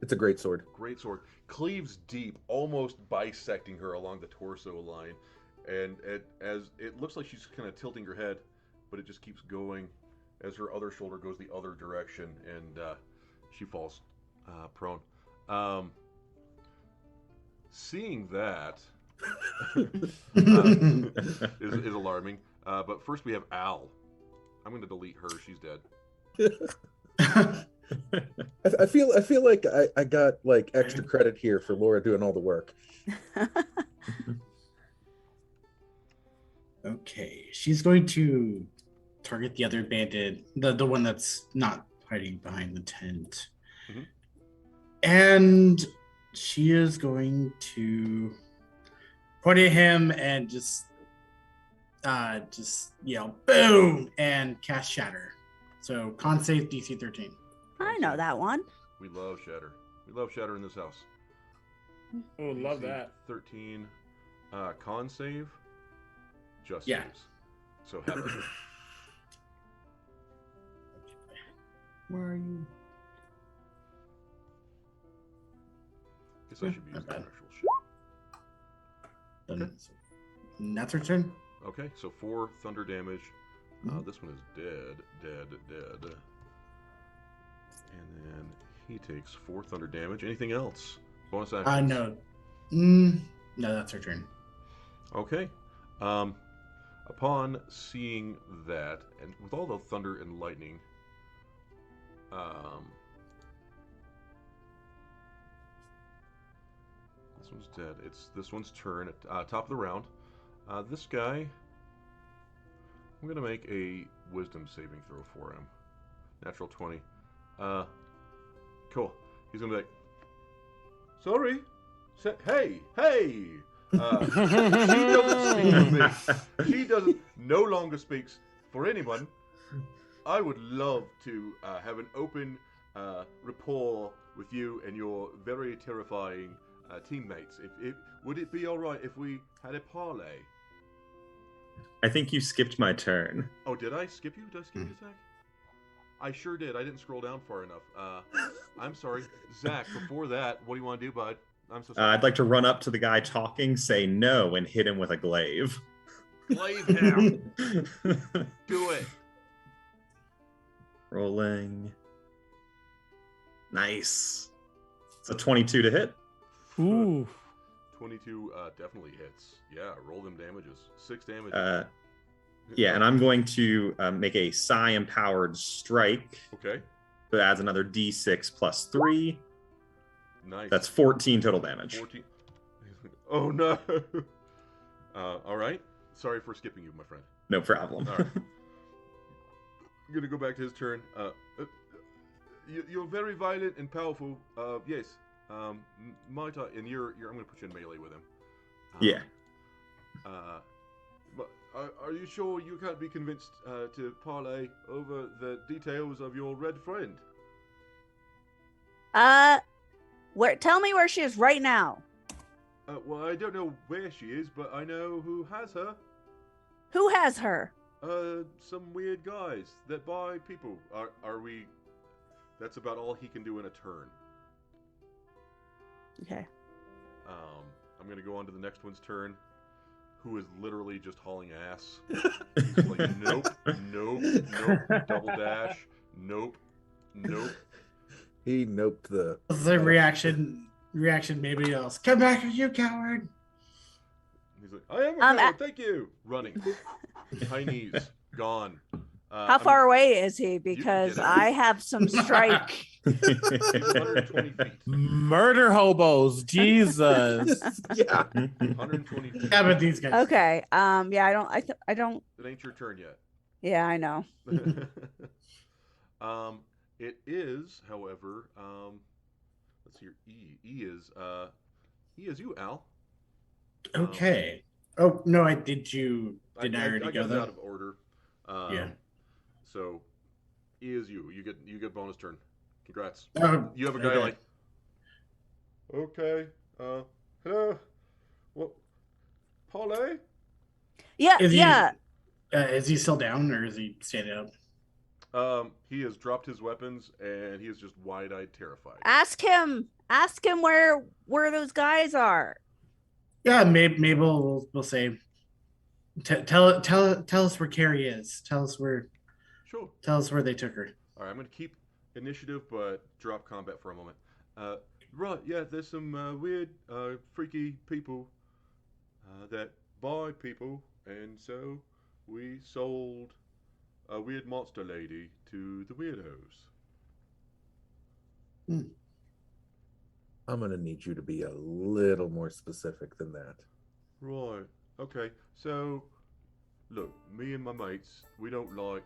It's a great sword. Great sword. Cleaves deep, almost bisecting her along the torso line. And as it looks like she's kind of tilting her head, but it just keeps going as her other shoulder goes the other direction, and she falls prone. Seeing that is alarming. But first we have Al. I'm going to delete her. She's dead. I feel like I got like extra credit here for Laura doing all the work. Okay, she's going to target the other bandit, the one that's not hiding behind the tent. Mm-hmm. And she is going to point at him and just yell boom and cast Shatter. So con save DC 13. I know that one. We love Shatter. We love Shatter in this house. Oh, love that. 13 con save. Just saves. So happy. Where are you? Guess I should be using the actual shit. Okay. And that's her turn. Okay, so 4 thunder damage. This one is dead. And then he takes 4 thunder damage. Anything else? Bonus action? No. No, that's her turn. Okay. Upon seeing that, and with all the thunder and lightning, this one's dead. It's this one's turn at top of the round. This guy, I'm gonna make a wisdom saving throw for him. Natural 20. Cool. He's gonna be like, sorry. Hey. She doesn't speak for me. She no longer speaks for anyone. I would love to have an open rapport with you and your very terrifying teammates. Would it be all right if we had a parlay? I think you skipped my turn. Oh, did I skip you? Did I skip you, Zach? I sure did. I didn't scroll down far enough. I'm sorry. Zach, before that, what do you want to do, bud? I'm so sorry. I'd like to run up to the guy talking, say no, and hit him with a glaive. Glaive him. Do it. Rolling. Nice. It's a 22 to hit. Ooh. 22 definitely hits. Yeah, roll them damages. 6 damage. Yeah, and I'm going to make a psi-empowered strike. Okay. That adds another d6 plus 3. Nice. That's 14 total damage. 14. Oh, no. All right. Sorry for skipping you, my friend. No problem. All right. I'm going to go back to his turn. You're very violent and powerful. Yes. Might I... And I'm going to put you in melee with him. Yeah. But are you sure you can't be convinced to parlay over the details of your red friend? Tell me where she is right now. Well, I don't know where she is, but I know who has her. Who has her? Some weird guys that buy people. Are we... That's about all he can do in a turn. Okay. I'm going to go on to the next one's turn, who is literally just hauling ass. He's like, nope, double dash, nope. He noped the... The reaction maybe else. Come back, you coward! He's like, I am a coward, thank you! Running. High knees, gone. How far away is he? Because I have some strike. 120 feet. Murder hobos, Jesus. Yeah. 120 feet. Yeah, but these guys. Okay. Yeah, I don't. It ain't your turn yet. Yeah, I know. It is, however, let's see here. E is you, Al. Okay. Oh no, didn't I already go got though? out of order. Yeah. So E is you. You get bonus turn. Congrats. Oh, You have a guy okay. like, okay, hello, what, parlay? Yeah, Is he- yeah. Is he still down or is he standing up? He has dropped his weapons and he is just wide-eyed terrified. Ask him where those guys are. Yeah, maybe we'll say. Tell us where Carrie is. Tell us where they took her. All right, I'm going to keep initiative, but drop combat for a moment. Right, yeah, there's some weird, freaky people that buy people, and so we sold a weird monster lady to the weirdos. I'm going to need you to be a little more specific than that. Right, okay, so, look, me and my mates, we don't like...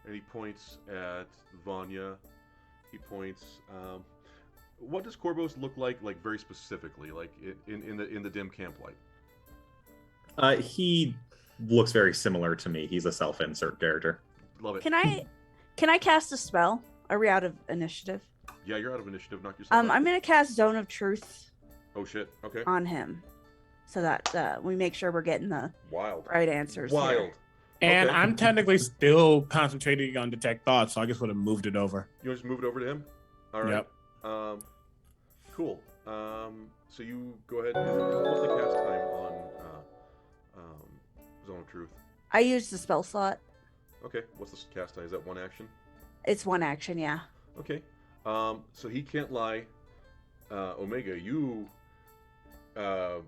And he points at Vanya. He points. What does Corvos look like very specifically, like in the dim camp light? He looks very similar to me. He's a self-insert character. Love it. Can I cast a spell? Are we out of initiative? Yeah, you're out of initiative. Knock yourself out. I'm gonna cast Zone of Truth Oh shit. Okay. on him, so that we make sure we're getting the Wild. right answers. Wild. Here. And Okay. I'm technically still concentrating on detect thoughts, so I just would have moved it over. You want to just move it over to him? All right. Yep. Cool. So you go ahead and what's the cast time on Zone of Truth? I used the spell slot. Okay. What's the cast time? Is that one action? It's one action, yeah. Okay. So he can't lie. Omega, you Are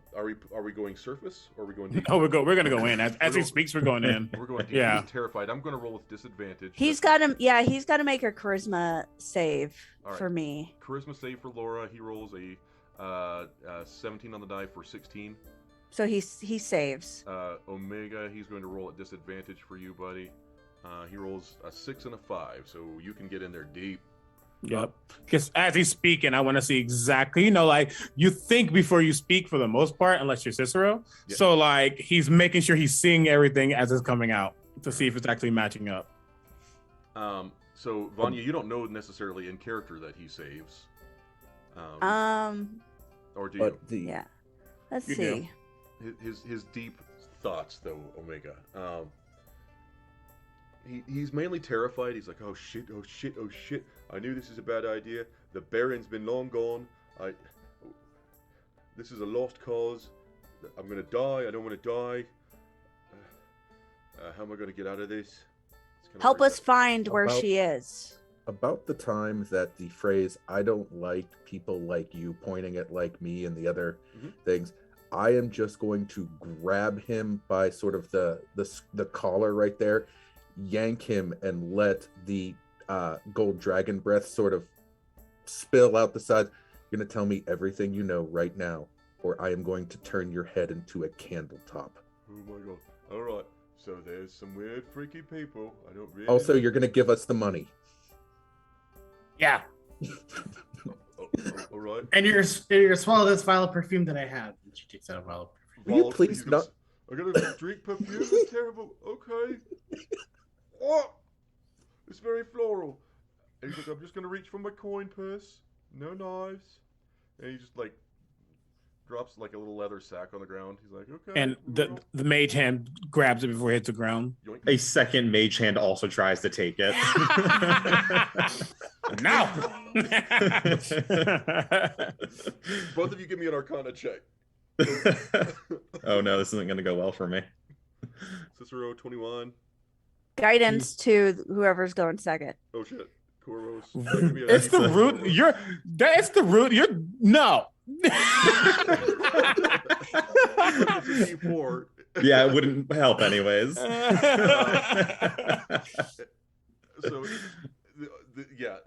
we going surface or are we going deep? No, we're gonna go in as he speaks. We're going in. We're going deep. Yeah. He's terrified. I'm going to roll with disadvantage. He's got to. Yeah, he's got to make a charisma save All right. for me. Charisma save for Laura. He rolls a 17 on the die for 16. So he saves. Omega, he's going to roll at disadvantage for you, buddy. He rolls a 6 and a 5, so you can get in there deep. Yep. Because as he's speaking, I want to see exactly, like you think before you speak for the most part, unless you're Cicero. Yeah. So like he's making sure he's seeing everything as it's coming out to see if it's actually matching up. So Vanya, you don't know necessarily in character that he saves. Or do you? Yeah. Let's You see. His deep thoughts, though, Omega. He's mainly terrified. He's like, oh shit, oh shit, oh shit. I knew this is a bad idea. The Baron's been long gone. This is a lost cause. I'm gonna die. I don't want to die. How am I gonna get out of this? Help us find where she is. About the time that the phrase "I don't like people like you" pointing at like me and the other things, I am just going to grab him by sort of the collar right there, yank him, and let the gold dragon breath sort of spill out the sides. You're gonna tell me everything you know right now, or I am going to turn your head into a candle top. Oh my god! All right. So there's some weird, freaky people. I don't really. Also, you're gonna give us the money. Yeah. All right. And you're gonna swallow this vial of perfume that I have. And she takes out a vial of perfume. Will you please not? I gotta drink perfume. It's terrible. Okay. Oh, it's very floral. And he's like, I'm just gonna reach for my coin purse. No knives. And he just like drops like a little leather sack on the ground. He's like, okay. And the mage hand grabs it before it hits the ground. Yoink. A second mage hand also tries to take it. No. Both of you give me an Arcana check. Oh no, this isn't going to go well for me. Cicero 21. Guidance to whoever's going second. Oh shit. Corvos. It's the root. It's the root. No. Yeah, it wouldn't help anyways.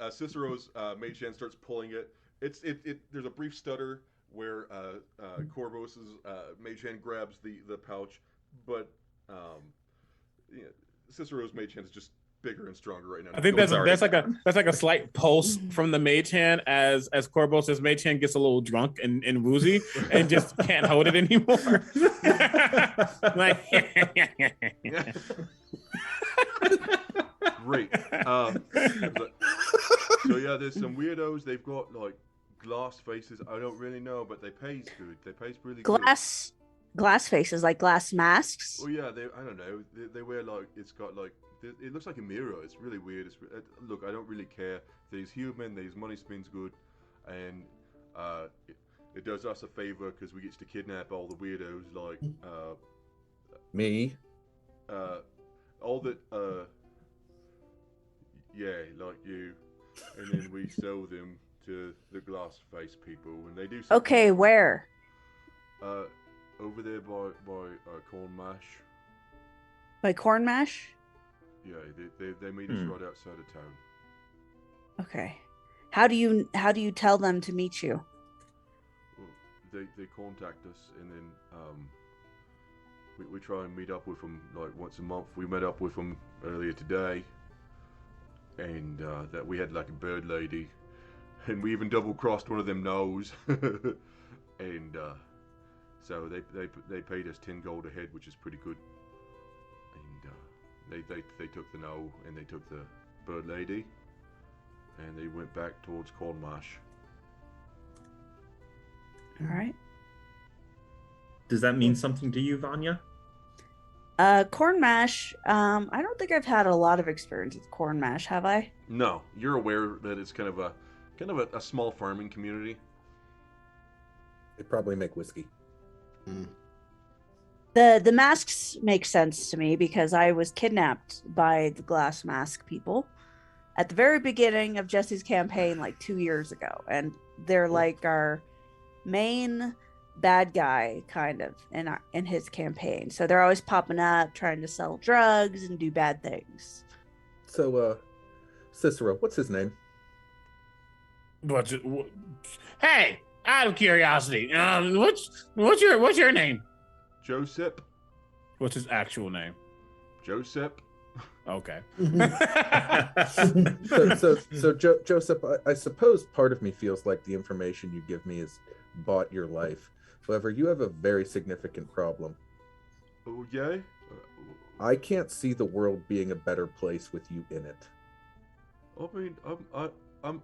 Cicero's mage hand starts pulling it. There's a brief stutter where Corvos's mage hand grabs the pouch, but Cicero's mage hand is just bigger and stronger right now. I think that's like a slight pulse from the mage hand as Corvos's mage hand gets a little drunk and woozy and just can't hold it anymore. Like, great. So yeah, there's some weirdos. They've got like glass faces. I don't really know, but they pays good. They pays really good. Glass faces, like glass masks. Oh yeah, I don't know. They wear like it's got like it looks like a mirror. It's really weird. Look, I don't really care. He's human. His money spins good, and it does us a favor because we get to kidnap all the weirdos like Me. All that like you, and then we sell them to the glass face people, and they do. Okay, where? Over there by corn mash. By corn mash? Yeah, they meet us right outside of town. Okay. How do you tell them to meet you? Well, they contact us, and then we try and meet up with them like once a month. We met up with them earlier today, and that we had like a bird lady, and we even double crossed one of them no's, and so they paid us 10 gold a head, which is pretty good. And they took the no, and they took the bird lady, and they went back towards Cornmarsh. All right. Does that mean something to you, Vanya? Corn mash. I don't think I've had a lot of experience with corn mash, have I? No, you're aware that it's kind of a small farming community. They probably make whiskey. The masks make sense to me because I was kidnapped by the glass mask people at the very beginning of Jesse's campaign like 2 years ago, and they're like our main bad guy kind of in his campaign. So they're always popping up, trying to sell drugs and do bad things. So, Cicero, what's his name? Hey, out of curiosity, what's your name? Joseph. What's his actual name? Joseph. Okay. Joseph, I suppose part of me feels like the information you give me has bought your life. However, you have a very significant problem. Oh, yeah? I can't see the world being a better place with you in it. I mean, I'm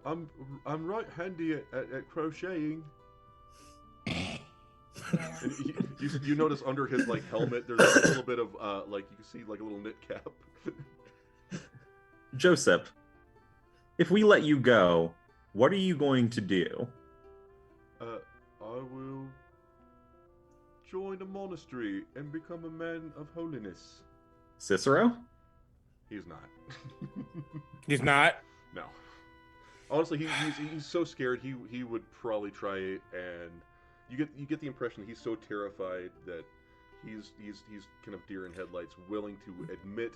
right handy at crocheting. And you notice under his like helmet, there's a little bit of like you can see like a little knit cap. Joseph, if we let you go, what are you going to do? I will join a monastery and become a man of holiness. Cicero? He's not. He's not. No. Honestly, he's so scared. He would probably try it, and you get the impression he's so terrified that he's kind of deer in headlights, willing to admit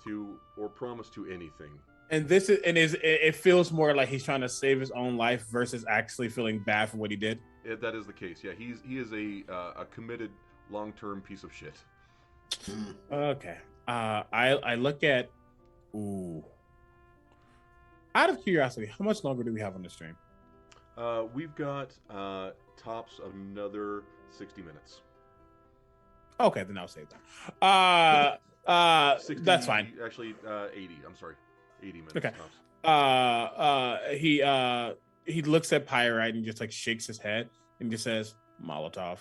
to or promise to anything. And it feels more like he's trying to save his own life versus actually feeling bad for what he did. That is the case. Yeah, he is a committed long-term piece of shit. Okay. I look at. Ooh. Out of curiosity, how much longer do we have on the stream? We've got tops of another 60 minutes. Okay, then I'll save that. 60, that's fine. Actually, 80. I'm sorry, 80 minutes. Okay. Tops. He looks at Pyrite and just like shakes his head and just says, "Molotov."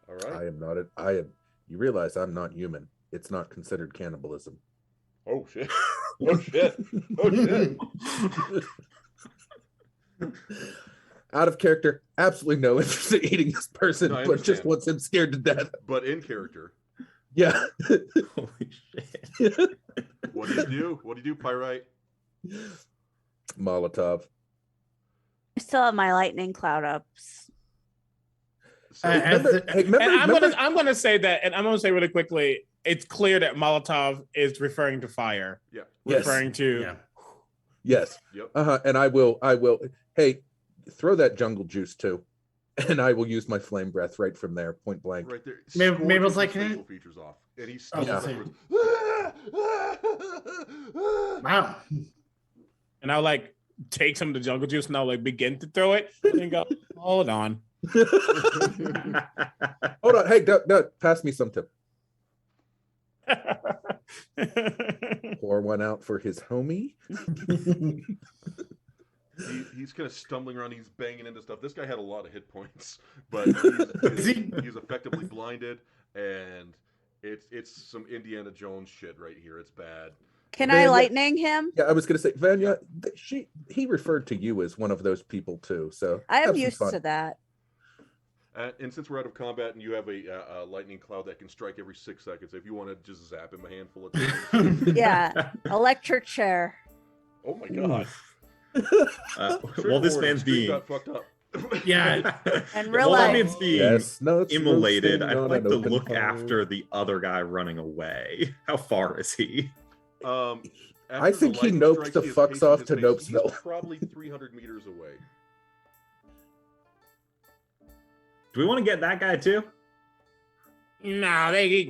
All right. I am not. I am. You realize I'm not human. It's not considered cannibalism. Oh shit. Oh shit. Oh shit. Out of character, absolutely no interest in eating this person, No, but just wants him scared to death. But in character. Yeah. Holy shit. What do you do? What do you do, Pyrite? Molotov. I still have my lightning cloud ups. So, Remember, I'm gonna say that, and I'm gonna say really quickly, it's clear that Molotov is referring to fire. yeah. Yes. Referring to Yeah. Yes. Yep. And I will. Hey, throw that jungle juice too, and I will use my flame breath right from there, point blank. Right there. Mabel's Scorches like, his facial features off, and he's Oh, still Wow. and I'll like take some of the jungle juice and I'll like begin to throw it and go, hold on. Hold on. Hey, Doug, pass me some too. Pour one out for his homie. He's kind of stumbling around. He's banging into stuff. This guy had a lot of hit points, but he's effectively blinded, and it's some Indiana Jones shit right here. It's bad. Can Vanya, I lightning him? Yeah, I was gonna say, Vanya, he referred to you as one of those people too. So I am have some used fun. to that. And since we're out of combat and you have a lightning cloud that can strike every 6 seconds, if you want to just zap him a handful of times. Yeah, electric chair. Oh my god. While this man's Stream being got fucked up. Yeah. And real while that life. man's being Yes, no, it's immolated, roasting I'd on like an to open look fire. after the other guy running away. How far is he? After I the think he lightning nopes strikes, the he is fucks pacing off his to pace. Nopesville. He's probably 300 meters away. Do we want to get that guy too? No, he's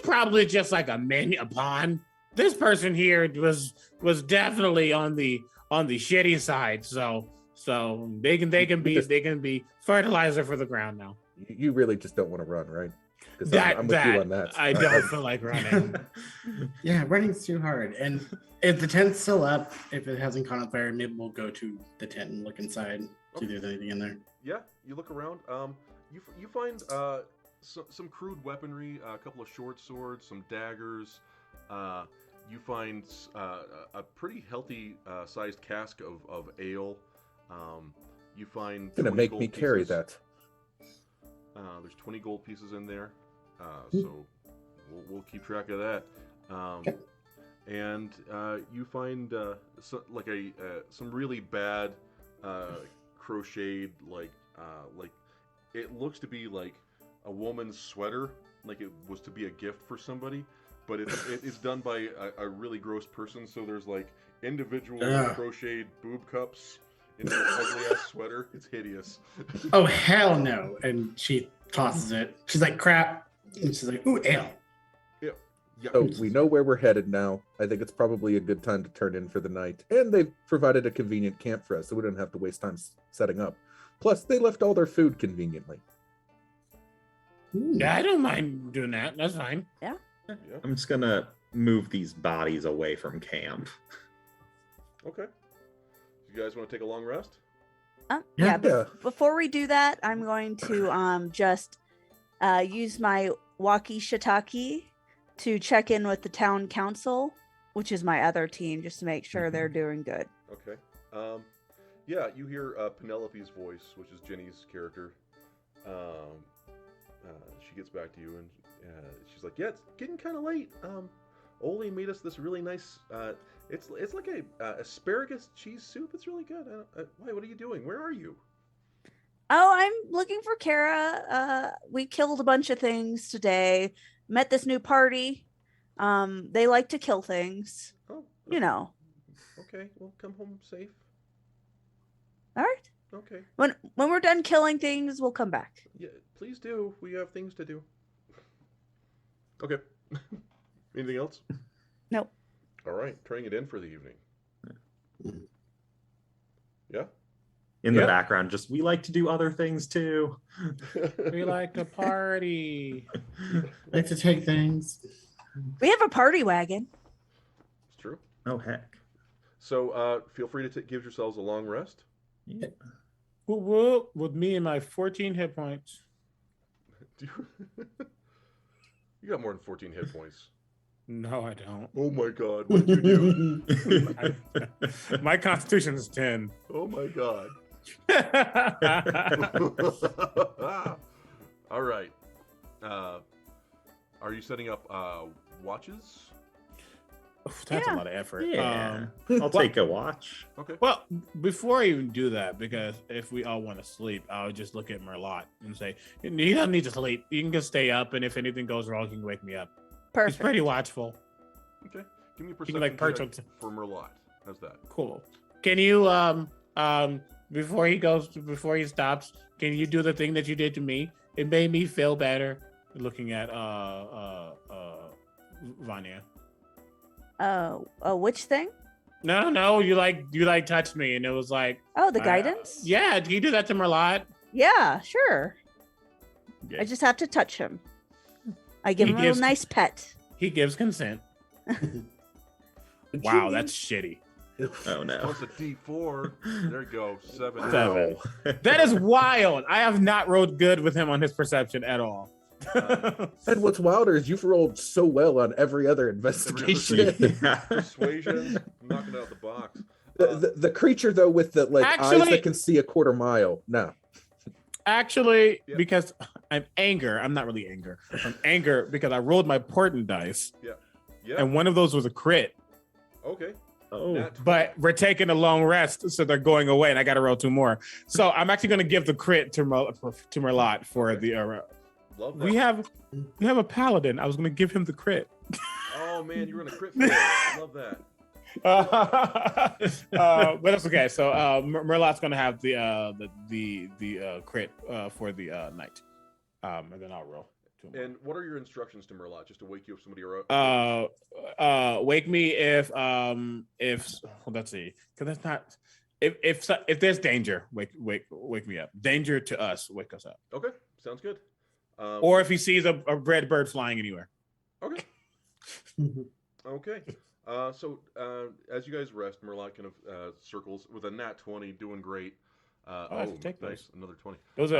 probably just like a pawn. This person here was definitely on the shitty side, so they can be fertilizer for the ground now. You really just don't want to run, right? Because That I'm with you on that. I don't feel like running. Yeah, running's too hard. And if the tent's still up, if it hasn't caught on fire, maybe we'll go to the tent and look inside, see if there's anything in there. Yeah, you look around. You find some crude weaponry, a couple of short swords, some daggers. You find a pretty healthy sized cask of ale. You find Gonna 20 make gold me carry pieces. that. There's 20 gold pieces in there, so we'll keep track of that. And you find some really bad crocheted like it looks to be like a woman's sweater, like it was to be a gift for somebody, but it's done by a really gross person. So there's like individual crocheted boob cups in this ugly ass sweater. It's hideous. Oh hell no! And she tosses it. She's like, crap. And she's like, ooh, ale. Yeah. So we know where we're headed now. I think it's probably a good time to turn in for the night. And they've provided a convenient camp for us, so we don't have to waste time setting up. Plus, they left all their food conveniently. Yeah, I don't mind doing that. That's fine. Yeah. I'm just gonna move these bodies away from camp. Okay. You guys want to take a long rest? Yeah. Before we do that, I'm going to just use my walkie-shiitake to check in with the town council, which is my other team, just to make sure they're doing good. Okay. Yeah, you hear Penelope's voice, which is Jenny's character. She gets back to you and she's like, "Yeah, it's getting kind of late. Oli made us this really nice. It's like a asparagus cheese soup. It's really good. Why? What are you doing? Where are you?" Oh, I'm looking for Kara. We killed a bunch of things today. Met this new party. They like to kill things. Oh, you know. Okay, well, come home safe. All right. Okay. When we're done killing things, we'll come back. Yeah, please do. We have things to do. Okay. Anything else? Nope. All right, turning it in for the evening. Yeah? In the background, just we like to do other things too. We like to party. Like to take things. We have a party wagon. It's true. Oh heck. So feel free to give yourselves a long rest. Yeah. Whoop, whoop, with me and my 14 hit points. You got more than 14 hit points. No, I don't. Oh my god, what did you do? My constitution is 10. Oh my god. All right. Are you setting up watches? That's a lot of effort. Yeah. I'll take a watch. Okay. Well, before I even do that, because if we all want to sleep, I'll just look at Merlot and say, "You don't need to sleep. You can just stay up, and if anything goes wrong, you can wake me up." Perfect. He's pretty watchful. Okay. Give me a You perception can like perch check up for Merlot. How's that? Cool. Can you before he stops, can you do the thing that you did to me? It made me feel better looking at Vanya. Which thing? No, you touched me and it was like, Oh, the guidance? Yeah, can you do that to Merlot? Yeah, sure. Yeah. I just have to touch him. I give him a little nice pet. He gives consent. Wow, that's shitty. Oh no. Plus a D4. There you go. 7. Seven. That is wild. I have not rolled good with him on his perception at all. And what's wilder is you've rolled so well on every other investigation. Persuasion, knocking out the box. The creature though with the eyes that can see a quarter mile. No. Actually, because I'm not really anger. I'm anger because I rolled my portent dice. Yeah. And one of those was a crit. Okay. Oh. But we're taking a long rest, so they're going away, and I got to roll 2 more. So I'm actually going to give the crit to Merlot for the. Love that. We have a paladin. I was going to give him the crit. Oh man, you're in a crit fail. Love that. But that's okay. So Merlot's going to have the crit for the night, and then I'll roll. And what are your instructions to Merlot? Just to wake you if somebody are wake me if let's see, because that's not if there's danger, wake me up. Danger to us, wake us up. Okay, sounds good. Or if he sees a red bird flying anywhere. Okay. Okay. So as you guys rest, Merlot kind of circles with a nat 20, doing great. I have to take nice. Another 20. Those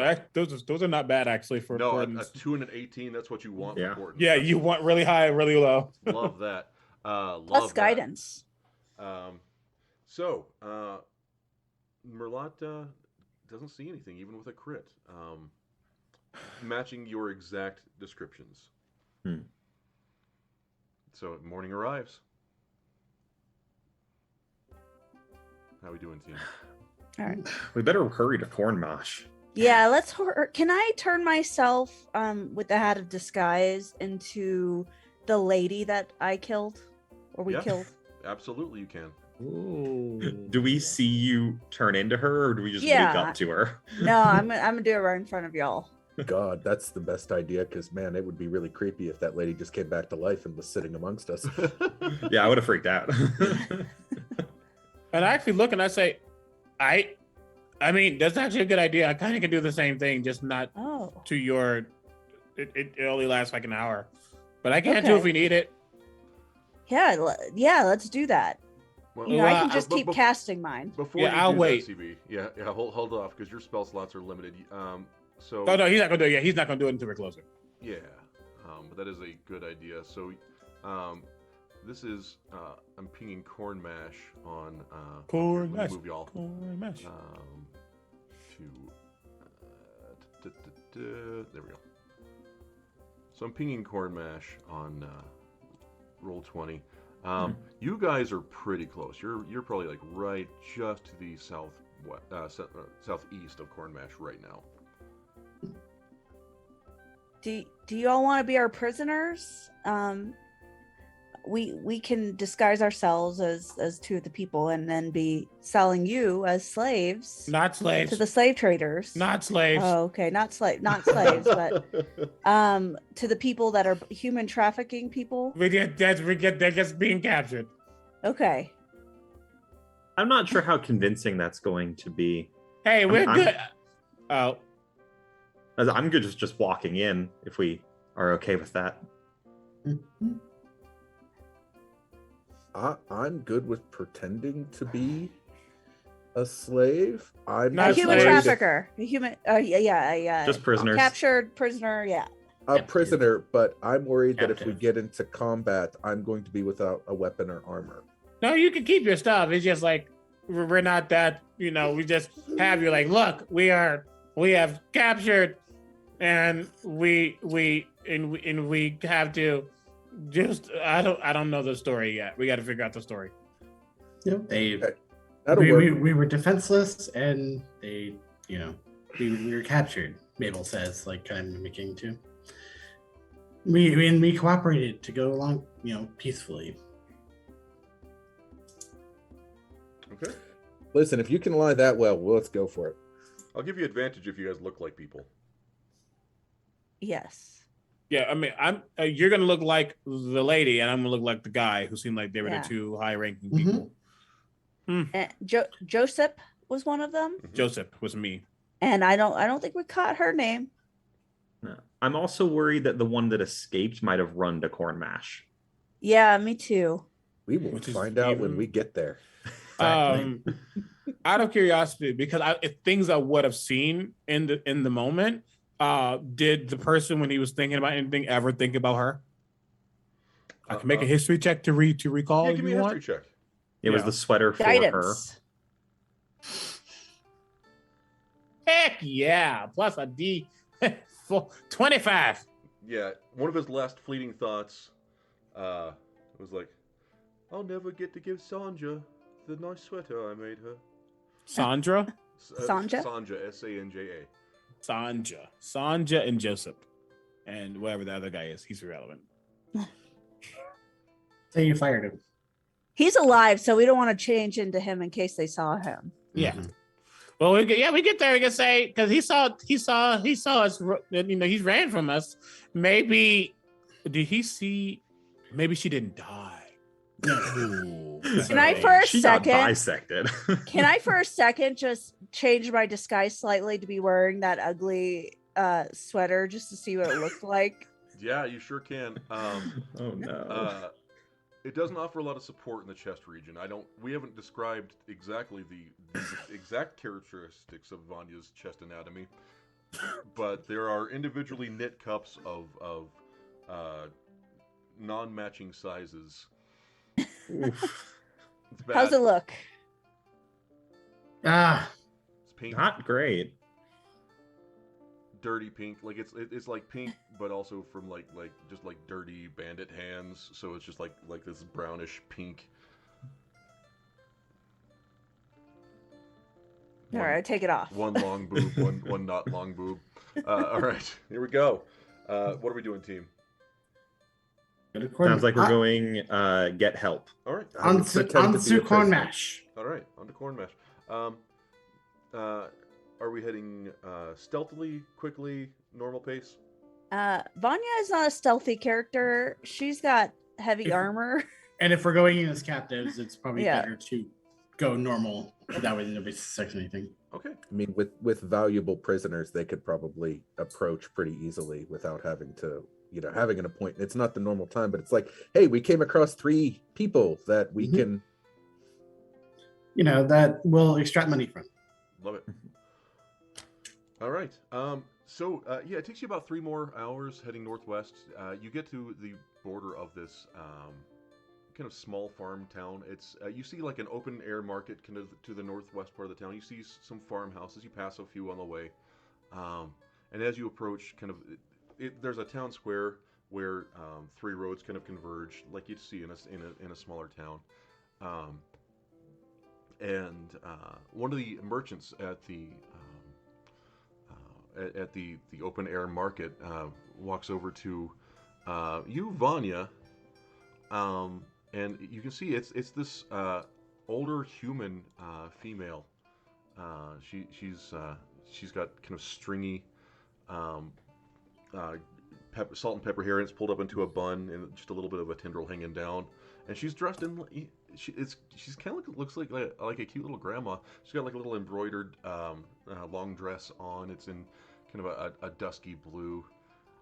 are not bad actually for a 2 and an 18. That's what you want. Yeah. For yeah, you want really high, really low. Love that. Plus guidance. So Merlot doesn't see anything, even with a crit, matching your exact descriptions. So morning arrives. How we doing, team? All right. We better hurry to Corn Mosh. Yeah, can I turn myself with the hat of disguise into the lady that I killed or we killed? Absolutely, you can. Ooh. Do we see you turn into her, or do we just wake up to her? No, I'm gonna do it right in front of y'all. God, that's the best idea, because man, it would be really creepy if that lady just came back to life and was sitting amongst us. Yeah, I would have freaked out. And I actually look and I say, I mean, that's actually a good idea. I kind of can do the same thing, just not to your. It only lasts like an hour, but I can do if we need it. Yeah, let's do that. Well, I can just keep casting mine. Before I'll wait. that, CB. Yeah, hold off because your spell slots are limited. So. Oh no, he's not gonna do it. Yeah, he's not gonna do it until we're closer. Yeah, but that is a good idea. So, this is I'm pinging Corn Mash on. Corn Mash. Move y'all. Corn Mash. There we go. So I'm pinging Corn Mash on Roll20. You guys are pretty close. You're probably like right just to the southeast of Corn Mash right now. Do you all want to be our prisoners? We can disguise ourselves as two of the people and then be selling you as slaves. Not slaves. To the slave traders. Not slaves. Oh, okay. Not slaves, but to the people that are human trafficking people. They're just being captured. Okay. I'm not sure how convincing that's going to be. Hey, we're good. I'm good just walking in if we are okay with that. I'm good with pretending to be a slave. I'm a human trafficker. A human. Just prisoners. Captured prisoner. Yeah. A prisoner, but I'm worried that if we get into combat, I'm going to be without a weapon or armor. No, you can keep your stuff. It's just like we're not that. We just have you like, look, we have captured, and we have to. Just I don't know the story yet. We got to figure out the story. Yep. We were defenseless, and we were captured. Mabel says, like kind of mimicking too. We cooperated to go along, peacefully. Okay. Listen, if you can lie that well, let's go for it. I'll give you advantage if you guys look like people. Yes. Yeah, I mean, you're gonna look like the lady, and I'm gonna look like the guy who seemed like they were the two high-ranking people. And Joseph was one of them. Joseph was me, and I don't think we caught her name. No. I'm also worried that the one that escaped might have run to Corn Mash. Yeah, me too. We will find out when we get there. Out of curiosity, because things I would have seen in the moment. Did the person, when he was thinking about anything, ever think about her? I can make a history check to recall. Yeah, give me a history check. It was the sweater for Guidance. her. Heck yeah! Plus a D, 25. Yeah, one of his last fleeting thoughts was like, "I'll never get to give Sanja the nice sweater I made her." Sandra? Sanja? Sanja, Sanja. Sanja and Joseph. And whatever the other guy is, he's irrelevant. So you fired him. He's alive, so we don't want to change into him in case they saw him. Yeah. Well, we get there. We can say because he saw us. He ran from us. Maybe did he see? Maybe she didn't die. Can I for a She second? got bisected. Can I for a second just change my disguise slightly to be wearing that ugly sweater just to see what it looked like? Yeah, you sure can. Oh no. It doesn't offer a lot of support in the chest region. We haven't described exactly the exact characteristics of Vanya's chest anatomy, but there are individually knit cups of non-matching sizes. It's bad. How's it look? Ah, It's pink. Not great. Dirty pink, like it's like pink, but also from like just like dirty bandit hands. So it's just like this brownish pink. All right, take it off. One long boob, one not long boob. All right, here we go. What are we doing, team? Sounds like we're going get help. All right. On to corn mash. All right, on to corn mash. Are we heading stealthily, quickly, normal pace? Vanya is not a stealthy character. She's got heavy armor. And if we're going in as captives, it's probably Yeah. better to go normal. That way nobody suspects anything. Okay. I mean, with valuable prisoners, they could probably approach pretty easily without having to, having an appointment. It's not the normal time, but it's like, hey, we came across 3 people that we can, that we'll extract money from. Love it. All right. So it takes you about 3 more hours heading northwest. You get to the border of this kind of small farm town. It's you see like an open air market kind of to the northwest part of the town. You see some farmhouses. You pass a few on the way, and as you approach, kind of, there's a town square where 3 roads kind of converge, like you'd see in a smaller town. And one of the merchants at the open air market walks over to you, Vanya, and you can see it's this older human female. She's got kind of stringy salt and pepper hair, and it's pulled up into a bun, and just a little bit of a tendril hanging down. And she's dressed in she's kind of looks like a cute little grandma. She's got like a little embroidered long dress on. It's in kind of a dusky blue,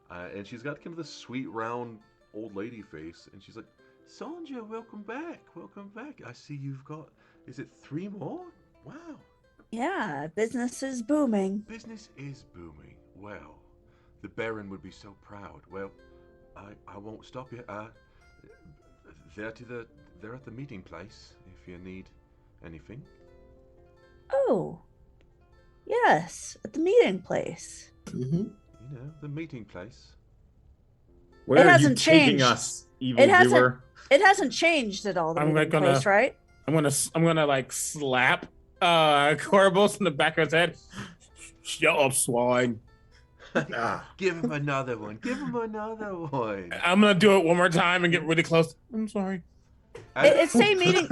and she's got kind of this sweet round old lady face. And she's like, "Sandra, welcome back. I see you've got, is it 3 more? Wow. Yeah, business is booming. Business is booming. Well, the Baron would be so proud. Well, I won't stop you. They're at the meeting place if you need anything." Oh, yes, at the meeting place. Mm-hmm. The meeting place. Where It are hasn't you taking changed. us, evil viewer? It hasn't changed at all. The I'm meeting gonna- place, right? I'm gonna like slap Corvus in the back of his head. Shut up, swine. Give him another one. I'm gonna do it one more time and get really close. I'm sorry. It's same meeting.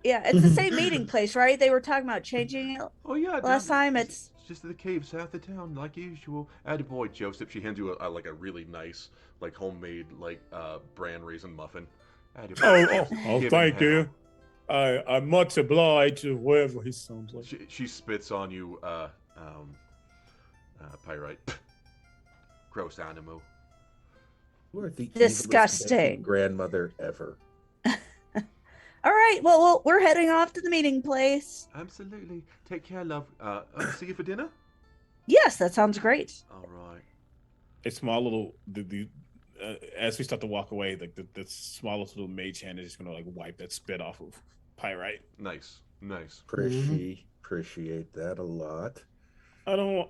Yeah, it's the same meeting place, right? They were talking about changing it Oh yeah. last time. It's just the cave south of town, like usual. Attaboy, Joseph. She hands you like a really nice, like homemade, like bran raisin muffin. Attaboy. Thank you. I'm much obliged to whoever he sounds like. She spits on you, pyrite. Gross animal. You are the Disgusting. evilest grandmother ever. all right. Well, we're heading off to the meeting place. Absolutely. Take care, love. See you for dinner? Yes, that sounds great. All right. A small little as we start to walk away, like the smallest little mage hand is just gonna like wipe that spit off of Pyrite. Nice. Appreciate that a lot. I don't.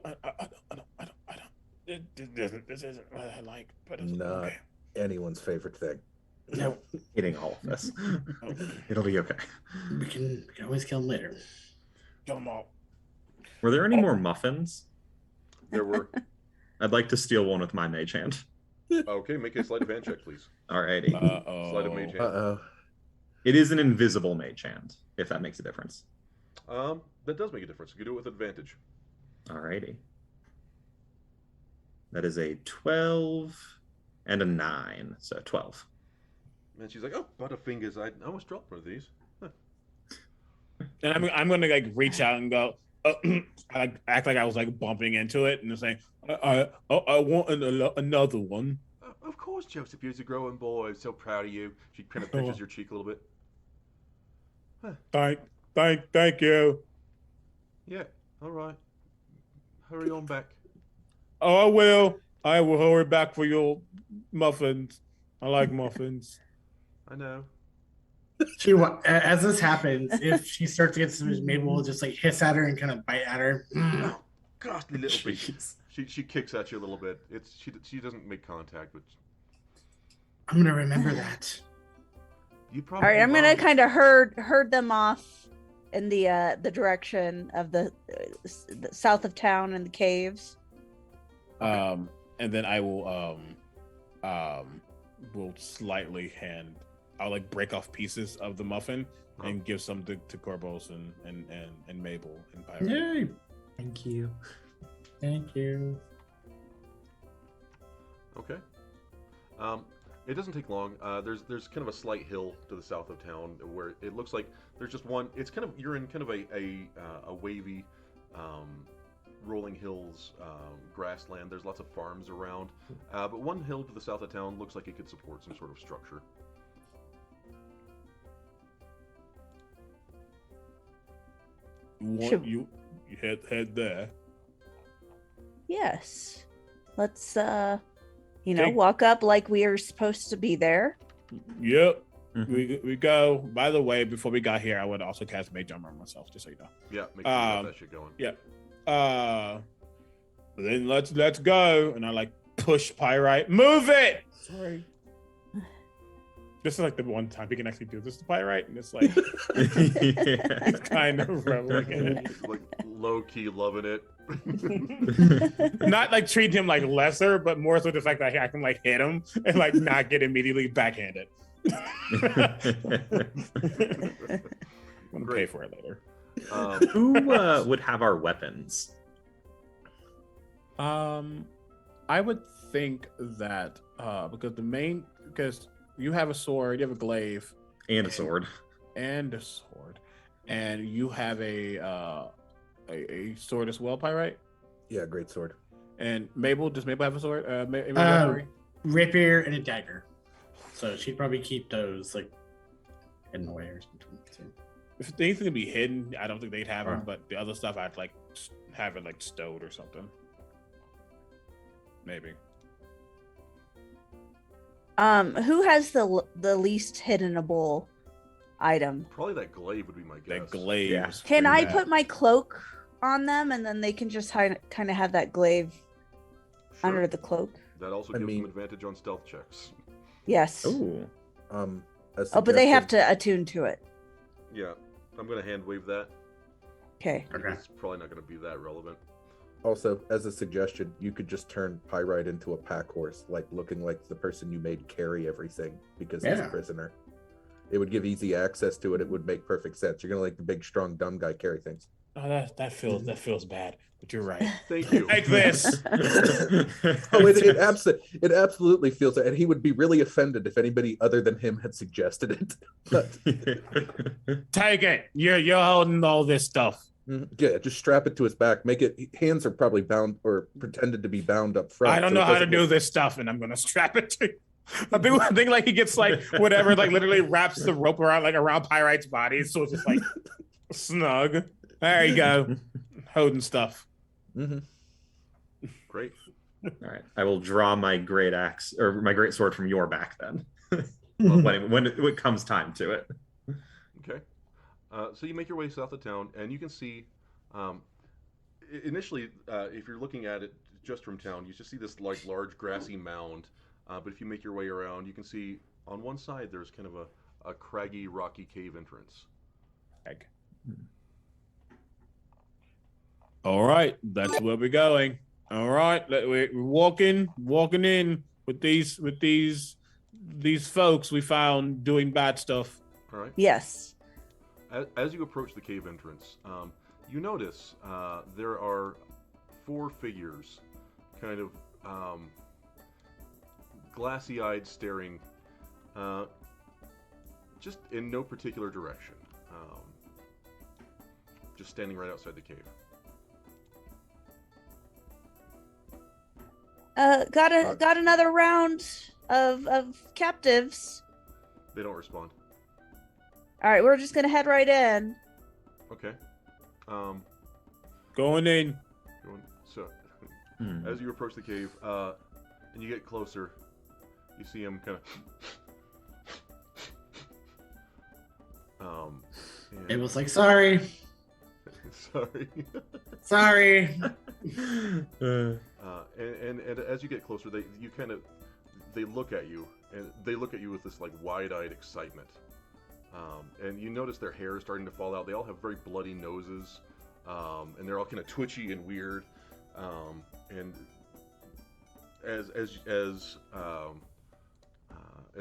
This isn't what I like, but it's Not okay. anyone's favorite thing. No, Hitting all of us. It'll be okay. we can always kill him later. Kill them all. Were there any more muffins? There were. I'd like to steal one with my mage hand. Okay, make a sleight of hand check, please. Alrighty. Sleight of mage hand. Uh-oh. It is an invisible mage hand, if that makes a difference. That does make a difference. You can do it with advantage. Alrighty. That is a 12 and a 9, so 12. And she's like, "Oh, Butterfingers, I almost dropped one of these." Huh. And I'm gonna like reach out and go, I act like I was like bumping into it and just saying, I want another one. Of course, Joseph, you're a growing boy. I'm so proud of you. She kind of pinches your cheek a little bit. Thank you. Yeah, all right. Hurry on back. Oh, I will hurry back for your muffins. I like muffins. I know. As this happens, if she starts to get suspicious, maybe we'll just like hiss at her and kind of bite at her. Oh, ghastly little beast. She kicks at you a little bit. She doesn't make contact, but I'm gonna remember that. you probably. All right, I'm gonna kind of herd them off in the direction of the south of town and the caves. And then I will slightly I'll like break off pieces of the muffin and give some to Corbos and Mabel and Pyro. Yay! Thank you. Thank you. Okay. It doesn't take long. There's kind of a slight hill to the south of town where it looks like there's just one. It's kind of you're in kind of a wavy, rolling hills, grassland. There's lots of farms around, but one hill to the south of town looks like it could support some sort of structure. You head there. Yes. Let's Okay. walk up like we are supposed to be there. Yep. Mhm. We go. By the way, before we got here, I would also cast Mage Armor on myself, just so you know. Yeah, make sure you got that shit going. Yeah. Then let's go. And I like push Pyrite. Move it. Sorry. This is like the one time we can actually do this to Pyrite, and it's like he's kind of reveling in it. Like low key loving it. Not like treat him like lesser, but more so the fact that I can like hit him and like not get immediately backhanded. I'm gonna pay for it later. Who would have our weapons? I would think that because you have a sword, you have a glaive, And a sword. and you have a sword as well, Pyrite. Yeah, great sword. And Mabel, does Mabel have a sword? Rapier and a dagger. So she'd probably keep those like hidden away or something. So. If anything to be hidden, I don't think they'd have them. Right. But the other stuff, I'd like have it like stowed or something. Maybe. Who has the least hiddenable item? Probably that glaive would be my guess. That glaive. Yeah. is Can pretty I bad. put my cloak on them and then they can just kind of have that glaive Sure. under the cloak? That also I gives mean- them advantage on stealth checks. Yes. Ooh. A Oh, but they have suggestion- to attune to it. Yeah, I'm gonna hand wave that. Okay. Okay. It's probably not gonna be that relevant. Also, as a suggestion, you could just turn Pyrite into a pack horse, like looking like the person you made carry everything because he's a Yeah. prisoner. It would give easy access to it. It would make perfect sense. You're gonna like the big, strong, dumb guy carry things. Oh, that feels bad. But you're right. Thank you. Take this. Oh, it absolutely feels it, and he would be really offended if anybody other than him had suggested it. But Take it. You're holding all this stuff. yeah, just strap it to his back. Make it. Hands are probably bound or pretended to be bound up front. I don't so know it how to doesn't do look- this stuff, and I'm gonna strap it to. I think like he gets like whatever, like literally wraps the rope around Pyrite's body, so it's just like snug. There you go, holding stuff. Mhm. Great. All right. I will draw my great axe or my great sword from your back then. when it comes time to it. Okay. So you make your way south of town, and you can see, initially, if you're looking at it just from town, you just see this like large grassy mound. But if you make your way around, you can see on one side there's kind of a craggy, rocky cave entrance. All right, that's where we're going. All right, we're walking in with these folks we found doing bad stuff. All right. Yes. As you approach the cave entrance, you notice there are 4 figures, kind of glassy-eyed, staring, just in no particular direction, just standing right outside the cave. Got another round of captives. They don't respond. All right, we're just gonna head right in. Okay. Going in. So, as you approach the cave, and you get closer, you see him kind of. It was like, sorry. Sorry. Sorry. And as you get closer, they look at you, and they look at you with this like wide-eyed excitement. And you notice their hair is starting to fall out. They all have very bloody noses, and they're all kind of twitchy and weird. And as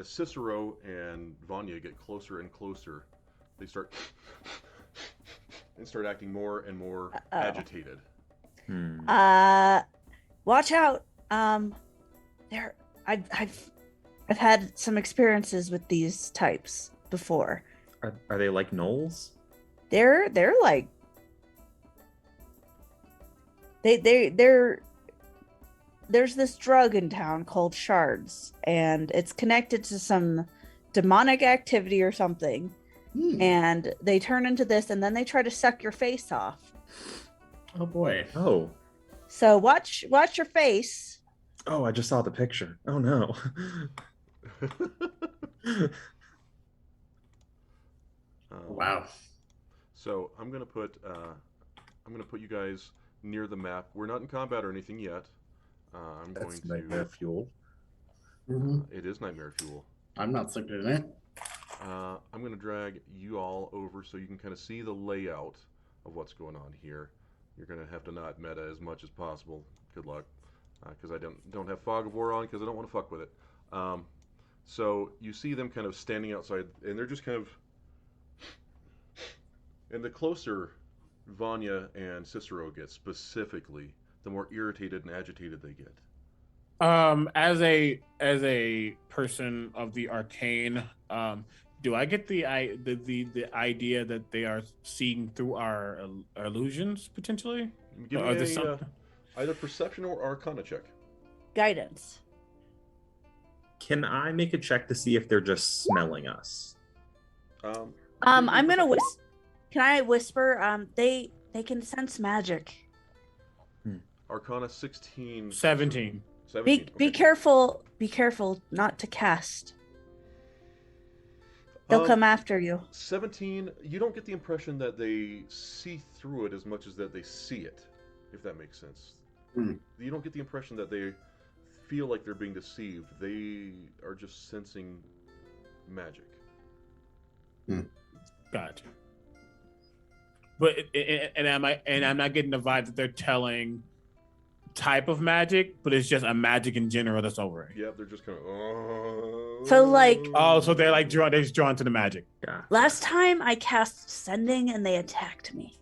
Cicero and Vanya get closer and closer, they start acting more and more agitated. Watch out. There, I've had some experiences with these types before. Are they like gnolls? They're like they're there's this drug in town called shards, and it's connected to some demonic activity or something. And they turn into this, and then they try to suck your face off. Oh boy. Oh. So watch your face. Oh, I just saw the picture. Oh no. Wow. So I'm gonna put you guys near the map. We're not in combat or anything yet. That's nightmare fuel. It is nightmare fuel. I'm not stuck in it. I'm going to drag you all over so you can kind of see the layout of what's going on here. You're going to have to not meta as much as possible. Good luck. Because I don't have Fog of War on because I don't want to fuck with it. So you see them kind of standing outside, and they're just kind of... And the closer Vanya and Cicero get specifically, the more irritated and agitated they get. As a person of the arcane, do I get the idea that they are seeing through our illusions potentially? Give me either perception or arcana check. Guidance. Can I make a check to see if they're just smelling us? I'm gonna whisper. Can I whisper? They can sense magic. Arcana 16. 17. 17. Be careful. Be careful not to cast. They'll come after you. 17. You don't get the impression that they see through it as much as that they see it, if that makes sense. You don't get the impression that they feel like they're being deceived. They are just sensing magic. Gotcha. But I'm not getting the vibe that they're telling type of magic, but it's just a magic in general that's over it. Yeah, they're just kind of. So like. Oh, so they're like they're just drawn to the magic. Yeah. Last time I cast sending and they attacked me.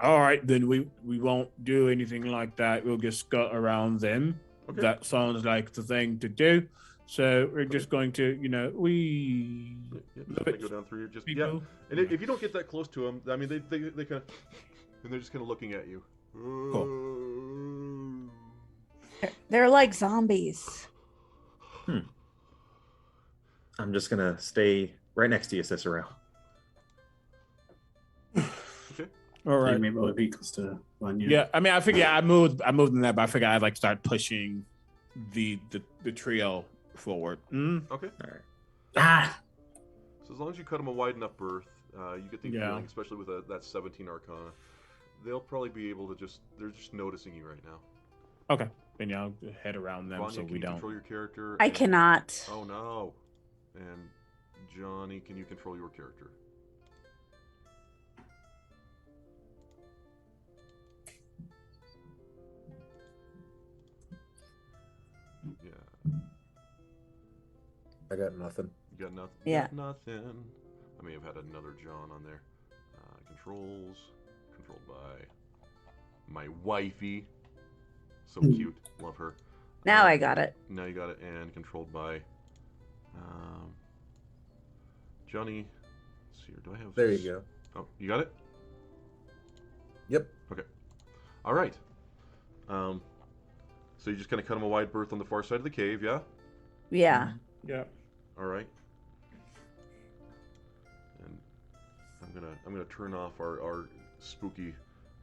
All right, then we won't do anything like that. We'll just scut around them. Okay. That sounds like the thing to do. So we're just going to, Just gonna go down through here. Just people. And if you don't get that close to them, I mean, they kind of, and they're just kind of looking at you. Cool. They're like zombies. I'm just gonna stay right next to you, Cicero. Okay. All right. Maybe we'll be equals to one. Yeah, I mean, I figure I moved in that, but I figure I'd like start pushing the trio forward. Okay. All right. So as long as you cut them a wide enough berth, you get the feeling, especially with that 17 Arcana, they'll probably be able to they're just noticing you right now. Okay. Then I'll head around them. Vanya, so can we you don't. control your character? I cannot. Oh no. And Johnny, can you control your character? Yeah. I got nothing. You got nothing? Yeah. Got nothing. I may have had another John on there. Controlled by my wifey. So cute. Love her. Now I got it. Now you got it. And controlled by Johnny. Let's see here. Do I have... There you go. Oh, you got it? Yep. Okay. All right. So you just kind of cut him a wide berth on the far side of the cave, yeah? Yeah. Yeah. All right. And I'm gonna turn off our spooky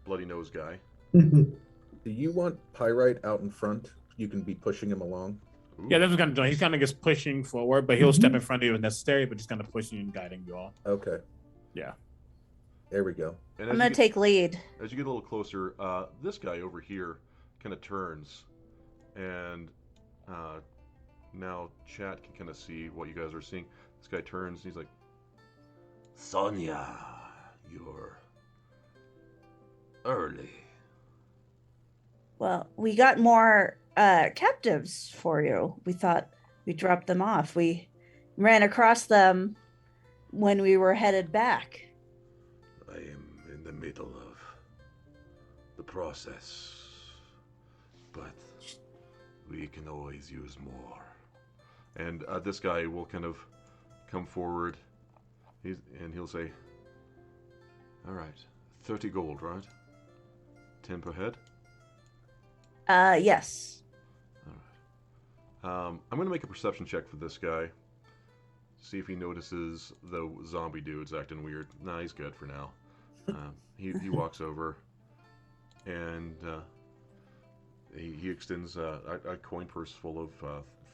bloody nose guy. Do you want Pyrite out in front? You can be pushing him along. Ooh. Yeah, that's what I'm doing. He's kind of just pushing forward, but he'll step in front of you if necessary, but just kind of pushing and guiding you all. Okay. Yeah. There we go. And I'm gonna take lead. As you get a little closer, this guy over here kind of turns, and now chat can kind of see what you guys are seeing. This guy turns and he's like, Sonia, you're early. Well, we got more captives for you. We thought we'd drop them off. We ran across them when we were headed back. I am in the middle of the process, but we can always use more. And this guy will kind of come forward, and he'll say, all right, 30 gold, right? 10 per head? Yes. All right. I'm going to make a perception check for this guy. See if he notices the zombie dude's acting weird. Nah, he's good for now. He walks over, and he extends a coin purse full of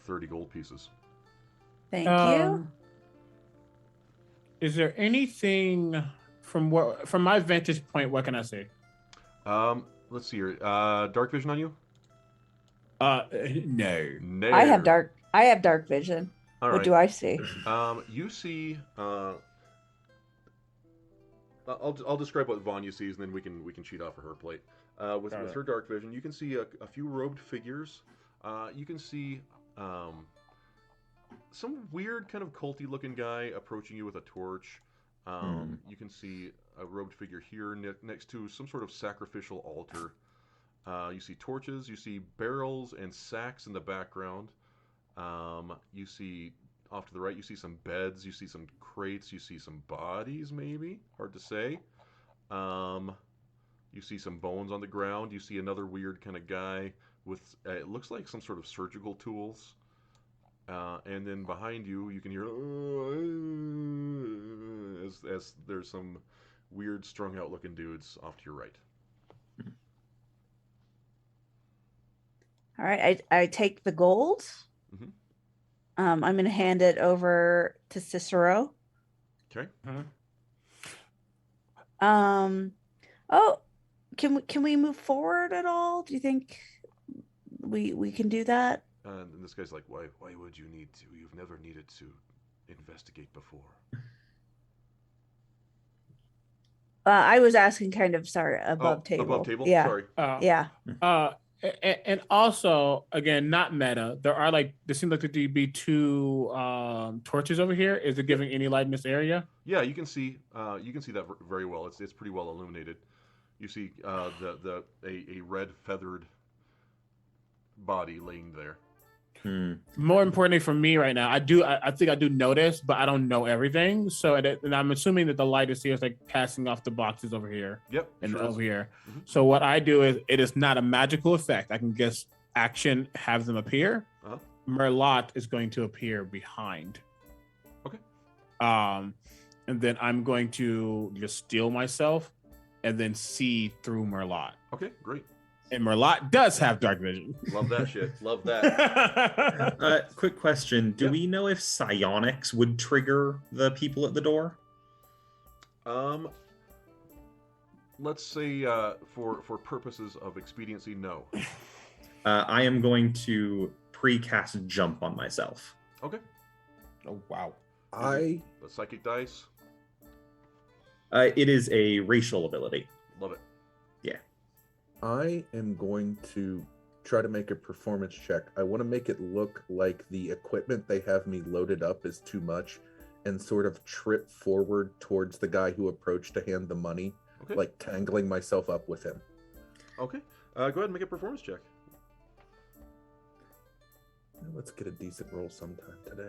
30 gold pieces. Thank you. Is there anything from my vantage point? What can I say? Let's see here. Dark vision on you? No. No. I have dark vision. All What right. do I see? You see. I'll describe what Vanya sees, and then we can cheat off of her plate. With her dark vision, you can see a few robed figures. You can see some weird kind of culty-looking guy approaching you with a torch. You can see a robed figure here next to some sort of sacrificial altar. You see torches. You see barrels and sacks in the background. You see off to the right, you see some beds, you see some crates, you see some bodies, maybe, hard to say. You see some bones on the ground. You see another weird kind of guy with it looks like some sort of surgical tools. And then behind you, you can hear as there's some weird strung out looking dudes off to your right. All right, I take the gold. Mm-hmm. I'm going to hand it over to Cicero. Okay. Oh, can we move forward at all? Do you think we can do that? And this guy's like, why would you need to? You've never needed to investigate before. I was asking kind of, above table. Above table? Yeah. Sorry. Yeah. And also, again, not meta. There seems like there be two torches over here. Is it giving any light in this area? Yeah, you can see that very well. It's pretty well illuminated. You see a red feathered body laying there. More importantly for me right now, I think I do notice, but I don't know everything. So and I'm assuming that the light is here is like passing off the boxes over here. Yep. And sure over is. here. Mm-hmm. So what I do is it is not a magical effect. I can guess action have them appear. Uh-huh. Merlot is going to appear behind. Okay. And then I'm going to just steal myself and then see through Merlot. Okay, great. And Merlot does have dark vision. Love that shit. Love that. Quick question. Do we know if psionics would trigger the people at the door? Let's say for purposes of expediency, no. I am going to pre-cast jump on myself. Okay. Oh, wow. The psychic dice. It is a racial ability. Love it. Yeah. I am going to try to make a performance check. I want to make it look like the equipment they have me loaded up is too much and sort of trip forward towards the guy who approached to hand the money, Okay. like tangling myself up with him. Okay. Go ahead and make a performance check. Let's get a decent roll sometime today.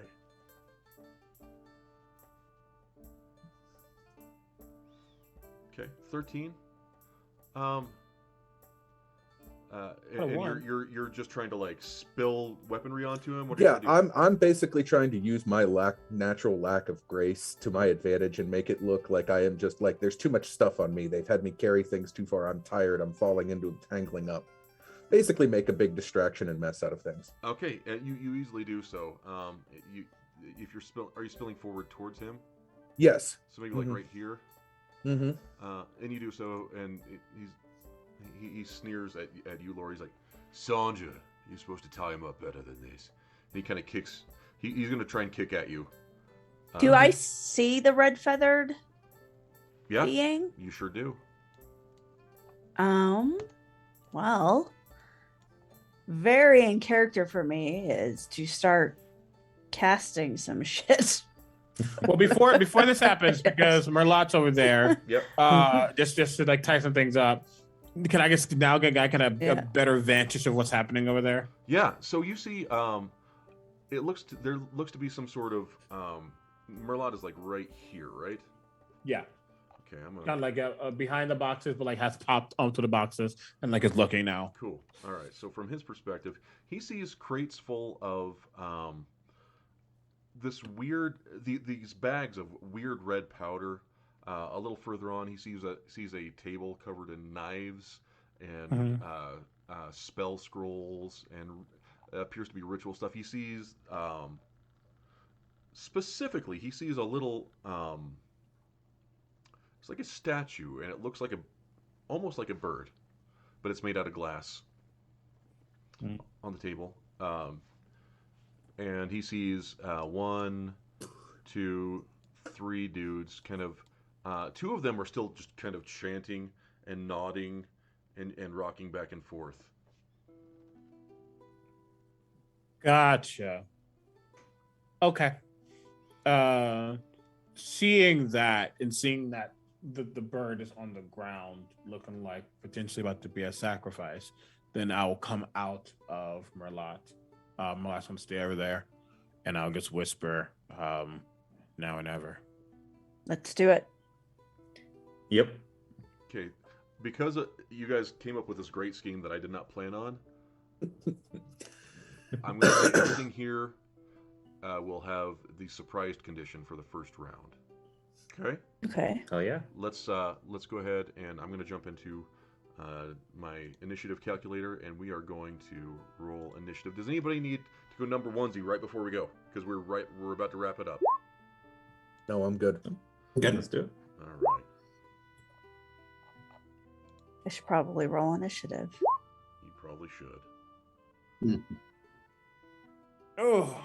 Okay. 13. Oh, and one. you're just trying to like spill weaponry onto him. What are Yeah, you trying to do? I'm basically trying to use my natural lack of grace to my advantage and make it look like I am just like there's too much stuff on me. They've had me carry things too far. I'm tired. I'm falling into tangling up. Basically, make a big distraction and mess out of things. Okay, you easily do so. If you're are you spilling forward towards him? Yes. So maybe like right here. Mm-hmm. And you do so, and he sneers at you, Laura. He's like, Sandra, you're supposed to tie him up better than this. And he kind of kicks. He's going to try and kick at you. Do I see the red feathered Yeah, being? you sure do. Well, very in character for me is to start casting some shit. Well, before this happens, because Merlot's over there, Yep. just to like tie some things up. Can I just now get a better vantage of what's happening over there? Yeah. So you see, there looks to be some sort of Merlot is like right here, right? Yeah. Okay, I'm gonna Kind of like behind the boxes, but like has popped onto the boxes and like is looking now. Cool. All right. So from his perspective, he sees crates full of this weird these bags of weird red powder. A little further on, he sees a table covered in knives and spell scrolls and appears to be ritual stuff. He sees specifically he sees a little it's like a statue and it looks like almost like a bird, but it's made out of glass on the table. And he sees 1, 2, 3 dudes. Kind of, 2 of them are still just kind of chanting and nodding and rocking back and forth. Gotcha. Okay. Seeing that and seeing that the bird is on the ground, looking like potentially about to be a sacrifice, then I will come out of Merlot. Merlot's gonna stay over there, and I'll just whisper, now and ever. Let's do it. Yep. Okay, because you guys came up with this great scheme that I did not plan on, I'm going to say everything here will have the surprised condition for the first round. Okay. Okay. Oh yeah. Let's go ahead and I'm going to jump into my initiative calculator and we are going to roll initiative. Does anybody need to go number onesie right before we go? Because we're about to wrap it up. No, I'm good. Good. Let's do it. All right. I should probably roll initiative. You probably should. Oh.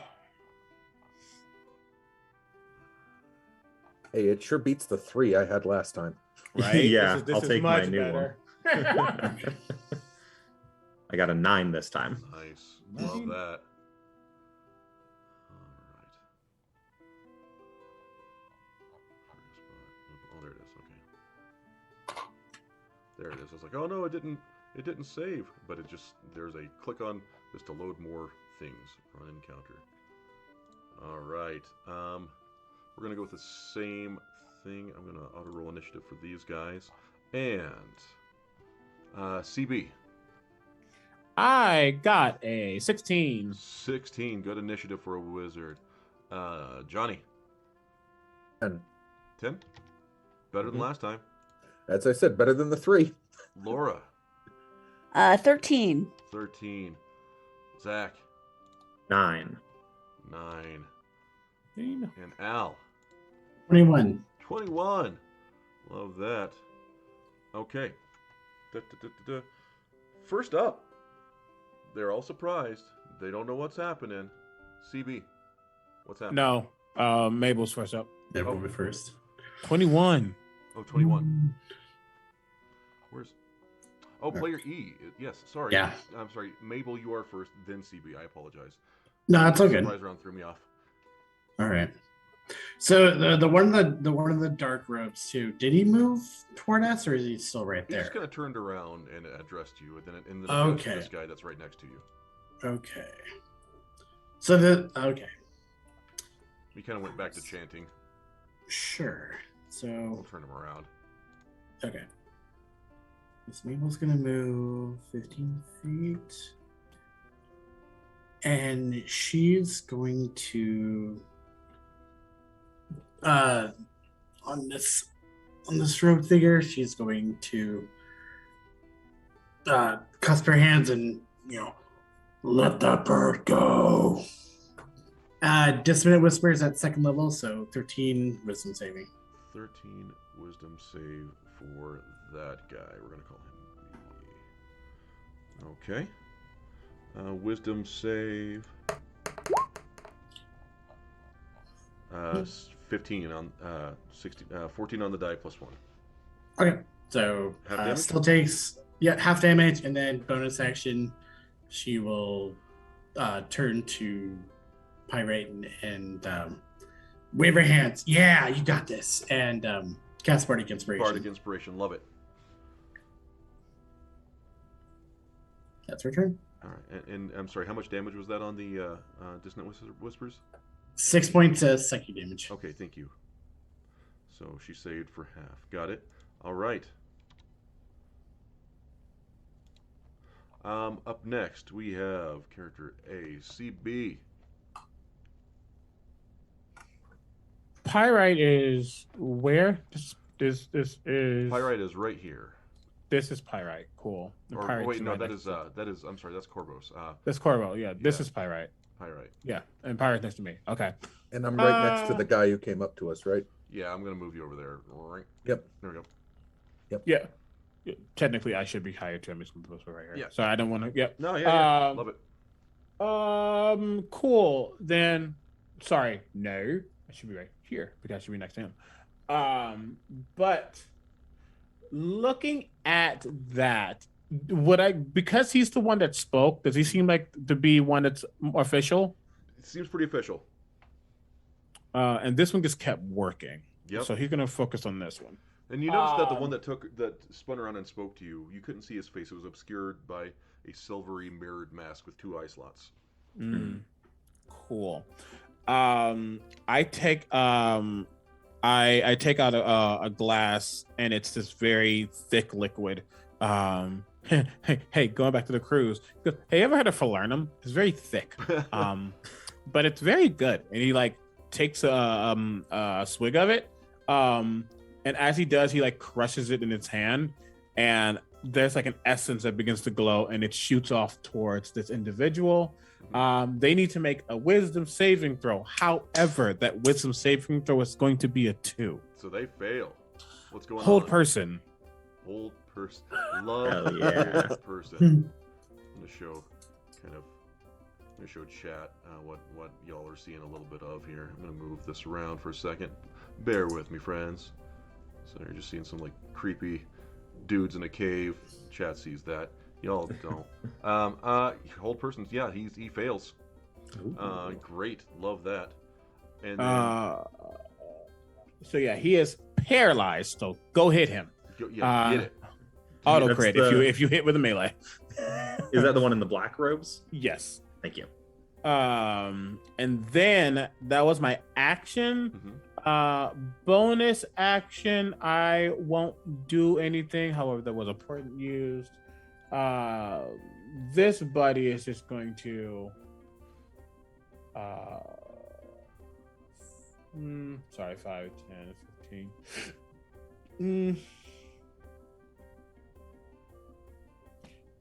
Hey, it sure beats the 3 I had last time. Right? Yeah, this I'll is take my much new better. I got a 9 this time. Nice. Love that. All right. Oh, there it is. Okay. There it is. I was like, oh no, it didn't save, but there's a click on this to load more things. Run encounter. All right. We're gonna go with the same thing. I'm gonna auto roll initiative for these guys and CB. I got a 16. 16. Good initiative for a wizard. Johnny. 10. 10. Better than last time. As I said, better than the 3. Laura. 13. 13. Zach. 9. 9. And Al. 21. 21. Love that. Okay. First up, they're all surprised. They don't know what's happening. CB, what's happening? No, Mabel's first up. That will be first. 21. Oh, 21. Where's... Oh, player E. Yes, sorry. Yeah. I'm sorry. Mabel, you are first, then CB. I apologize. No, that's okay. Surprise round threw me off. All right. So the one in the dark robes too. Did he move toward us, or is he still right He there? just kind of turned around and addressed you, and then Okay. this guy that's right next to you. Okay. So okay. He kind of went back to chanting. Sure. So We'll turn him around. okay. Miss Mabel's gonna move 15 feet, and she's going to on this rogue figure, she's going to cusp her hands and let that bird go. Dissonant whispers at second level, so 13 wisdom saving. 13 wisdom save for that guy. We're going to call him B. Okay. Wisdom save. 15 on 14 on the die plus 1. Okay, so Half damage? still takes half damage, and then bonus action, she will turn to Pyrite and wave her hands. Yeah, you got this, and cast Bardic Inspiration. Bardic Inspiration, love it. That's her turn. All right, and I'm sorry, how much damage was that on the Dissonant Whispers? 6 points of psychic damage. Okay, thank you. So she saved for half. Got it. All right. Up next, we have character ACB. Pyrite is where? This is Pyrite is right here. This is Pyrite. Cool. Wait, no, that is I'm sorry, that's Corvos. That's Corvo. Yeah, this is Pyrite. Pyrite. Yeah, and Pyrite next to me. Okay. And I'm right next to the guy who came up to us, right? Yeah, I'm gonna move you over there. Yep. There we go. Yep. Yeah. Technically, I should be higher too. I'm just gonna put right here. Yeah. So I don't want to. Yep. No, yeah, love it. Cool. Then, sorry. No, I should be right here because I should be next to him. But looking at that, because he's the one that spoke, does he seem like to be one that's more official? It seems pretty official. And this one just kept working. Yep. So he's gonna focus on this one. And you noticed that the one that spun around and spoke to you, you couldn't see his face. It was obscured by a silvery mirrored mask with 2 eye slots. Cool. I take I take out a glass, and it's this very thick liquid. Hey, going back to the cruise. He goes, hey, ever heard of falernum? It's very thick, but it's very good. And he like takes a swig of it, and as he does, he like crushes it in his hand, and there's like an essence that begins to glow, and it shoots off towards this individual. They need to make a wisdom saving throw. However, that wisdom saving throw is going to be a 2. So they fail. What's going on? Hold person. Hold person. Love yeah. person. I'm gonna show chat what y'all are seeing a little bit of here. I'm gonna move this around for a second. Bear with me, friends. So you're just seeing some like creepy dudes in a cave. Chat sees that. Y'all don't. Hold person's, yeah, he fails. Great, love that. And then, so yeah, he is paralyzed. So go hit him. Get it. Auto crit if you hit with a melee. Is that the one in the black robes? Yes. Thank you. And then that was my action. Bonus action, I won't do anything. However, there was a point used. This buddy is just going to sorry, 5, 10, 15.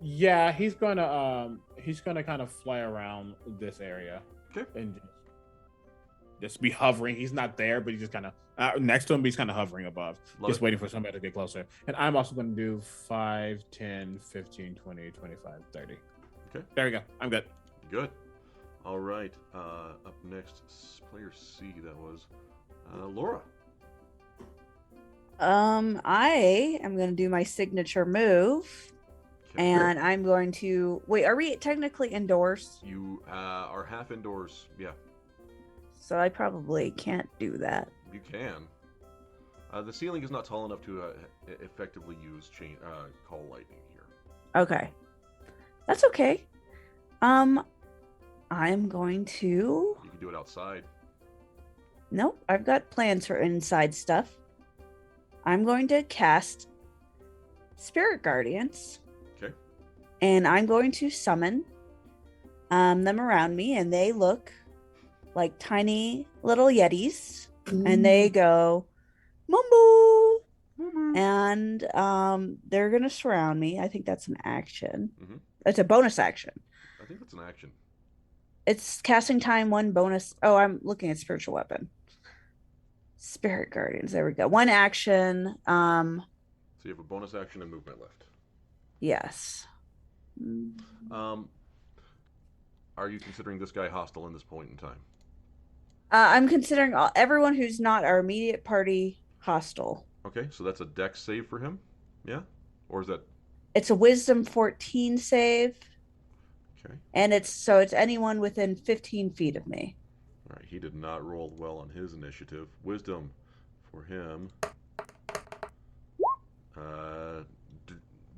Yeah, he's gonna kind of fly around this area. Okay. And just be hovering. He's not there, but he's just kind of next to him, but he's kind of hovering above. Just waiting for somebody to get closer. And I'm also going to do 5, 10, 15, 20, 25, 30. Okay. There we go. I'm good. Good. All right. Up next, player C, that was Laura. I am going to do my signature move. Okay. And I'm going to wait. Are we technically indoors? You are half indoors. Yeah. So I probably can't do that. You can. The ceiling is not tall enough to effectively use call lightning here. Okay. That's okay. I'm going to... You can do it outside. Nope, I've got plans for inside stuff. I'm going to cast Spirit Guardians. Okay. And I'm going to summon them around me, and they look like tiny little yetis, and they go Mumbo, and they're gonna surround me. I think that's an action. It's a bonus action. I think that's an action. It's casting time, 1 bonus. Oh, I'm looking at spiritual weapon. Spirit Guardians. There we go. 1 action. So you have a bonus action and movement left. Yes. Are you considering this guy hostile in this point in time? I'm considering everyone who's not our immediate party hostile. Okay, so that's a dex save for him. Yeah, or is that It's a Wisdom 14 save, okay? and it's anyone within 15 feet of me. All right, he did not roll well on his initiative. Wisdom for him. D-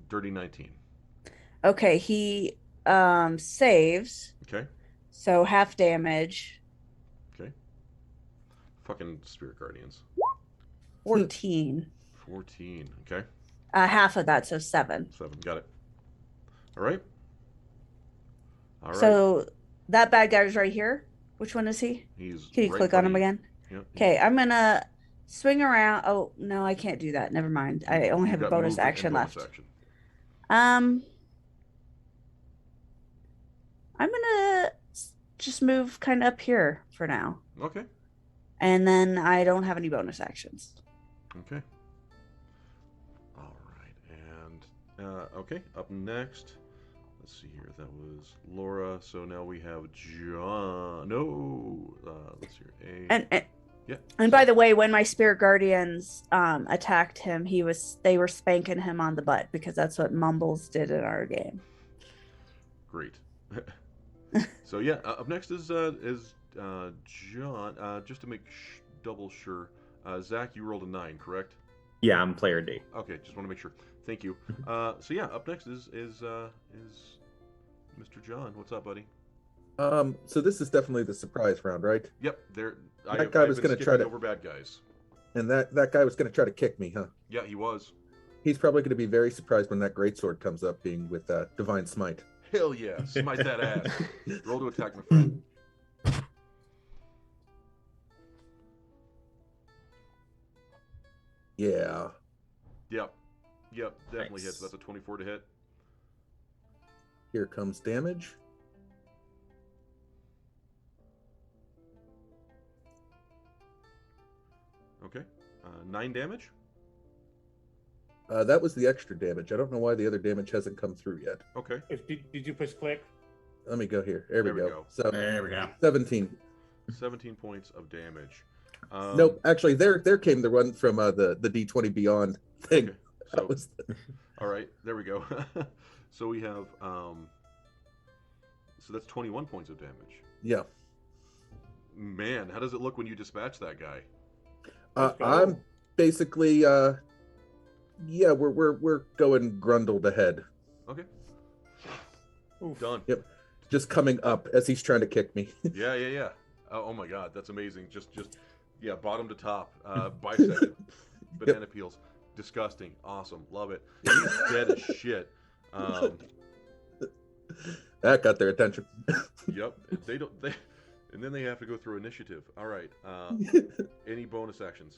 dirty 19. Okay, he saves, Okay, so half damage. okay. Fucking spirit guardians. 14. 14. Okay, Half of that, so 7. 7. Got it. All right. All right. So that bad guy is right here. Which one is he? He's Can you right click in on front him of you. again? Yep. Okay, I'm gonna swing around. Oh no, I can't do that. Never mind. I only You've have a got bonus movement and action bonus left. action. I'm gonna just move kind of up here for now, Okay. and then I don't have any bonus actions. Okay. All right. And okay, up next. Let's see here. That was Laura. So now we have John. No. Let's see here. And Yeah. and by the way, when my spirit guardians attacked him, they were spanking him on the butt because that's what Mumbles did in our game. Great. So yeah, up next is John. Just to make double sure, Zach, you rolled a 9, correct? Yeah, I'm player D. Okay, just want to make sure. Thank you. So yeah, up next is Mr. John. What's up, buddy? So this is definitely the surprise round, right? Yep, there. That guy was going to try to over bad guys. And that guy was gonna try to kick me, huh? Yeah, he was. He's probably gonna be very surprised when that greatsword comes up, being with Divine Smite. Hell yeah, smite that ass. Roll to attack, my friend. Yeah. Yep, definitely Nice. hits. That's a 24 to hit. Here comes damage. Okay, 9 damage. That was the extra damage. I don't know why the other damage hasn't come through yet. Okay, Did you push click? Let me go here. There we go. So There we go. 17. 17 points of damage. Nope. Actually, there came the one from the D20 Beyond thing. Okay, That so was all right, there we go. So we have so that's 21 points of damage. yeah. Man, how does it look when you dispatch that guy? Let's go. I'm basically yeah, we're going Grundled ahead. Okay, Oof. done. Yep. Just coming up as he's trying to kick me. Yeah. Oh my God, that's amazing. Just yeah, bottom to top, bisected, banana peels, disgusting, awesome, love it. He's dead as shit. That got their attention. Yep, and then they have to go through initiative. All right. Any bonus actions?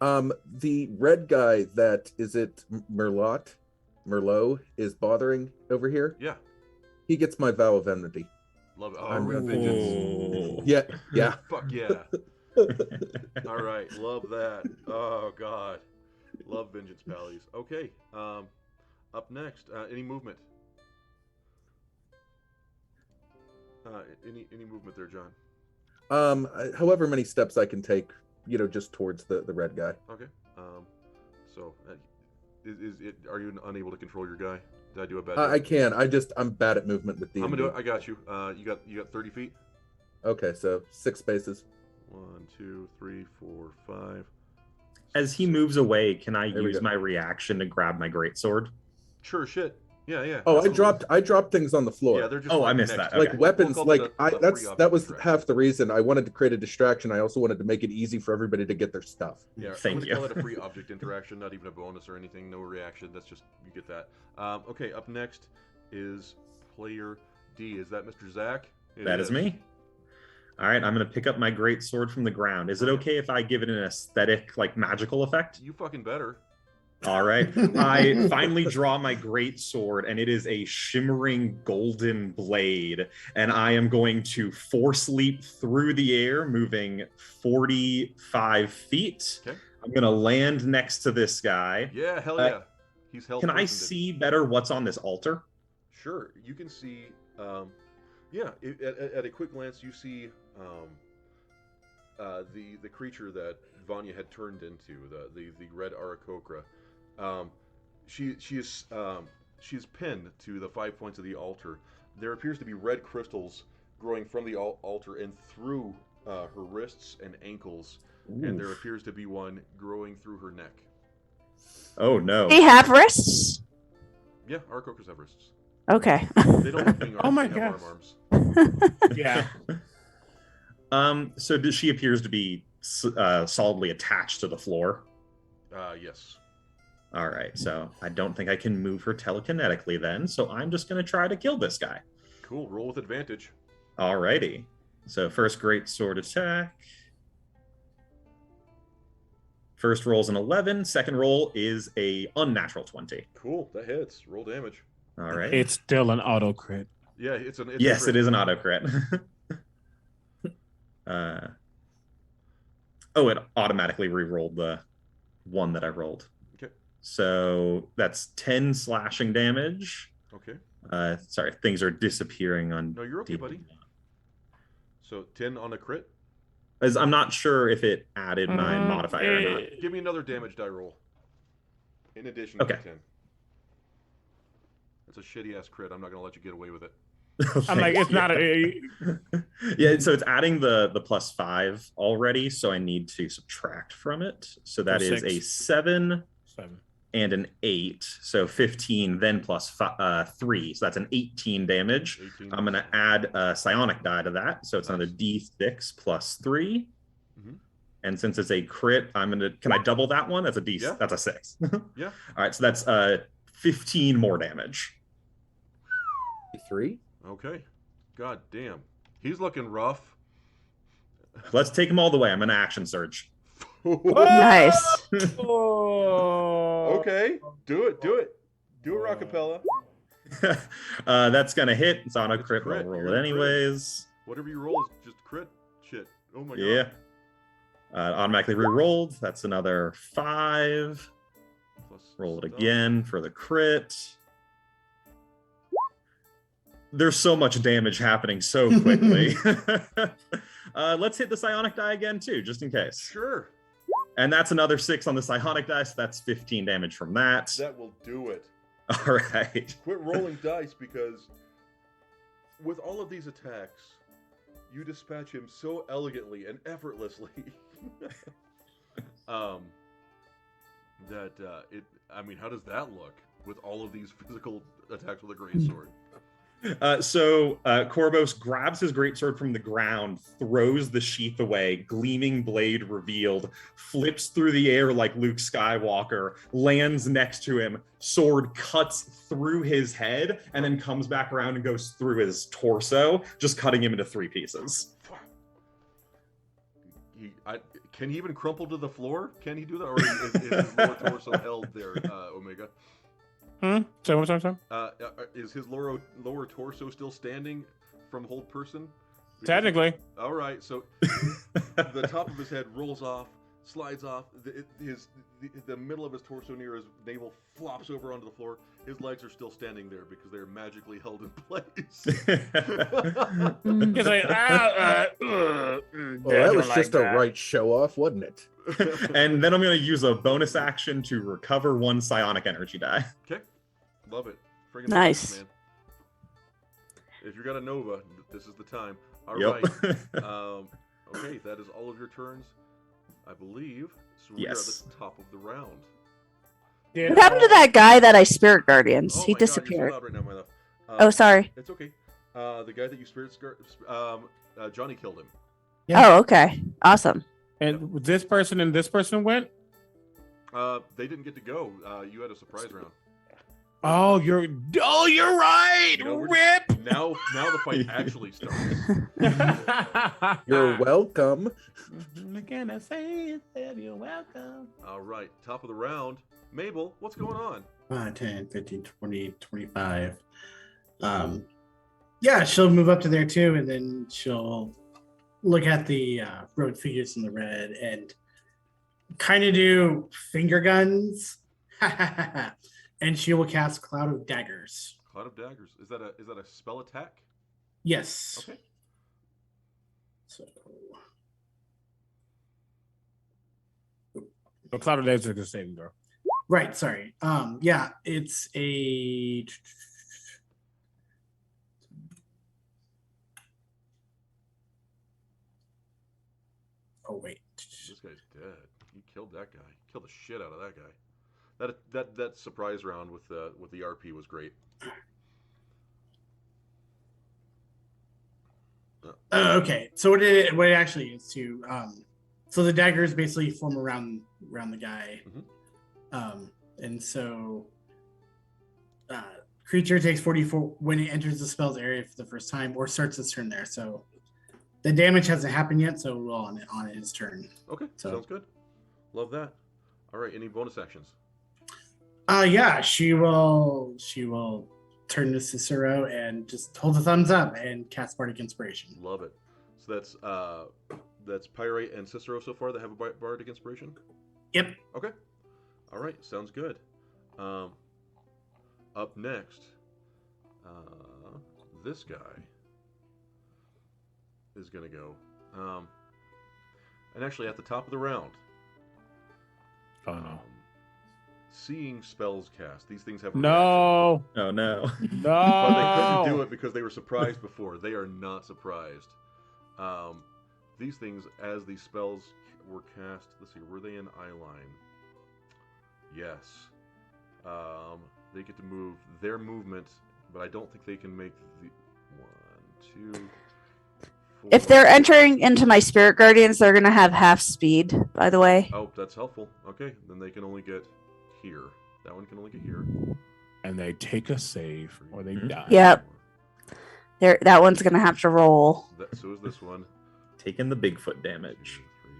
The red guy that is it Merlot is bothering over here. Yeah, He gets my vow of enmity. love it. Oh, I'm red vengeance. Yeah. Fuck yeah. All right, love that. Oh God, love vengeance, pallies. Okay. Up next, any movement? Any movement there, John? However many steps I can take, just towards the red guy. Okay. So, is it? Are you unable to control your guy? Did I do a bad job? I can. I'm bad at movement with D&D. I'm gonna do it. I got you. You got 30 feet. Okay, so 6 spaces. 1, 2, 3, 4, 5. As he moves away, can I There we use go. my reaction to grab my greatsword? Sure, shit. Yeah. Oh, absolutely. I dropped things on the floor. Yeah, they're just. Oh, I like missed next that. to Okay. Like weapons, We'll call like it a free object that was distraction. half the reason I wanted to create a distraction. I also wanted to make it easy for everybody to get their stuff. Yeah, Thank I'm gonna you. call it a free object interaction, not even a bonus or anything. No reaction. That's just you get that. Okay, up next is player D. Is that Mr. Zach? That is me. All right, I'm going to pick up my greatsword from the ground. Is it okay if I give it an aesthetic, like magical effect? You fucking better. All right. I finally draw my great sword, and it is a shimmering golden blade. And I am going to force leap through the air, moving 45 feet. Okay. I'm going to land next to this guy. Yeah, hell yeah. He's held. Can I personed. see better what's on this altar? Sure, you can see. Yeah, at a quick glance, you see the creature that Vanya had turned into, the red Arakocra. She is pinned to the 5 points of the altar. There appears to be red crystals growing from the altar and through her wrists and ankles, and there appears to be one growing through her neck. Oh no! Do you have wrists? Yeah, Arakocras have wrists. Okay. They don't have finger arms. Oh my they have gosh. arms. Yeah. So she appears to be solidly attached to the floor. Yes. All right, so I don't think I can move her telekinetically then, so I'm just going to try to kill this guy. Cool. Roll with advantage. Alrighty. So first great sword attack. First roll's an 11. Second roll is a unnatural 20. Cool. That hits. Roll damage. All right. It's still an auto crit. Yeah, it's yes, a it is an auto crit. It automatically re-rolled the one that I rolled. Okay. So that's 10 slashing damage. Okay. Sorry, things are disappearing on. No, you're okay, buddy. So 10 on a crit? As I'm not sure if it added my modifier or not. Give me another damage die roll. In addition Okay. to 10. That's a shitty ass crit. I'm not gonna let you get away with it. I'm like, it's not a. Yeah, so it's adding the +5 already, so I need to subtract from it. So that is a 7 and an 8, so 15, then +3, so that's an 18 damage. 18. I'm going to add a psionic die to that, so it's another D6 plus 3. Mm-hmm. And since it's a crit, can I double that one? That's a D. Yeah. That's a 6. Yeah. All right, so that's 15 more damage. 3. Okay. God damn. He's looking rough. Let's take him all the way. I'm going to action surge. Nice. Okay. Do it. Do Rockapella. That's going to hit. It's on a crit. Roll it anyways. Whatever you roll is just crit shit. Oh my god. Yeah. Automatically re-rolled. That's another 5. Plus roll it again for the crit. There's so much damage happening so quickly. Let's hit the psionic die again too, just in case. Sure. And that's another 6 on the psionic die, so that's 15 damage from that. That will do it. All right. Quit rolling dice, because with all of these attacks, you dispatch him so elegantly and effortlessly. How does that look with all of these physical attacks with a greatsword? So Corvos grabs his greatsword from the ground, throws the sheath away, gleaming blade revealed, flips through the air like Luke Skywalker, lands next to him, sword cuts through his head, and then comes back around and goes through his torso, just cutting him into 3 pieces. Can he even crumple to the floor? Can he do that? Or is his lower torso held there, Omega? Sorry. Is his lower torso still standing from hold person? Technically. All right, so the top of his head rolls off, slides off. The middle of his torso near his navel flops over onto the floor. His legs are still standing there because they're magically held in place. That was just a right show off, wasn't it? And then I'm going to use a bonus action to recover 1 psionic energy die. Okay. Love it. Friggin' Nice. Man. If you got a Nova, this is the time. All right. Okay, that is all of your turns, I believe. So we are at the top of the round. Yeah. What happened to that guy that I spirit guardians? He disappeared. God, you're so loud right now, my love. Sorry. It's okay. The guy that you spirit Johnny killed him. Yeah. Oh, okay. Awesome. And this person and this person went? They didn't get to go. You had a surprise round. Oh, you're right. Rip. Now the fight actually starts. You're welcome. What can I say? You're welcome. All right, top of the round. Mabel, what's going on? 5, 10, 15, 20, 25. Yeah, she'll move up to there too, and then she'll look at the road figures in the red and kind of do finger guns. And she will cast Cloud of Daggers. Cloud of Daggers. Is that a spell attack? Yes. Okay. So But Cloud of Days is a saving throw. Right. Sorry. Yeah, it's a. Oh wait. This guy's dead. You killed that guy. You killed the shit out of that guy. That surprise round with the RP was great. Okay. So what it actually is to so the daggers basically form around the guy, and so creature takes 44 when it enters the spell's area for the first time or starts its turn there. So the damage hasn't happened yet, so we'll on his turn. Okay, sounds good. Love that. All right, any bonus actions? Yeah, she will turn to Cicero and just hold the thumbs up and cast Bardic Inspiration. Love it. So that's Pyrite and Cicero so far that have a Bardic Inspiration? Yep. Okay. All right, sounds good. Up next, this guy is going to go. And actually, at the top of the round, Oh no. Seeing spells cast. These things have a No. Oh no. reaction. But they No. couldn't do it because they were surprised before. They are not surprised. These things, as these spells were cast, let's see, were they in eye line? Yes. They get to move their movement, but I don't think they can make the 1, 2, 4. If they're entering into my spirit guardians, they're gonna have half speed. By the way. Oh, that's helpful. Okay, then they can only get here. That one can only get here. And they take a save or they die. Yep. That one's gonna have to roll. So is this one. Taking the Bigfoot damage. 2, 3,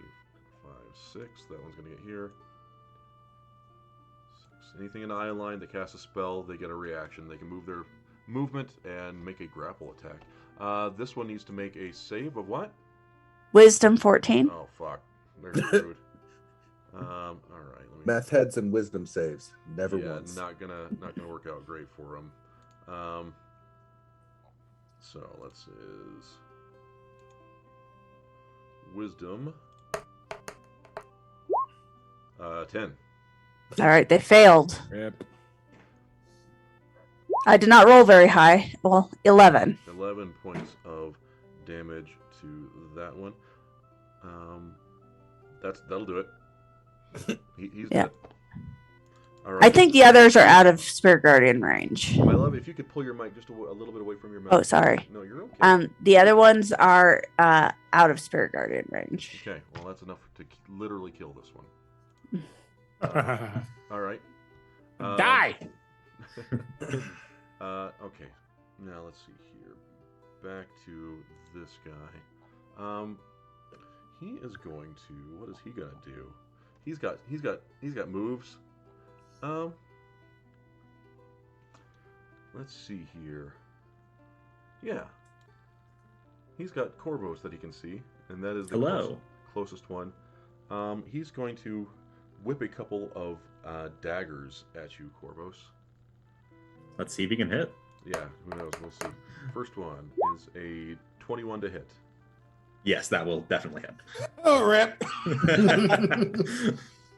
5, 6. That one's gonna get here. 6. Anything in eye line that casts a spell, they get a reaction. They can move their movement and make a grapple attack. This one needs to make a save of what? Wisdom 14. Oh fuck, they're screwed. All right. Let me... Math heads and wisdom saves. Never once. not gonna work out great for them. So let's is wisdom 10. All right, they failed. Yep. I did not roll very high. Well, 11. 11 points of damage to that one. That'll do it. He's Yeah. dead. All right. I think the others are out of Spirit Guardian range. My love, if you could pull your mic just a little bit away from your mouth. Oh, sorry. No, you're okay. The other ones are out of Spirit Guardian range. Okay, well that's enough to literally kill this one. All right. Die. Okay. Now let's see here. Back to this guy. He is going to. What is he gonna do? He's got moves. Let's see here. Yeah. He's got Corvos that he can see, and that is the closest one. He's going to whip a couple of daggers at you, Corvos. Let's see if he can hit. Yeah, who knows? We'll see. First one is a 21 to hit. Yes, that will definitely hit. Oh, rip.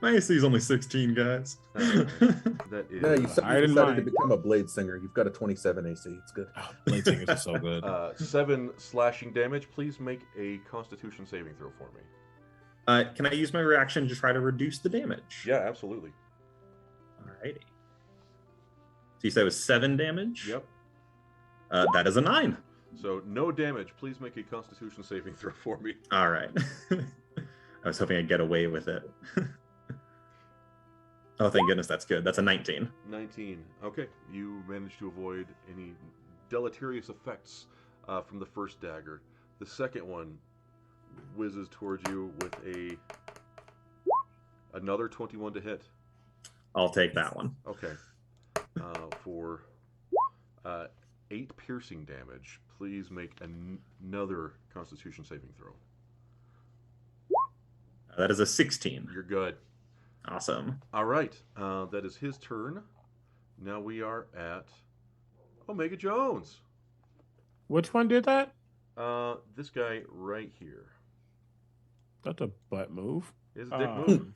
My AC is only 16, guys. That is. No, you decided to become a blade singer. You've got a 27 AC. It's good. Oh, blade singers are so good. 7 slashing damage. Please make a Constitution saving throw for me. Can I use my reaction to try to reduce the damage? Yeah, absolutely. Alrighty. So you said it was 7 damage? Yep. That is a 9. So no damage. Please make a Constitution saving throw for me. All right. I was hoping I'd get away with it. Oh, thank goodness, that's good. That's a 19. 19. Okay, you managed to avoid any deleterious effects from the first dagger. The second one whizzes towards you with another 21 to hit. I'll take that one. Okay. For 8 piercing damage, please make another Constitution saving throw. That is a 16. You're good. Awesome. All right. That is his turn. Now we are at Omega Jones. Which one did that? This guy right here. That's a butt move. His dick move.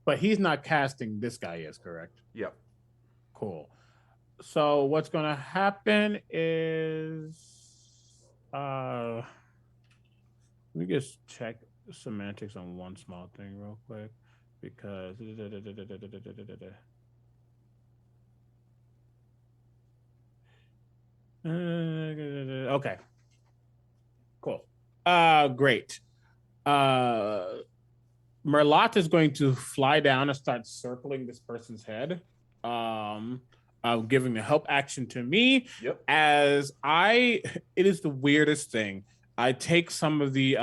But he's not casting. This guy is correct. Yeah. Cool. So what's gonna happen is, let me just check semantics on one small thing real quick, because okay, cool. Great. Merlot is going to fly down and start circling this person's head. Giving the help action to me. Yep. It is the weirdest thing. I take some of the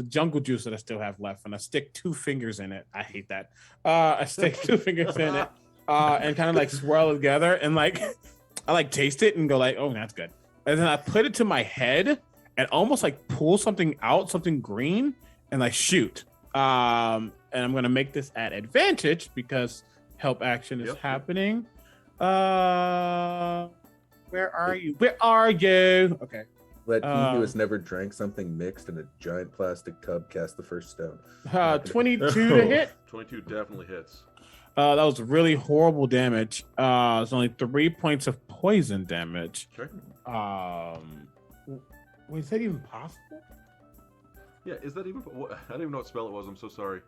jungle juice that I still have left, and I stick 2 fingers in it. I hate that. I stick 2 fingers in it, and kind of like swirl it together, and like I like taste it and go like, oh, that's good. And then I put it to my head and almost like pull something out, something green, and like shoot. And I'm gonna make this at advantage because help action is happening. Where are you? Where are you? Okay. Let he who has never drank something mixed in a giant plastic tub cast the first stone. 22 to hit. 22 definitely hits. That was really horrible damage. It's only 3 points of poison damage. Okay. Was that even possible? Yeah, is that even? I don't even know what spell it was. I'm so sorry.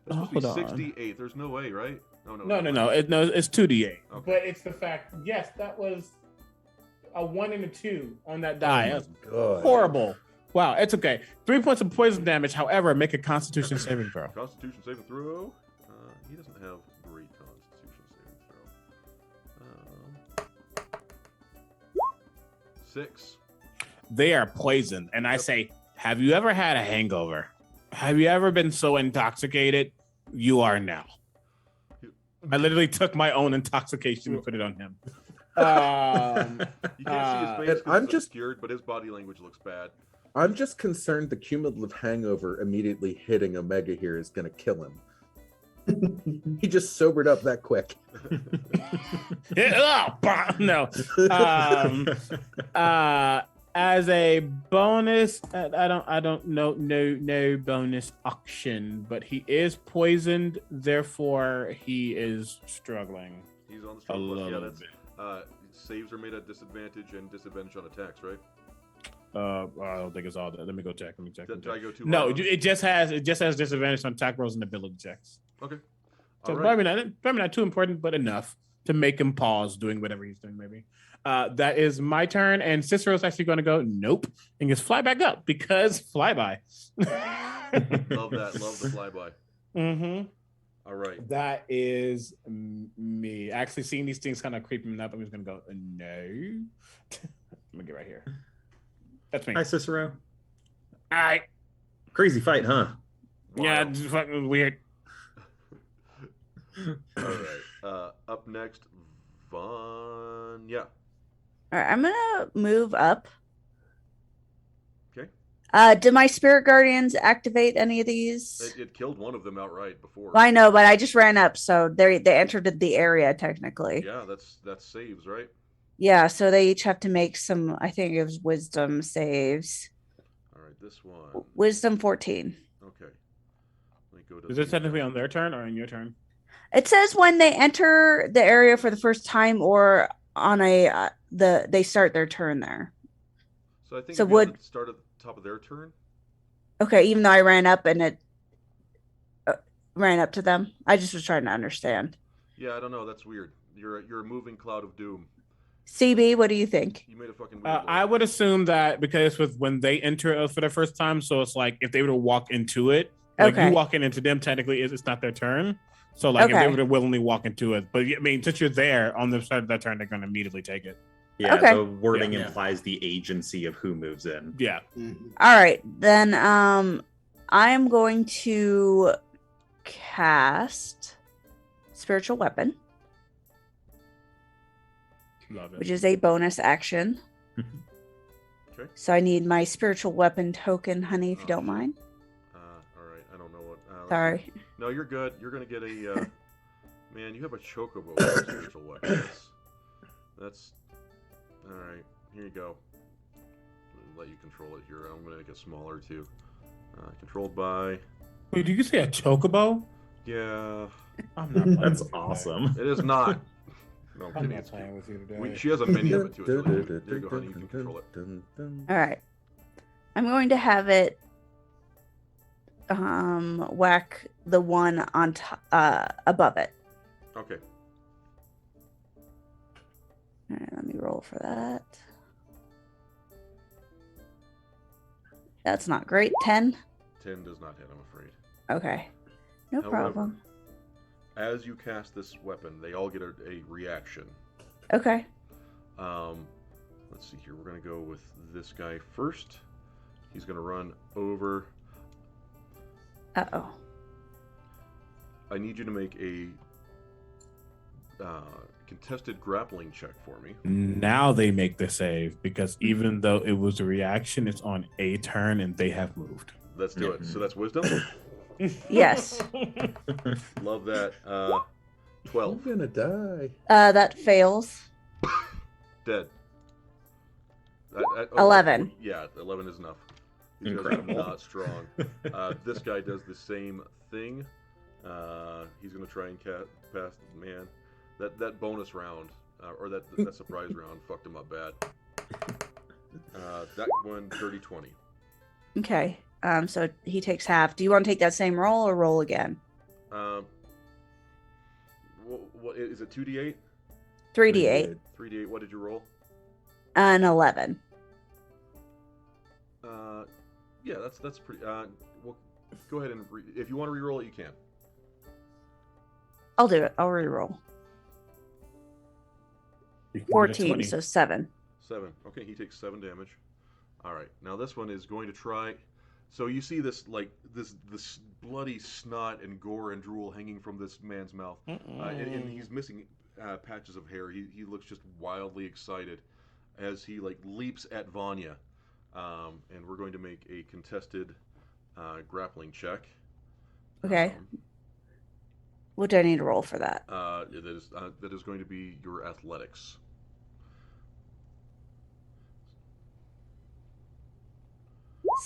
It's supposed to be 68. There's no way, right? No. It's 2d8. Okay. But it's the fact. Yes, that was a 1 and a 2 on that die. That's horrible. Wow, it's okay. 3 points of poison damage. However, make a Constitution saving throw. Constitution saving throw. He doesn't have great Constitution saving throw. 6. They are poisoned, and I say, have you ever had a hangover? Have you ever been so intoxicated? You are now. I literally took my own intoxication and put it on him. You can't see his face. I'm just obscured, but his body language looks bad. I'm just concerned the cumulative hangover immediately hitting Omega here is going to kill him. He just sobered up that quick. No. As a bonus, I don't know, no bonus action, but he is poisoned, therefore he is struggling. He's on the struggle bus. Yeah, bit. Saves are made at disadvantage and disadvantage on attacks, right? I don't think it's all that. Let me check. Did I go too No, hard? it just has disadvantage on attack rolls and ability checks. Okay. So All right. probably not too important, but enough to make him pause doing whatever he's doing, maybe. That is my turn, and Cicero's actually going to go nope and just fly back up because flyby. Love that. Love the flyby. Mm-hmm. All right. That is me. Actually, seeing these things kind of creeping up, I'm just going to go no. Let me get right here. That's me. Hi, Cicero. All right. Crazy fight, huh? Yeah, it's fucking weird. All right. Up next, Vaughn. Yeah. All right, I'm gonna move up. Okay. Did my spirit guardians activate any of these? It killed one of them outright before. Well, I know, but I just ran up, so they entered the area technically. Yeah, that's saves, right? Yeah, so they each have to make some. I think it was wisdom saves. All right, this one. Wisdom 14. Okay. Let me go to. Is this technically on their turn or on your turn? It says when they enter the area for the first time or on they start their turn there. So I think So if you would- had to start at the top of their turn. Okay, even though I ran up and it ran up to them, I just was trying to understand. Yeah, I don't know. That's weird. You're a moving cloud of doom. CB, what do you think? You made a fucking weird I would assume that because with when they enter it for the first time, so it's like if they were to walk into it, like Okay. you walking into them, technically it's not their turn. So like if they Okay. were to willingly walk into it, but I mean, since you're there on the start of that turn, they're going to immediately take it. Yeah, Okay. the wording Yeah. implies the agency of who moves in. Yeah. All right, then I'm going to cast spiritual weapon, Love it. which is a bonus action. Okay. So I need my spiritual weapon token, honey, if you don't mind. All right. I don't know what. Sorry. No, you're good. You're gonna get a. Man, you have a chocobo with spiritual weapons. That's. All right. Here you go. Let you control it here. I'm gonna make it smaller too. Controlled by. Wait, did you say a chocobo? Yeah. I'm not playing That's with you awesome. It is not. No, I'm Today. I'm kidding. not It's playing with you today. she has a mini of it too. It's really cute. There you go, honey. You can control it. All right. I'm going to have it whack the one on above it. Okay. All right, let me roll for that. That's not great. 10. 10 does not hit, I'm afraid. Okay. No However, problem. As you cast this weapon, they all get a reaction. Okay. Let's see here. We're going to go with this guy first. He's going to run over. Uh-oh. I need you to make a contested grappling check for me. Now they make the save because even though it was a reaction, it's on a turn and they have moved. Let's do it. So that's wisdom. Yes. Love that. 12. I'm gonna die. That fails. Dead. 11. Yeah, 11 is enough. These Incredible. guys are not strong. This guy does the same thing. He's going to try and pass. Man, that bonus round, or that surprise round fucked him up bad. That one, dirty 20. Okay. So he takes half. Do you want to take that same roll or roll again? What is it, 2d8? 3d8. 3d8, what did you roll? An 11. Yeah, that's pretty. Well, go ahead and if you want to re-roll it, you can. I'll do it. I'll re-roll. 14, so 7. 7. Okay, he takes 7 damage. All right, now this one is going to try. So you see this this bloody snot and gore and drool hanging from this man's mouth, and he's missing patches of hair. He looks just wildly excited as he leaps at Vanya. And we're going to make a contested grappling check. Okay. What do I need to roll for that? That is going to be your athletics.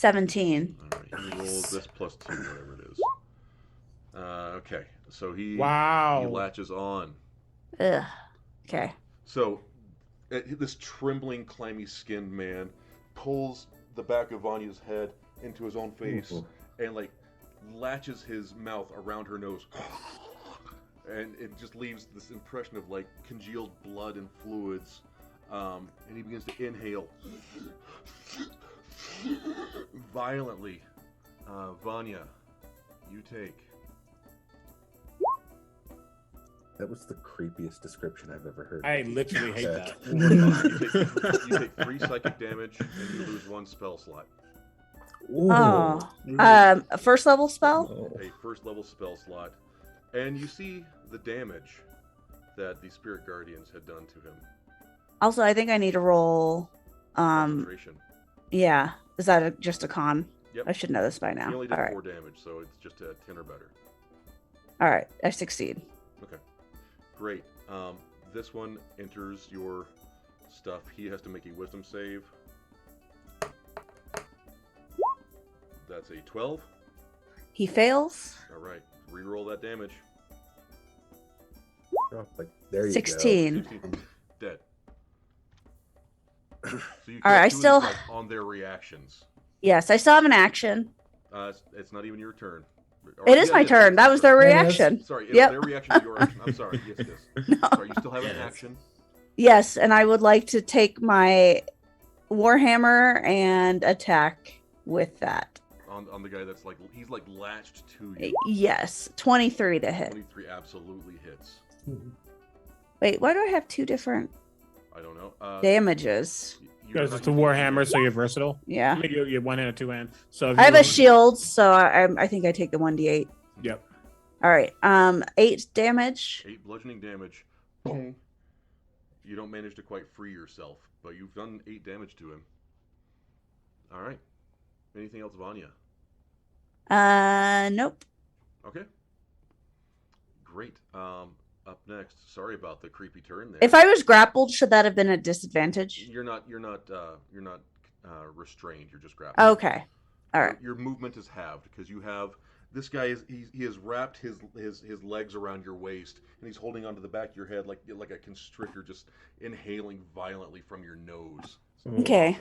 $17. All right, he rolls this plus 2, whatever it is. Okay, so he latches on. Ugh. Okay. So this trembling, clammy-skinned man pulls the back of Vanya's head into his own face and latches his mouth around her nose, and it just leaves this impression of congealed blood and fluids, and he begins to inhale violently. Vanya, you take. That was the creepiest description I've ever heard. I literally hate that. You take 3 psychic damage and you lose 1 spell slot. Ooh. Oh. A first level spell? A first level spell slot. And you see the damage that the spirit guardians had done to him. Also, I think I need to roll. Concentration. Yeah. Is that just a con? Yep. I should know this by now. He only did All right. 4 damage, so it's just a 10 or better. All right. I succeed. Okay. Great. This one enters your stuff. He has to make a wisdom save. That's a 12. He fails. All right. Reroll that damage. Oh, there you 16. 16. Dead. So you All right, I two of still- these, on their reactions. Yes, I still have an action. It's not even your turn. It is my turn. That was their reaction. Sorry, it's Yep. their reaction to your action. I'm sorry. Yes, it is. No. Sorry, you still have an action. Yes, and I would like to take my warhammer and attack with that. On the guy that's he's latched to you. Yes, 23 to hit. 23 absolutely hits. Wait, why do I have 2 different I don't know. damages? Because it's a warhammer, so you're versatile. Yeah. I mean, you're 1 hand or 2 hand. So if I have you- a shield, so I think I take the 1d8. Yep. All right. 8 damage. 8 bludgeoning damage. Boom. You don't manage to quite free yourself, but you've done 8 damage to him. All right. Anything else, Vanya? Nope. Okay. Great. Up next. Sorry about the creepy turn there. If I was grappled, should that have been a disadvantage? You're not restrained. You're just grappled. Okay. All right. Your movement is halved because you have This guy he has wrapped his legs around your waist, and he's holding onto the back of your head like a constrictor, just inhaling violently from your nose. Okay.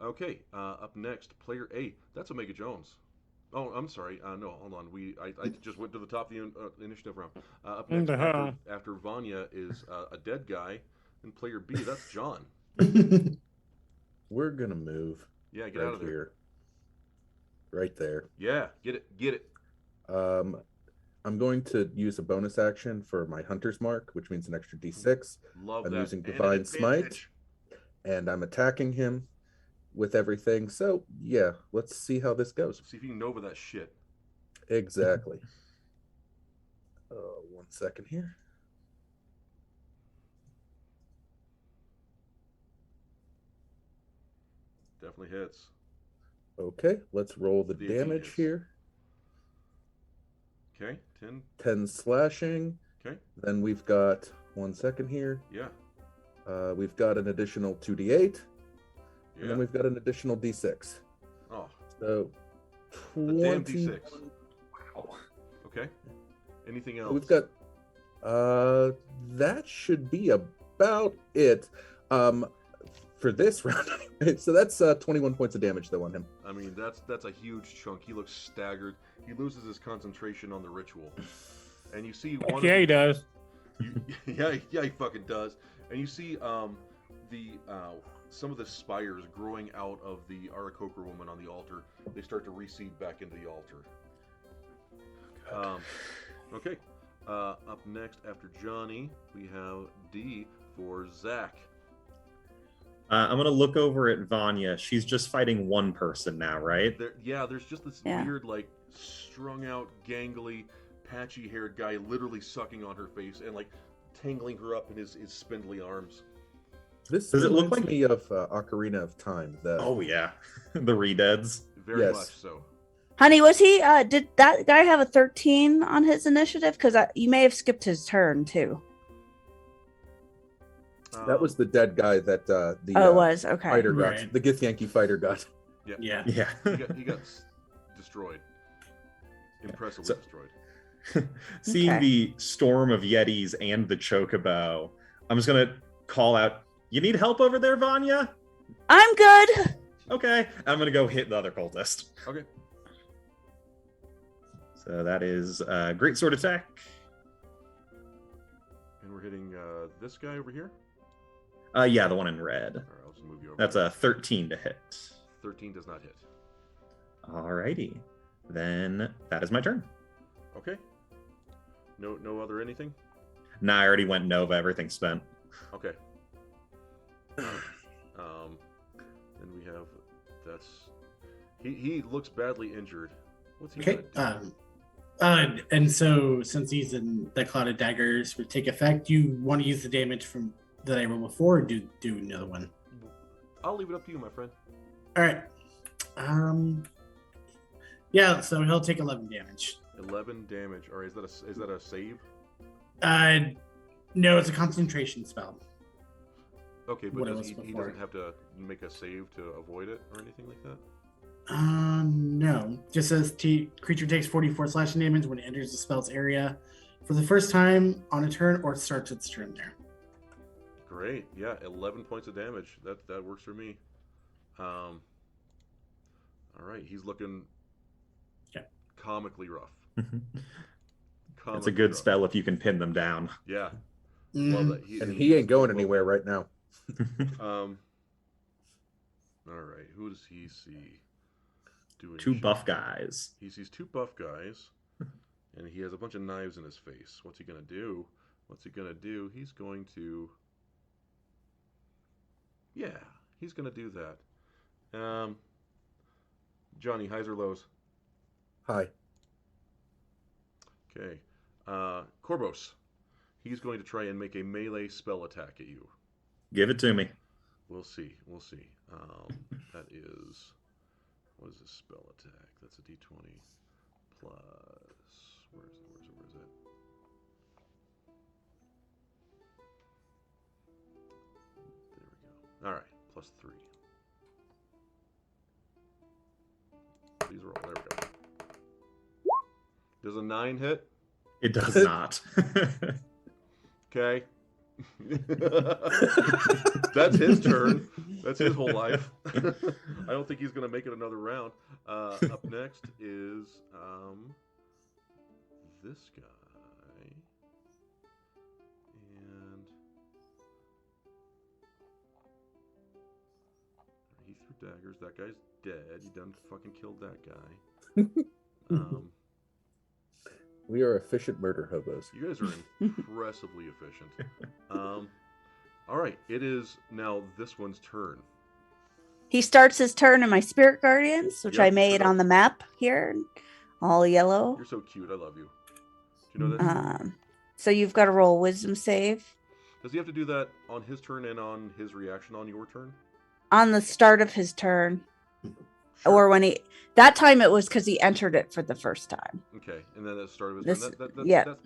Okay. Up next, player A. That's Omega Jones. Oh, I'm sorry. No, hold on. I just went to the top of the initiative round. Up next, after Vanya is a dead guy, and player B. That's John. We're gonna move. Yeah, get out of there. Here. Right there. Yeah, get it. I'm going to use a bonus action for my Hunter's Mark, which means an extra D6. Love I'm that. using Divine Smite, and I'm attacking him with everything. So, yeah, let's see how this goes. See if you can Nova that shit. Exactly. 1 second here. Definitely hits. Okay, let's roll the damage hits. here. Okay, 10. 10 slashing. Okay. Then we've got 1 second here. Yeah. We've got an additional 2d8. Yeah. And then we've got an additional d6. Oh. So 20. The damn d6. Wow. Okay. Anything else? We've got that should be about it. For this round. So that's 21 points of damage though on him. I mean, that's a huge chunk. He looks staggered. He loses his concentration on the ritual. And you see one he does. Yeah, he fucking does. And you see some of the spires growing out of the Aarakocra woman on the altar. They start to recede back into the altar. Okay. Up next after Johnny, we have D for Zach. I'm going to look over at Vanya. She's just fighting one person now, right? There's just this weird, like, strung out, gangly, patchy-haired guy literally sucking on her face and, like, tangling her up in his spindly arms. This does it look like me of Ocarina of Time? Oh, yeah. The Redeads. Very much so. Honey, was he, did that guy have a 13 on his initiative? Because you may have skipped his turn, too. That was the dead guy that it was okay. Fighter got. The Githyanki fighter got. Yeah. He got destroyed. Impressively destroyed. Seeing the storm of Yetis and the Chocobo, I'm just gonna call out, "You need help over there, Vanya?" I'm good. Okay, I'm gonna go hit the other cultist. Okay. So that is great sword attack. And we're hitting this guy over here. Yeah, the one in red. All right, I'll just move you over. That's a 13 to hit. 13 does not hit. Alrighty. Then that is my turn. Okay. No other anything? Nah, I already went Nova. Everything's spent. Okay. Then we have he looks badly injured. What's he gonna do? And so since he's in the clouded daggers would take effect, you want to use the damage from that I rolled before, or do another one? I'll leave it up to you, my friend. All right. Yeah, so he'll take 11 damage. 11 damage. All right, is that a save? No, it's a concentration spell. Okay, but he doesn't have to make a save to avoid it or anything like that? No. Just says creature takes 44 slashing damage when it enters the spell's area for the first time on a turn or starts its turn there. Great. Yeah, 11 points of damage. That works for me. All right, he's looking comically rough. It's a good spell if you can pin them down. Yeah. Love that. He ain't going anywhere right now. All right, who does he see? Two buff guys. He sees two buff guys, and he has a bunch of knives in his face. What's he gonna do? He's going to... Yeah, he's gonna do that. Johnny, highs or lows? High. Okay. Korbos. He's going to try and make a melee spell attack at you. Give it to me. We'll see. That is... What is this spell attack? That's a d20 plus... Where is it? There we go. All right, plus 3. These are all... There we go. Does a 9 hit? It does not. Okay. That's his turn. That's his whole life. I don't think he's going to make it another round. Up next is this guy. And he threw daggers. That guy's dead. You done fucking killed that guy. We are efficient murder hobos. You guys are impressively efficient. All right, it is now this one's turn. He starts his turn in my spirit guardians, which Yep, I made sure on the map here, all yellow. You're so cute. I love you. Do you know that? So you've got to roll a wisdom save Does he have to do that on his turn and on his reaction on your turn? on the start of his turn, Sure. or when that time it was because he entered it for the first time. Okay, and then at the start of his turn.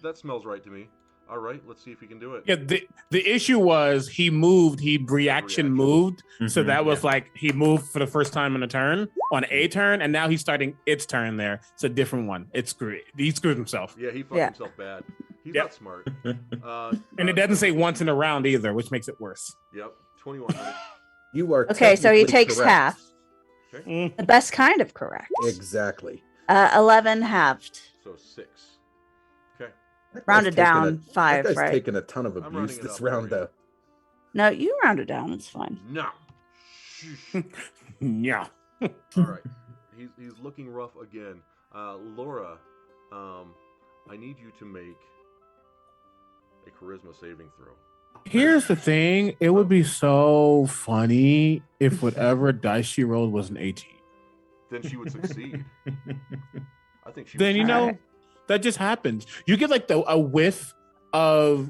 That smells right to me. All right, let's see if he can do it. Yeah, the issue was he moved, he reaction moved. So that was like he moved for the first time on a turn, on a turn, and now he's starting its turn there. It's a different one. He screwed himself. Yeah, he fucked himself bad. He's not smart. And it doesn't say once in a round either, which makes it worse. Yep, 21. You are okay, so he technically takes correct. half. Okay. The best kind of correct. Exactly. 11 halved. So 6. Okay. That guy's Rounded taking down 5, that guy's right? taking a ton of I'm abuse rounding it this up round, for you. though. No, you rounded down. It's fine. No. Yeah. All right. He's looking rough again. Laura, I need you to make a charisma saving throw. Here's the thing. It would be so funny if whatever dice she rolled was an 18. Then she would succeed. I think she. Then would you succeed. know that just happens. You get like a whiff of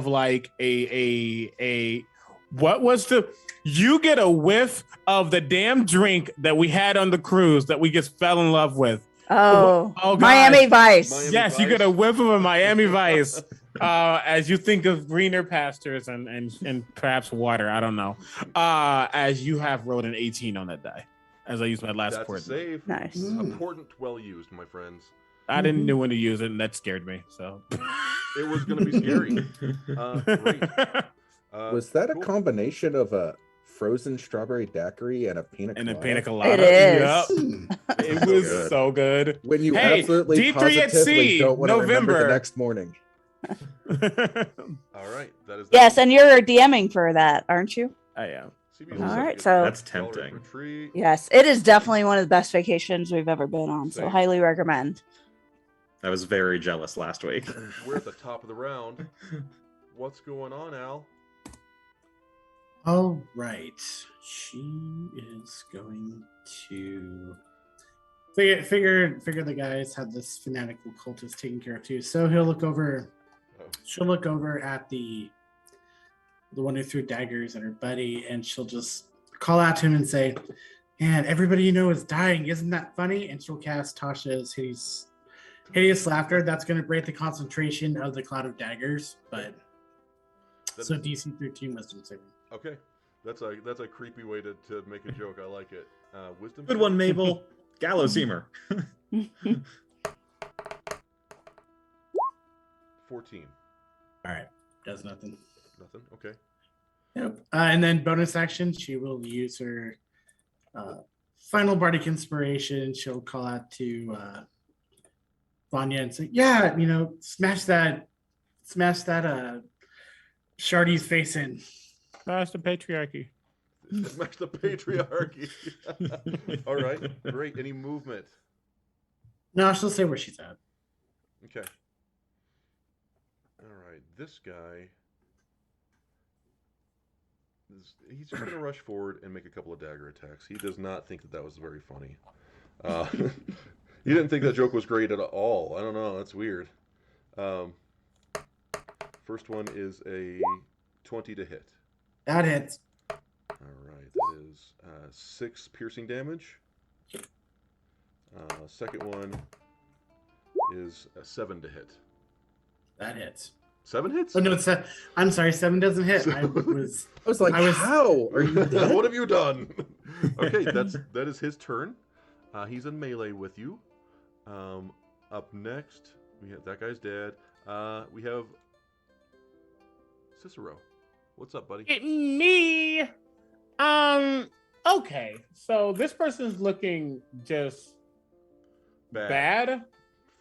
like a what was the you get a whiff of the damn drink that we had on the cruise that we just fell in love with. Oh, God. Miami Vice. Miami Yes, Vice. you get a whiff of a Miami Vice as you think of greener pastures and perhaps water. I don't know. As you have rolled an 18 on that die, as I used my last That's a port. save. Nice. Important, well used, my friends. I didn't know when to use it, and that scared me. So It was going to be scary. Great. Was that cool. a combination of a frozen strawberry daiquiri and a pina colada? And a pina colada. It is. Yep. It was so good. When you Hey, absolutely D3 at positively sea, don't want to remember November. the next morning. All right. That is. Yes, and you're DMing for that, aren't you? I am. CB's All also right, good. so- That's tempting. Retreat. Yes, it is definitely one of the best vacations we've ever been on. So Same. highly recommend. I was very jealous last week. We're at the top of the round. What's going on, Al? All right. She is going to figure the guys have this fanatical cultist taken care of too. So he'll look over. Oh. She'll look over at the one who threw daggers at her buddy, and she'll just call out to him and say, "Man, everybody you know is dying. Isn't that funny?" And she'll cast Tasha's hideous laughter. That's going to break the concentration of the cloud of daggers, but That so is- DC 13 wisdom saving. Okay. That's a creepy way to make a joke. I like it. Wisdom. Good one, Mabel. Gallows humor. 14. All right, does nothing. Nothing. Okay. Yep. And then bonus action, she will use her final bardic inspiration. She'll call out to Vanya and say, "Yeah, smash that Shardy's face in." That's the patriarchy. Smash the patriarchy. All right. Great. Any movement? No, she'll say where she's at. Okay. All right. This guy. He's just going to rush forward and make a couple of dagger attacks. He does not think that was very funny. He didn't think that joke was great at all. I don't know. That's weird. First one is a 20 to hit. That hits. All right. That is 6 piercing damage. Second one is a 7 to hit. That hits. 7 hits? Oh no, I'm sorry, 7 doesn't hit. I was How are you dead? What have you done? Okay, that is his turn. He's in melee with you. Up next, we have that guy's dead. We have Cicero. What's up, buddy? Me. Okay. So this person's looking just bad.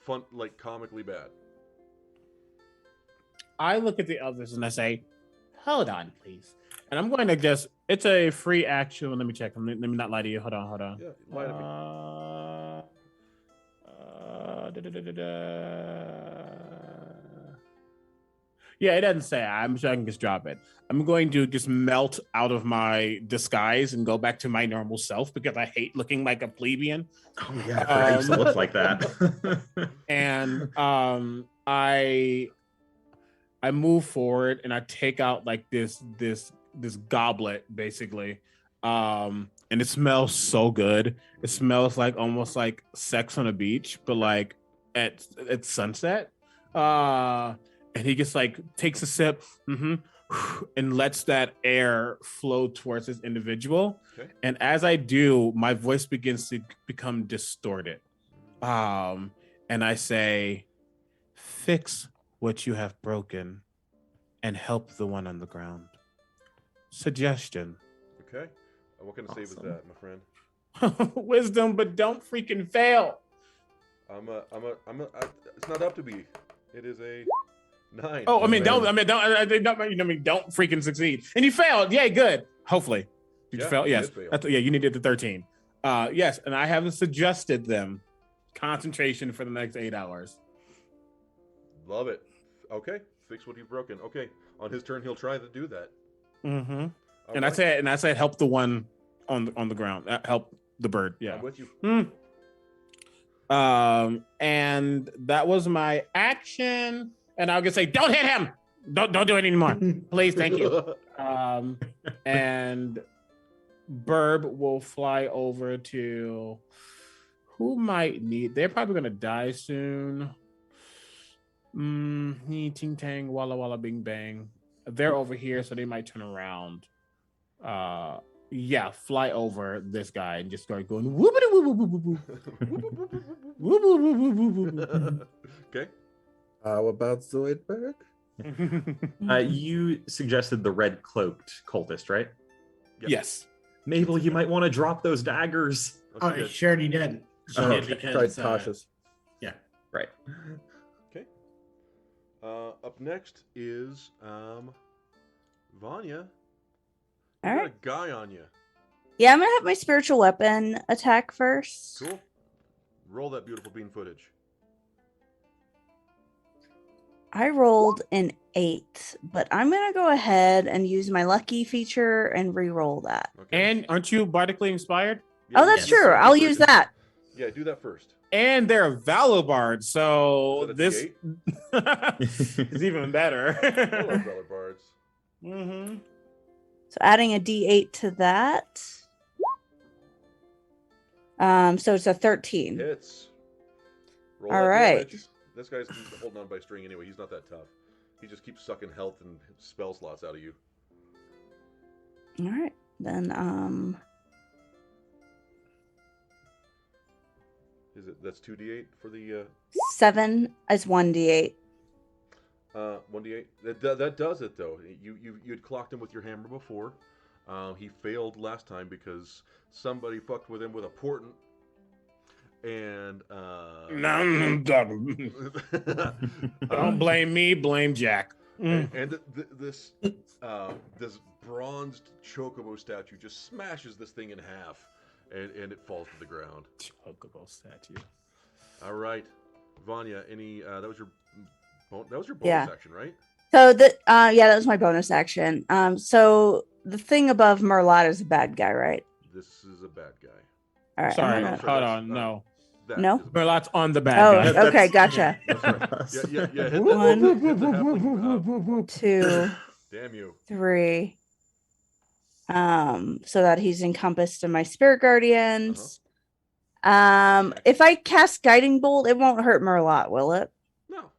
Fun, like comically bad. I look at the others and I say, hold on, please. And I'm going to just, it's a free action. Let me check. Let me not lie to you. Hold on. Yeah, lie to me. Yeah, it doesn't say. I'm sure I can just drop it. I'm going to just melt out of my disguise and go back to my normal self because I hate looking like a plebeian. Oh yeah, I forgot I used to look like that. And I move forward and I take out like this goblet basically. And it smells so good. It smells like almost like sex on a beach, but like at sunset. And he just like takes a sip and lets that air flow towards this individual. Okay. And as I do, my voice begins to become distorted. And I say, fix what you have broken and help the one on the ground. Suggestion. Okay. What kind of save is that, my friend? Wisdom, but don't freaking fail. It's not up to me. It is a 9. Oh, don't freaking succeed. And you failed. Yay, good. Hopefully. Did you fail? Yes. You needed the 13. Yes, and I haven't suggested them concentration for the next 8 hours. Love it. Okay. Fix what you've broken. Okay. On his turn, he'll try to do that. Mm-hmm. And right. I said help the one on the ground. Help the bird. Yeah. I'm with you. And that was my action. And I'll just say, don't hit him. Don't do it anymore. Please, thank you. And Burb will fly over to who might need. They're probably gonna die soon. Ting tang, walla walla, bing bang. They're over here, so they might turn around. Fly over this guy and just start going whoopity whoop whoop whoop whoop whoop. Okay. How about Zoidberg? You suggested the red cloaked cultist, right? Yep. Yes. Mabel, you might want to drop those daggers. Oh, I sure already did. Tried cautious. Yeah. Right. Okay. Up next is Vanya. All You right. got a guy on you. Yeah, I'm gonna have my spiritual weapon attack first. Cool. Roll that beautiful bean footage. I rolled an 8, but I'm gonna go ahead and use my lucky feature and re-roll that. Okay. And aren't you bardically inspired? Yeah, Oh, that's you true. do I'll first. use that. Yeah, do that first. And they're Valor so Is that a this D8? is even better. I love Valor Bards. Mm-hmm. So adding a D8 to that. So it's a 13. Hits. Roll All that right. damage. This guy's holding on by a string anyway. He's not that tough. He just keeps sucking health and spell slots out of you. All right. Then That's 2d8 for the 7 is 1d8. 1d8. That does it though. You'd clocked him with your hammer before. He failed last time because somebody fucked with him with a portent. And Don't blame me, blame Jack. and this bronzed chocobo statue just smashes this thing in half, and it falls to the ground. Chocobo statue. All right, Vanya. That was your bonus Yeah. action, right? So that was my bonus action. So the thing above Merlot is a bad guy, right? This is a bad guy. All right. Sorry, I'm hold on. No. That No? is a bad Merlot's on the Oh, bad guy. okay, gotcha. That's right. Yeah. Hit the One. halfling. 2, Damn you. 3. So that he's encompassed in my spirit guardians. If I cast guiding bolt, it won't hurt Merlot, will it? No.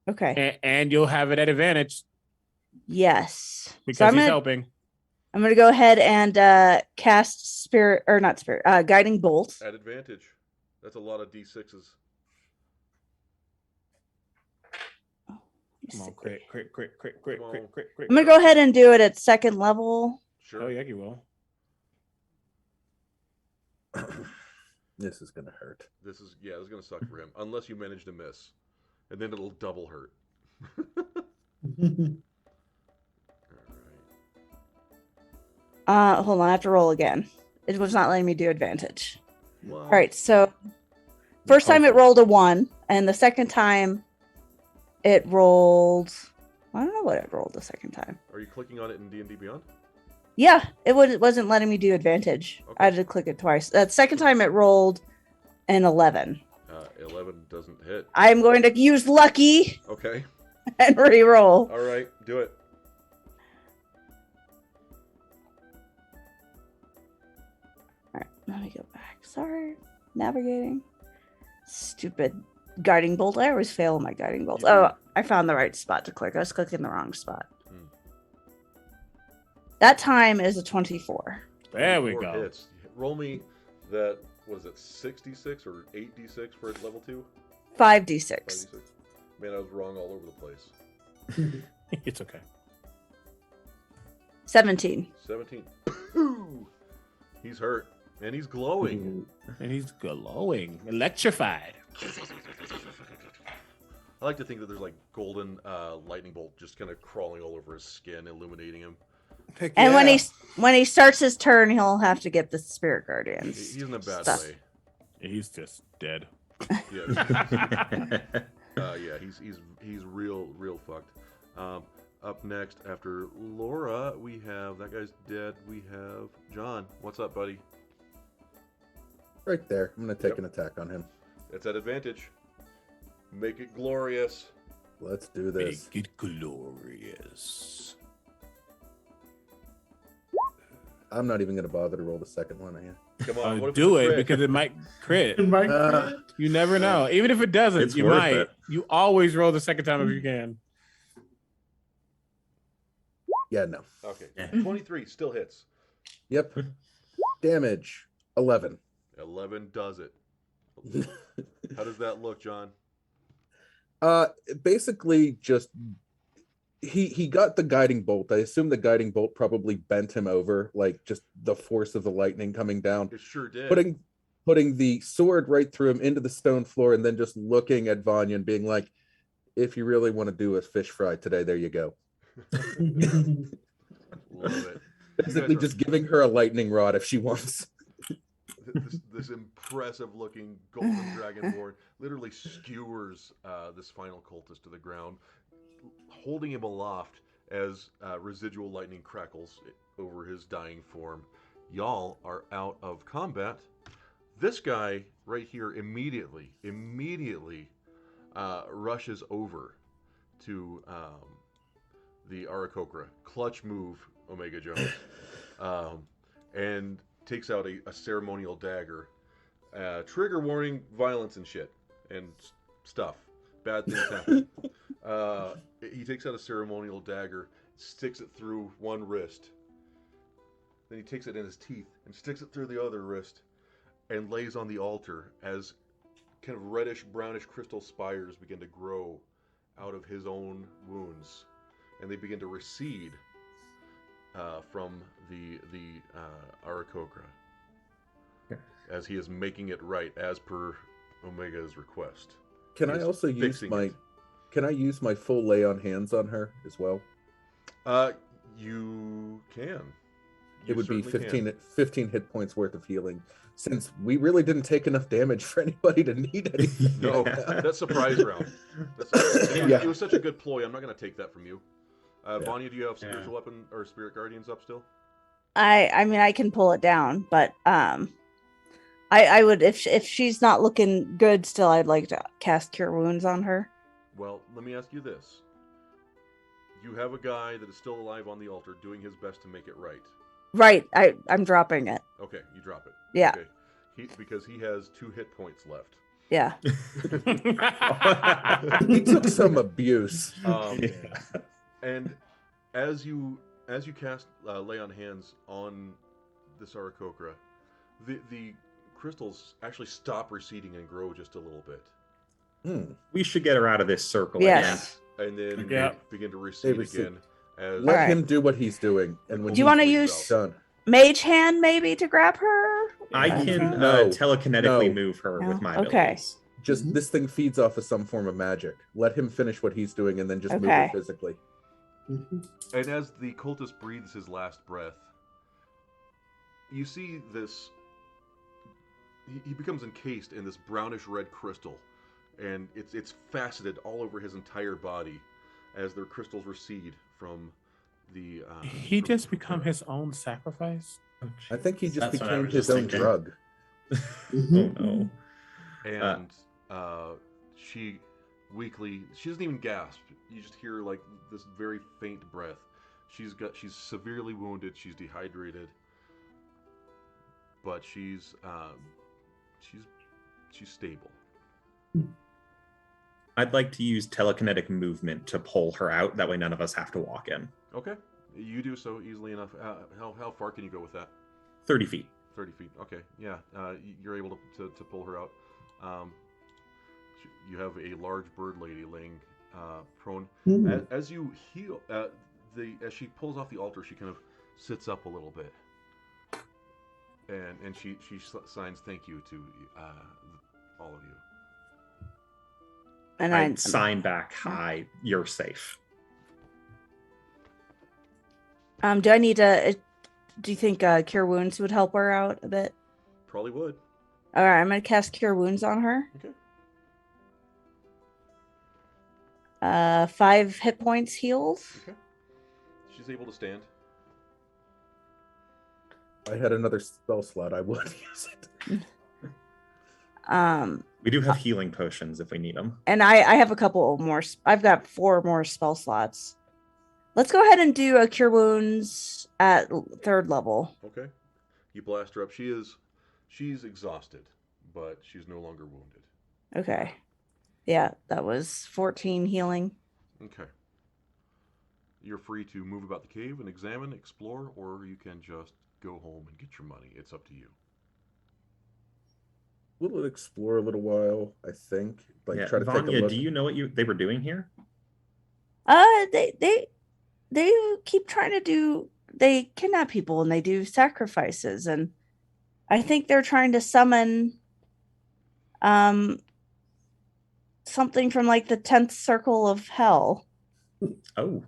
Okay. And you'll have it at advantage Yes. because So he's helping. I'm gonna go ahead and cast guiding bolt. At advantage. That's a lot of d6s. Come on, crit. I'm gonna go ahead and do it at second level. Sure. Oh yeah, you will. This is gonna hurt. This is gonna suck for him unless you manage to miss, and then it'll double hurt. All right. Hold on, I have to roll again. It was not letting me do advantage. What? All right, so first time it rolled a 1, and the second time it rolled. I don't know what it rolled the second time. Are you clicking on it in D&D Beyond? Yeah, it wasn't letting me do advantage. Okay. I had to click it twice. That second time it rolled an 11. 11 doesn't hit. I'm going to use lucky Okay. and re-roll. All right, do it. All right, let me go back. Sorry, navigating. Stupid guiding bolt. I always fail on my guiding bolts. You do. Oh, I found the right spot to click. I was clicking the wrong spot. That time is a 24. There we 4 go. Hits. Roll me that. What is it? 6d6 or 8d6 for level 2? 5d6. 5d6. Man, I was wrong all over the place. It's okay. 17. 17. He's hurt and he's glowing. And he's glowing, electrified. I like to think that there's like golden lightning bolt just kind of crawling all over his skin, illuminating him. Heck And yeah. when he starts his turn, he'll have to get the spirit guardians. He's in a bad stuff. way. He's just dead. Yeah. Yeah, he's real fucked. Up next after Laura, we have that guy's dead. We have John. What's up, buddy? Right there. I'm gonna take an attack on him. It's at advantage. Make it glorious. Let's do this. Make it glorious. I'm not even gonna bother to roll the second one. Come on, what if Do it's a it crit? because it might crit. My Uh, crit. You never know. Even if it doesn't, It's you worth might. it. You always roll the second time if you can. Yeah, no. Okay, Yeah. 23 still hits. Yep. Damage 11. 11 does it. How does that look, John? Basically just he got the guiding bolt. I assume the guiding bolt probably bent him over, like just the force of the lightning coming down, It sure did. putting the sword right through him into the stone floor, and then just looking at Vanya and being like, if you really want to do a fish fry today, there you go. Love it. Basically just giving her a lightning rod if she wants. This impressive looking golden dragonborn literally skewers this final cultist to the ground, holding him aloft as residual lightning crackles over his dying form. Y'all are out of combat. This guy right here immediately rushes over to the Aarakocra. Clutch move, Omega Jones. And takes out a ceremonial dagger. Trigger warning, violence and shit. And stuff. Bad things happen. He takes out a ceremonial dagger, sticks it through one wrist. Then he takes it in his teeth and sticks it through the other wrist and lays on the altar as kind of reddish, brownish crystal spires begin to grow out of his own wounds. And they begin to recede from the Aarakocra as he is making it right as per Omega's request. Can I He's also use fixing my it. Can I use my full lay on hands on her as well? You can. It would be certainly 15 hit points worth of healing, since we really didn't take enough damage for anybody to need anything. No, like that's surprise round. Yeah. It was such a good ploy. I'm not going to take that from you. Yeah. Vanya, do you have spiritual weapon or spirit guardians up still? I mean I can pull it down, but I would if she's not looking good still, I'd like to cast Cure Wounds on her. Well, let me ask you this. You have a guy that is still alive on the altar doing his best to make it right. Right, I'm dropping it. Okay, you drop it. Yeah. Okay. Because he has 2 hit points left. Yeah. He took some abuse. And as you cast lay on hands on this Aarakocra, the crystals actually stop receding and grow just a little bit. Hmm. We should get her out of this circle. Yes. and then Yeah. begin to recede recede. again. As Let Alright. him do what he's doing, and when Do you want to he's use done, Mage Hand maybe to grab her? I Yeah. can No. telekinetically No. move her No. with my Okay. abilities. just this thing feeds off of some form of magic. Let him finish what he's doing, and then just move Okay. it physically. And as the cultist breathes his last breath, you see this. He becomes encased in this brownish red crystal, and it's faceted all over his entire body as their crystals recede from the. He just become his own sacrifice. I think he just That's what I became was his just own thinking. drug. Oh no. And she weakly, she doesn't even gasp. You just hear like this very faint breath. She's severely wounded. She's dehydrated, but she's stable. I'd like to use telekinetic movement to pull her out. That way, none of us have to walk in. Okay, you do so easily enough. How far can you go with that? 30 feet. 30 feet. Okay, yeah, you're able to pull her out. You have a large bird lady laying prone. As you heal, as she pulls off the altar, she kind of sits up a little bit, and she signs thank you to all of you. And I sign back, hi, you're safe. do I need to? Do you think Cure Wounds would help her out a bit? Probably would. All right, I'm gonna cast Cure Wounds on her. Okay. 5 hit points healed. Okay. She's able to stand. I had another spell slot. I would use it. We do have healing potions if we need them. And I have a couple more. I've got 4 more spell slots. Let's go ahead and do a Cure Wounds at 3rd level. Okay. You blast her up. She's exhausted, but she's no longer wounded. Okay. Yeah, that was 14 healing. Okay. You're free to move about the cave and examine, explore, or you can just go home and get your money. It's up to you. We'll explore a little while, I think. Like Yeah. try to take a Vanya, look. do you know what they were doing here? They keep trying to do. They kidnap people and they do sacrifices, and I think they're trying to summon something from like the 10th circle of hell. Oh.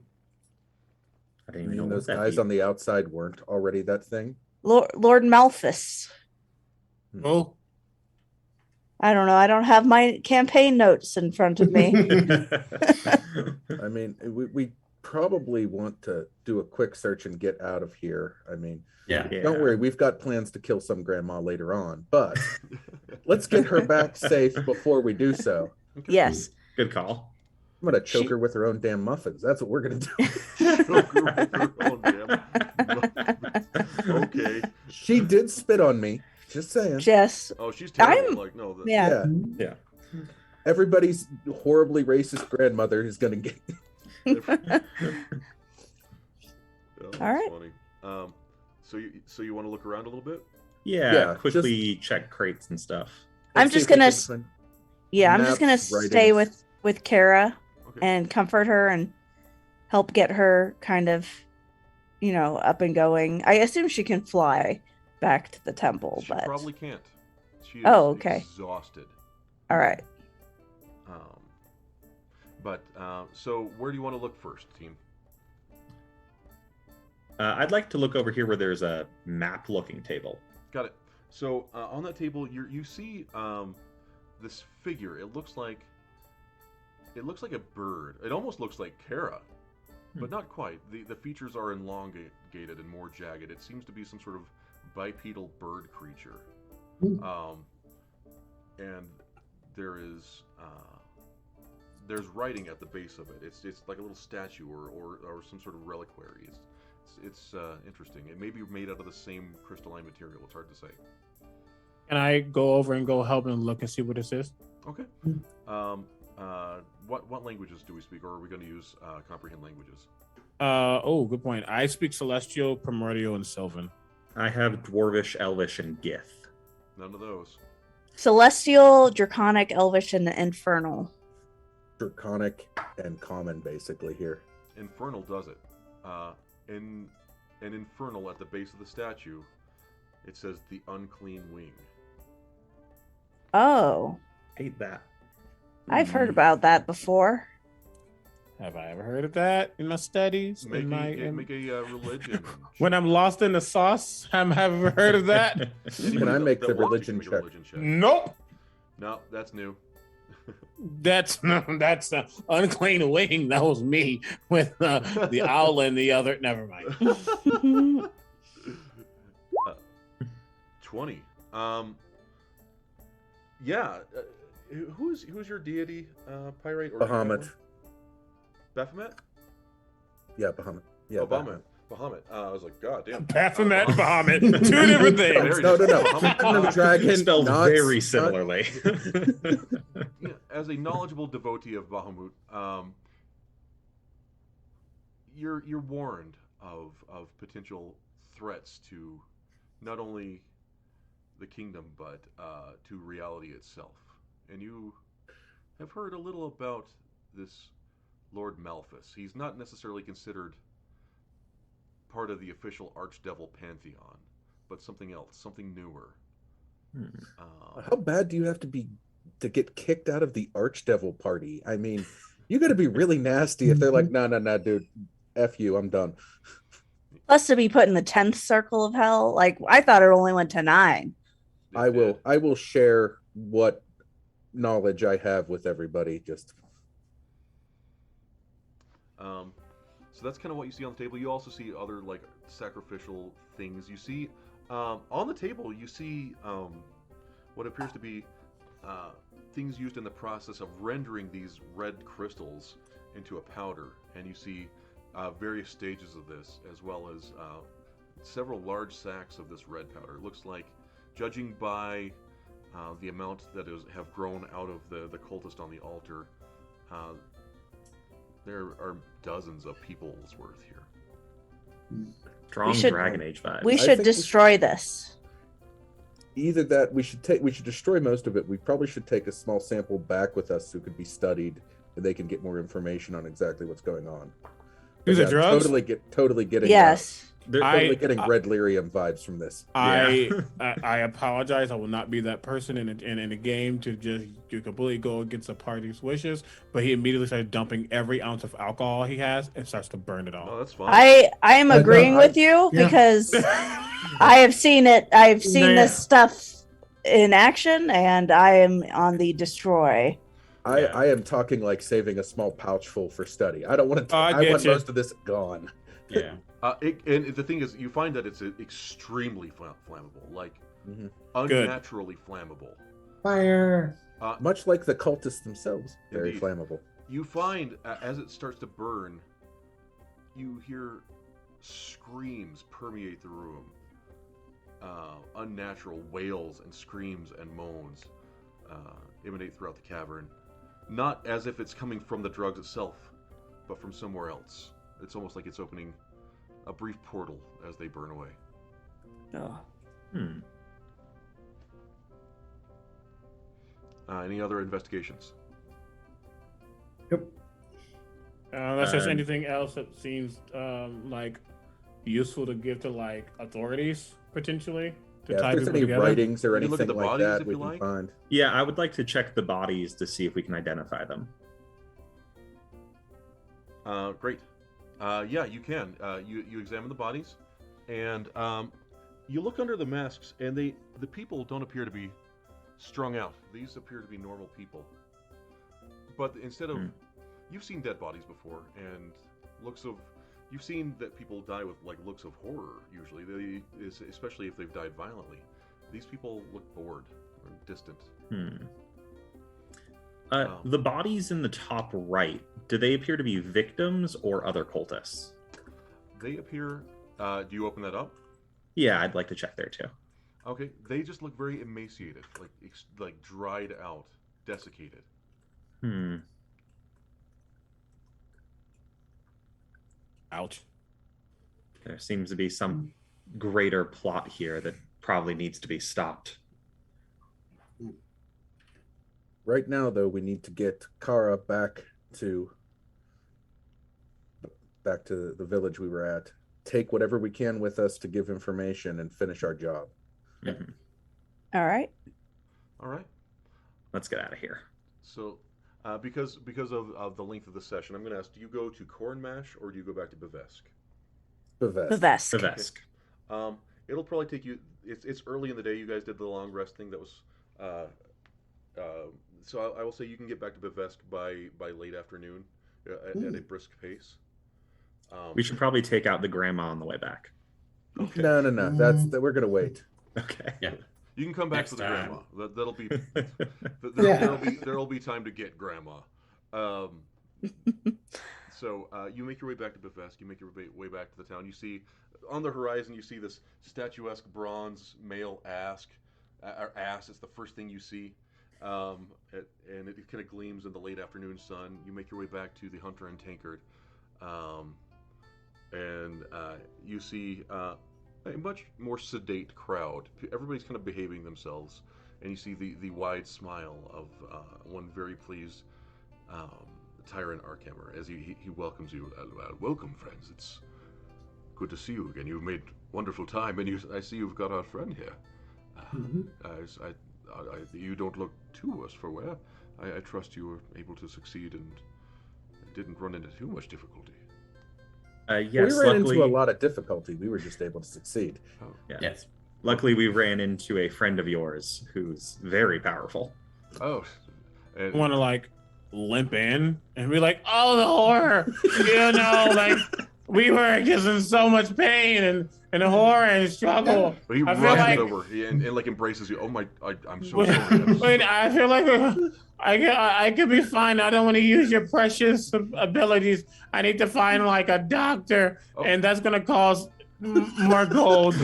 I didn't even know those what that guys be. on the outside weren't already that thing. Lord Malthus. Oh, I don't know. I don't have my campaign notes in front of me. I mean, we probably want to do a quick search and get out of here. I mean, Yeah. don't worry, we've got plans to kill some grandma later on, but let's get her back safe before we do so. Okay. Yes. Good call. I'm gonna choke her with her own damn muffins. That's what we're gonna do. Choke her with her own damn- Okay. She did spit on me. Just saying. Jess. Oh, she's terrible. I'm- No. Yeah. Yeah. Everybody's horribly racist grandmother is gonna get. Yeah, that's All right. funny. So you want to look around a little bit? Yeah, Yeah, quickly check crates and stuff. I'm Let's see just if we gonna can find- Yeah, I'm just gonna Maps, stay writings. with Kara Okay. and comfort her and help get her kind of, up and going. I assume she can fly back to the temple, She but probably can't. She is Oh, okay. exhausted. all right. So where do you want to look first, team? I'd like to look over here where there's a map-looking table. Got it. So on that table, you see this figure. It looks like a bird. It almost looks like Kara, but not quite. The features are elongated and more jagged. It seems to be some sort of bipedal bird creature. And there's writing at the base of it. It's like a little statue or some sort of reliquary. It's interesting. It may be made out of the same crystalline material. It's hard to say. can I go over and go help and look and see what this is? Okay. What languages do we speak, or are we going to use comprehend languages? Good point. I speak Celestial, Primordial, and Sylvan. I have Dwarvish, Elvish, and Gith. None of those. Celestial, Draconic, Elvish, and Infernal. Draconic. and common basically here. Infernal does it. In an infernal at the base of the statue, it says the unclean wing. Oh, Hate that. I've heard about that before. Have I ever heard of that in my studies? Make a religion. When I'm lost in the sauce, have I ever heard of that? Can I make the religion check? Nope. No, that's new. That's unclean wing. That was me with the owl and the other. Never mind. 20. Yeah. Who's your deity, Pyrite? Or Bahamut. Baphomet? Yeah, Bahamut. Yeah, Bahamut. Bahamut. I was like, God damn. Baphomet, Bahamut. Two different things. No. Dragon spelled very similarly. Yeah, as a knowledgeable devotee of Bahamut, you're warned of potential threats to not only the kingdom but to reality itself. And you have heard a little about this Lord Malphus. He's not necessarily considered part of the official Archdevil pantheon, but something else, something newer. How bad do you have to be to get kicked out of the Archdevil party? I mean, you got to be really nasty if they're like, no, dude, F you, I'm done. Plus, to be put in the 10th circle of hell, like I thought it only went to 9. I will share what knowledge I have with everybody. Just so that's kind of what you see on the table. You also see other like sacrificial things. You see on the table, you see what appears to be things used in the process of rendering these red crystals into a powder, and you see various stages of this, as well as several large sacks of this red powder. It looks like, judging by the amount that have grown out of the cultist on the altar, there are dozens of people's worth here. Strong Dragon Age vibes. We should destroy this. Either that, we should destroy most of it. We probably should take a small sample back with us, who could be studied, and they can get more information on exactly what's going on. Is it drugs? Totally getting. Yes. Totally getting Red Lyrium vibes from this. I apologize. I will not be that person in a game to completely go against the party's wishes. But he immediately started dumping every ounce of alcohol he has and starts to burn it all. Oh, that's fine. I am agreeing with you because I have seen it. I've seen this stuff in action, and I am on the destroy. I am talking like saving a small pouch full for study. I don't want to. I want most of this gone. Yeah. And the thing is, you find that it's extremely flammable, like unnaturally flammable. Fire. Much like the cultists themselves, very Indeed. flammable. You find as it starts to burn, you hear screams permeate the room. Unnatural wails and screams and moans emanate throughout the cavern. Not as if it's coming from the drugs itself, but from somewhere else. It's almost like it's opening a brief portal as they burn away. Oh. Any other investigations? Yep. Unless there's anything else that seems like useful to give to like authorities potentially. If there's any writings or You can look anything at the like bodies that, if we you can like. find. Yeah, I would like to check the bodies to see if we can identify them. Great. Yeah, you can. You examine the bodies, and you look under the masks, and the people don't appear to be strung out. These appear to be normal people. But instead of, you've seen dead bodies before, and you've seen that people die with like looks of horror. Usually, especially if they've died violently. These people look bored or distant. The bodies in the top right, do they appear to be victims or other cultists? They appear. Do you open that up? Yeah, I'd like to check there too. Okay, they just look very emaciated, like dried out, desiccated. Ouch. There seems to be some greater plot here that probably needs to be stopped. Right now, though, we need to get Kara back to back to the village we were at, take whatever we can with us to give information and finish our job. Mhm. All right. All right. Let's get out of here. So, because of the length of the session, I'm going to ask: do you go to Corn Mash or do you go back to Bevesk? Bevesk. Bevesk. It'll probably take you. It's early in the day. You guys did the long rest thing. That was. So I will say you can get back to Bevesk by late afternoon at a brisk pace. We should probably take out the grandma on the way back. Okay. No. We're gonna wait. Okay. Yeah. You can come back Next for the time. grandma. That'll be. Yeah. There'll be time to get grandma. So you make your way back to Bevesk. You make your way back to the town. You see on the horizon. You see this statuesque bronze male ass. It's the first thing you see, and it kind of gleams in the late afternoon sun. You make your way back to the Hunter and Tankard, and you see a much more sedate crowd. Everybody's kind of behaving themselves, and you see the wide smile of one very pleased Tyrant Arkhammer as he welcomes you. Welcome, friends. It's good to see you again. You've made wonderful time, and I see you've got our friend here. You don't look too worse for wear. I trust you were able to succeed and didn't run into too much difficulty. Yes, we ran luckily, into a lot of difficulty. We were just able to succeed. Oh. Yeah. Yes. Luckily, we ran into a friend of yours who's very powerful. Oh, and want to like limp in and be like, oh, the horror, like we were just in so much pain and horror and struggle. But he I feel runs like- over and like embraces you. Oh my, I'm so sorry. Wait, I feel like I could be fine. I don't want to use your precious abilities. I need to find like a doctor, and that's gonna cost more gold.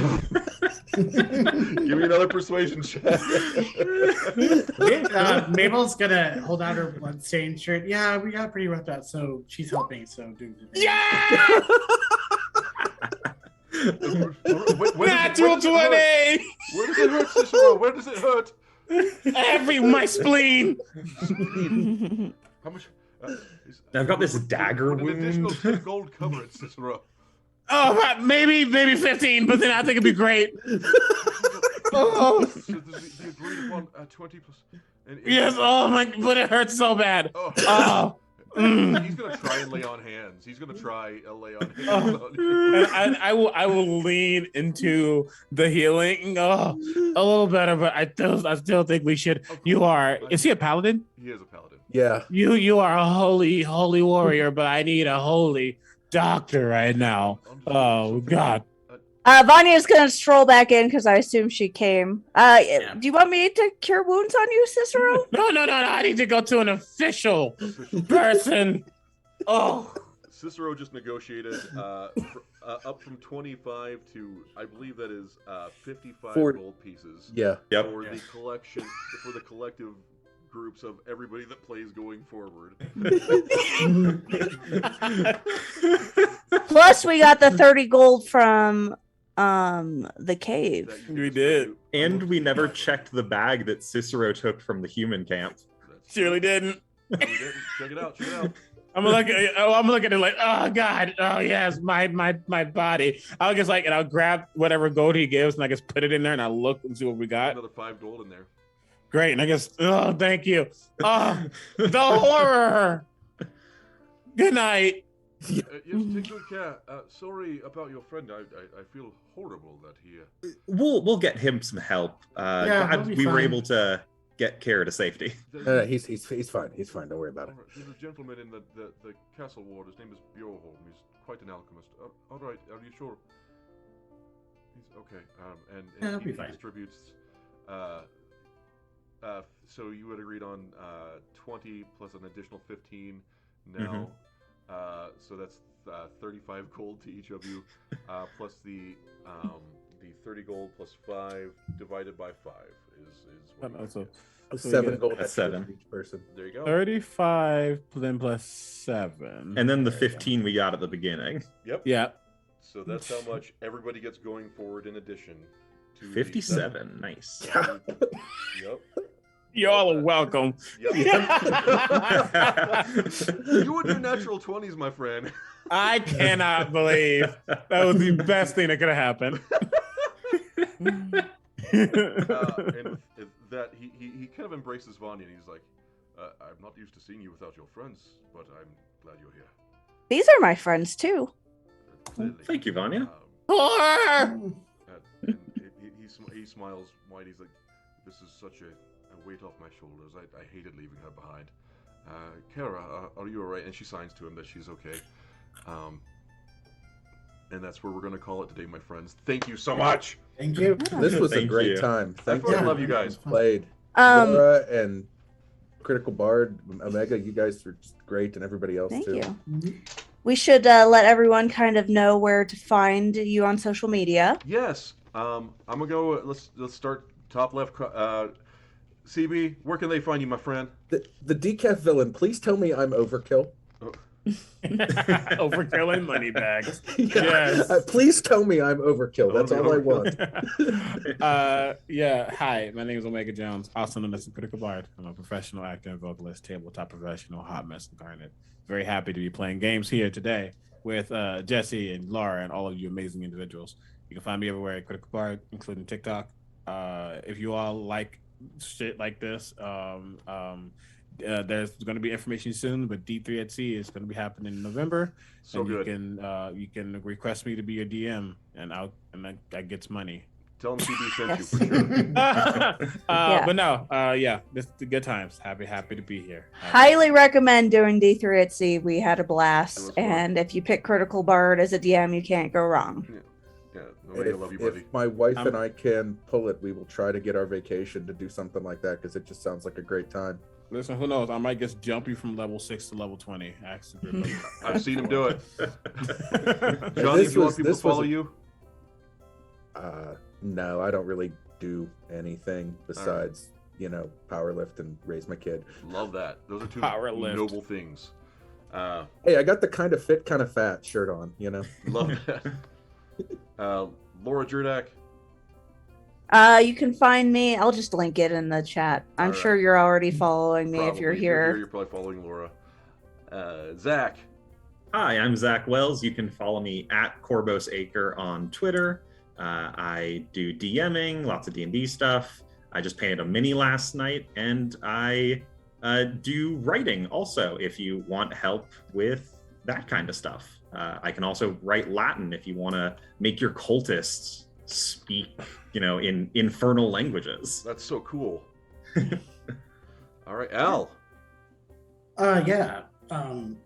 Give me another persuasion check. Mabel's gonna hold out her bloodstained shirt. Yeah, we got pretty roughed out, so she's helping. So do the thing. Yeah! Natural 20! Where does it hurt, Cicero? Where does it hurt? My spleen! How much? I've got this dagger would an additional wound. 10 gold cover it, Cicero? Oh, maybe 15, but then I think it'd be great. Oh. So the agreed upon 20 plus. Yes, oh my, but it hurts so bad. Oh. Oh. He's gonna try and lay on hands. He's gonna try and lay on hands. And I will lean into the healing a little better, but I still think we should. You are. Is he a paladin? He is a paladin. Yeah. You are a holy warrior, but I need a holy doctor right now. Oh God. Vanya's gonna stroll back in because I assume she came. Do you want me to cure wounds on you, Cicero? No. I need to go to an official person. Oh. Cicero just negotiated up from 25 to, I believe that is 55 gold pieces. Yeah. Yep. For the collection, for the collective groups of everybody that plays going forward. Plus, we got the 30 gold from the cave. that you can We expect did. to- And we never checked the bag that Cicero took from the human camp. That's- Surely didn't. we didn't. Check it out. Check it out. I'm looking at it like, oh God, oh yes, my body. I'll just like, and I'll grab whatever gold he gives and I just put it in there and I'll look and see what we got. Another 5 gold in there. Great, and I guess, oh, thank you. Oh, the horror. Good night. Yes, take good care. Sorry about your friend. I feel horrible that he. We'll get him some help. Yeah, God, he'll be we were fine. able to get care to safety. He's fine. He's fine. Don't worry about it. There's a gentleman in the castle ward. His name is Bjorholm. He's quite an alchemist. All right. Are you sure? He's okay. And he'll he be fine. distributes. So you had agreed on 20 plus an additional 15 now. So that's 35 gold to each of you, plus the 30 gold plus 5 divided by 5 is what you Also, get. 7 gold That's extra 7. for each person. There you go. 35 then plus 7. And then the There you go. 15 we got at the beginning. Yep. Yeah. So that's how much everybody gets going forward in addition to the 57. Nice. Yep. Y'all are welcome. You and your natural 20s, my friend. I cannot believe that was the best thing that could have happened. And that he kind of embraces Vanya, and he's like, I'm not used to seeing you without your friends, but I'm glad you're here. These are my friends too. Thank you, Vanya. And he smiles wide. He's like, this is such a weight off my shoulders. I hated leaving her behind. Kara, are you alright? And she signs to him that she's okay. And that's where we're going to call it today, my friends. Thank you so much. Thank you. This was a Thank great you. time. Thank I you. love you guys. Played Laura and Critical Bard, Omega. You guys are just great, and everybody else Thank too. you. We should let everyone kind of know where to find you on social media. Yes. I'm gonna go. Let's start top left. CB, where can they find you, my friend? The decaf villain. Please tell me I'm overkill. Overkill and money bags. Yes. Please tell me I'm overkill. That's all I want. Hi, my name is Omega Jones, also known as the Critical Bard. I'm a professional actor and vocalist, tabletop professional, hot mess incarnate. Very happy to be playing games here today with Jesse and Laura and all of you amazing individuals. You can find me everywhere at Critical Bard, including TikTok. If you all like shit like this, there's going to be information soon, but D3 at Sea is going to be happening in November. So and good. You can request me to be your DM, and that gets money. Tell them CB sent you Yes. for sure. But no, this is the good times. Happy to be here. Highly recommend doing D3 at Sea. We had a It blast. was fun. And if you pick Critical Bard as a DM, you can't go wrong. Yeah, Omega, love you, buddy. If my wife and I can pull it, we will try to get our vacation to do something like that because it just sounds like a great time. Listen, who knows? I might just jump you from level 6 to level 20. I've seen him do it. Johnny, do you want people to follow you? No, I don't really do anything besides, power lift and raise my kid. Love that. Those are two Power lift. noble things. Hey, I got the kind of fit, kind of fat shirt on, Love that. Laura Jurdak. You can find me. I'll just link it in the chat. I'm All right. sure you're already following me if you're Probably. here. You're probably following Laura. Zach. Hi, I'm Zach Wells. You can follow me at Corbos Acre on Twitter. I do DMing, lots of D&D stuff. I just painted a mini last night, and I do writing also if you want help with that kind of stuff. I can also write Latin if you want to make your cultists speak, in infernal languages. That's so cool. All right, Al. It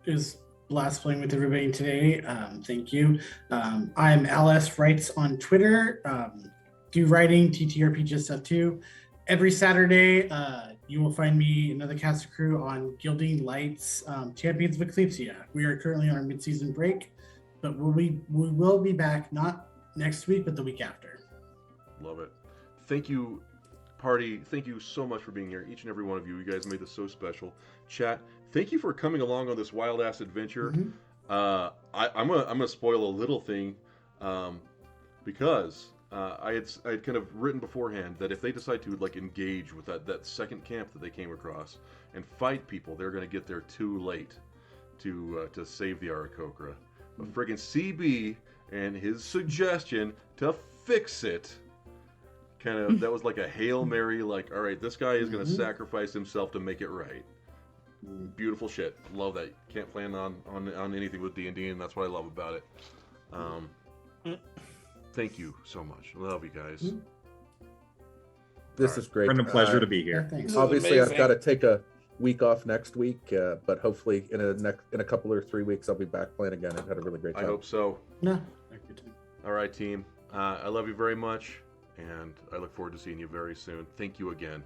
was blast playing with everybody today. Thank you. I'm LS Writes on Twitter. Do writing, TTRPG stuff too. Every Saturday, you will find me and another cast of crew on Gilding Lights, Champions of Eclipsia. We are currently on our mid-season break, but we will be back not next week, but the week after. Love it. Thank you, party. Thank you so much for being here, each and every one of you. You guys made this so special. Chat, thank you for coming along on this wild ass adventure. I'm gonna spoil a little thing, because I had kind of written beforehand that if they decide to engage with that second camp that they came across and fight people, they're gonna get there too late to save the Aarakocra. But friggin' CB and his suggestion to fix it, that was like a Hail Mary, all right, this guy is gonna sacrifice himself to make it right. Beautiful shit. Love that. Can't plan on anything with D&D, and that's what I love about it. Thank you so much. Love you guys. This is great. Friend, a pleasure to be here. Thanks. Obviously, I've got to take a week off next week, but hopefully in a couple or 3 weeks, I'll be back playing again. I've had a really great time. I hope so. No. All right, team. I love you very much, and I look forward to seeing you very soon. Thank you again.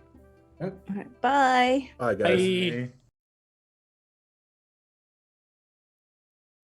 All right, bye. Bye, guys. Bye.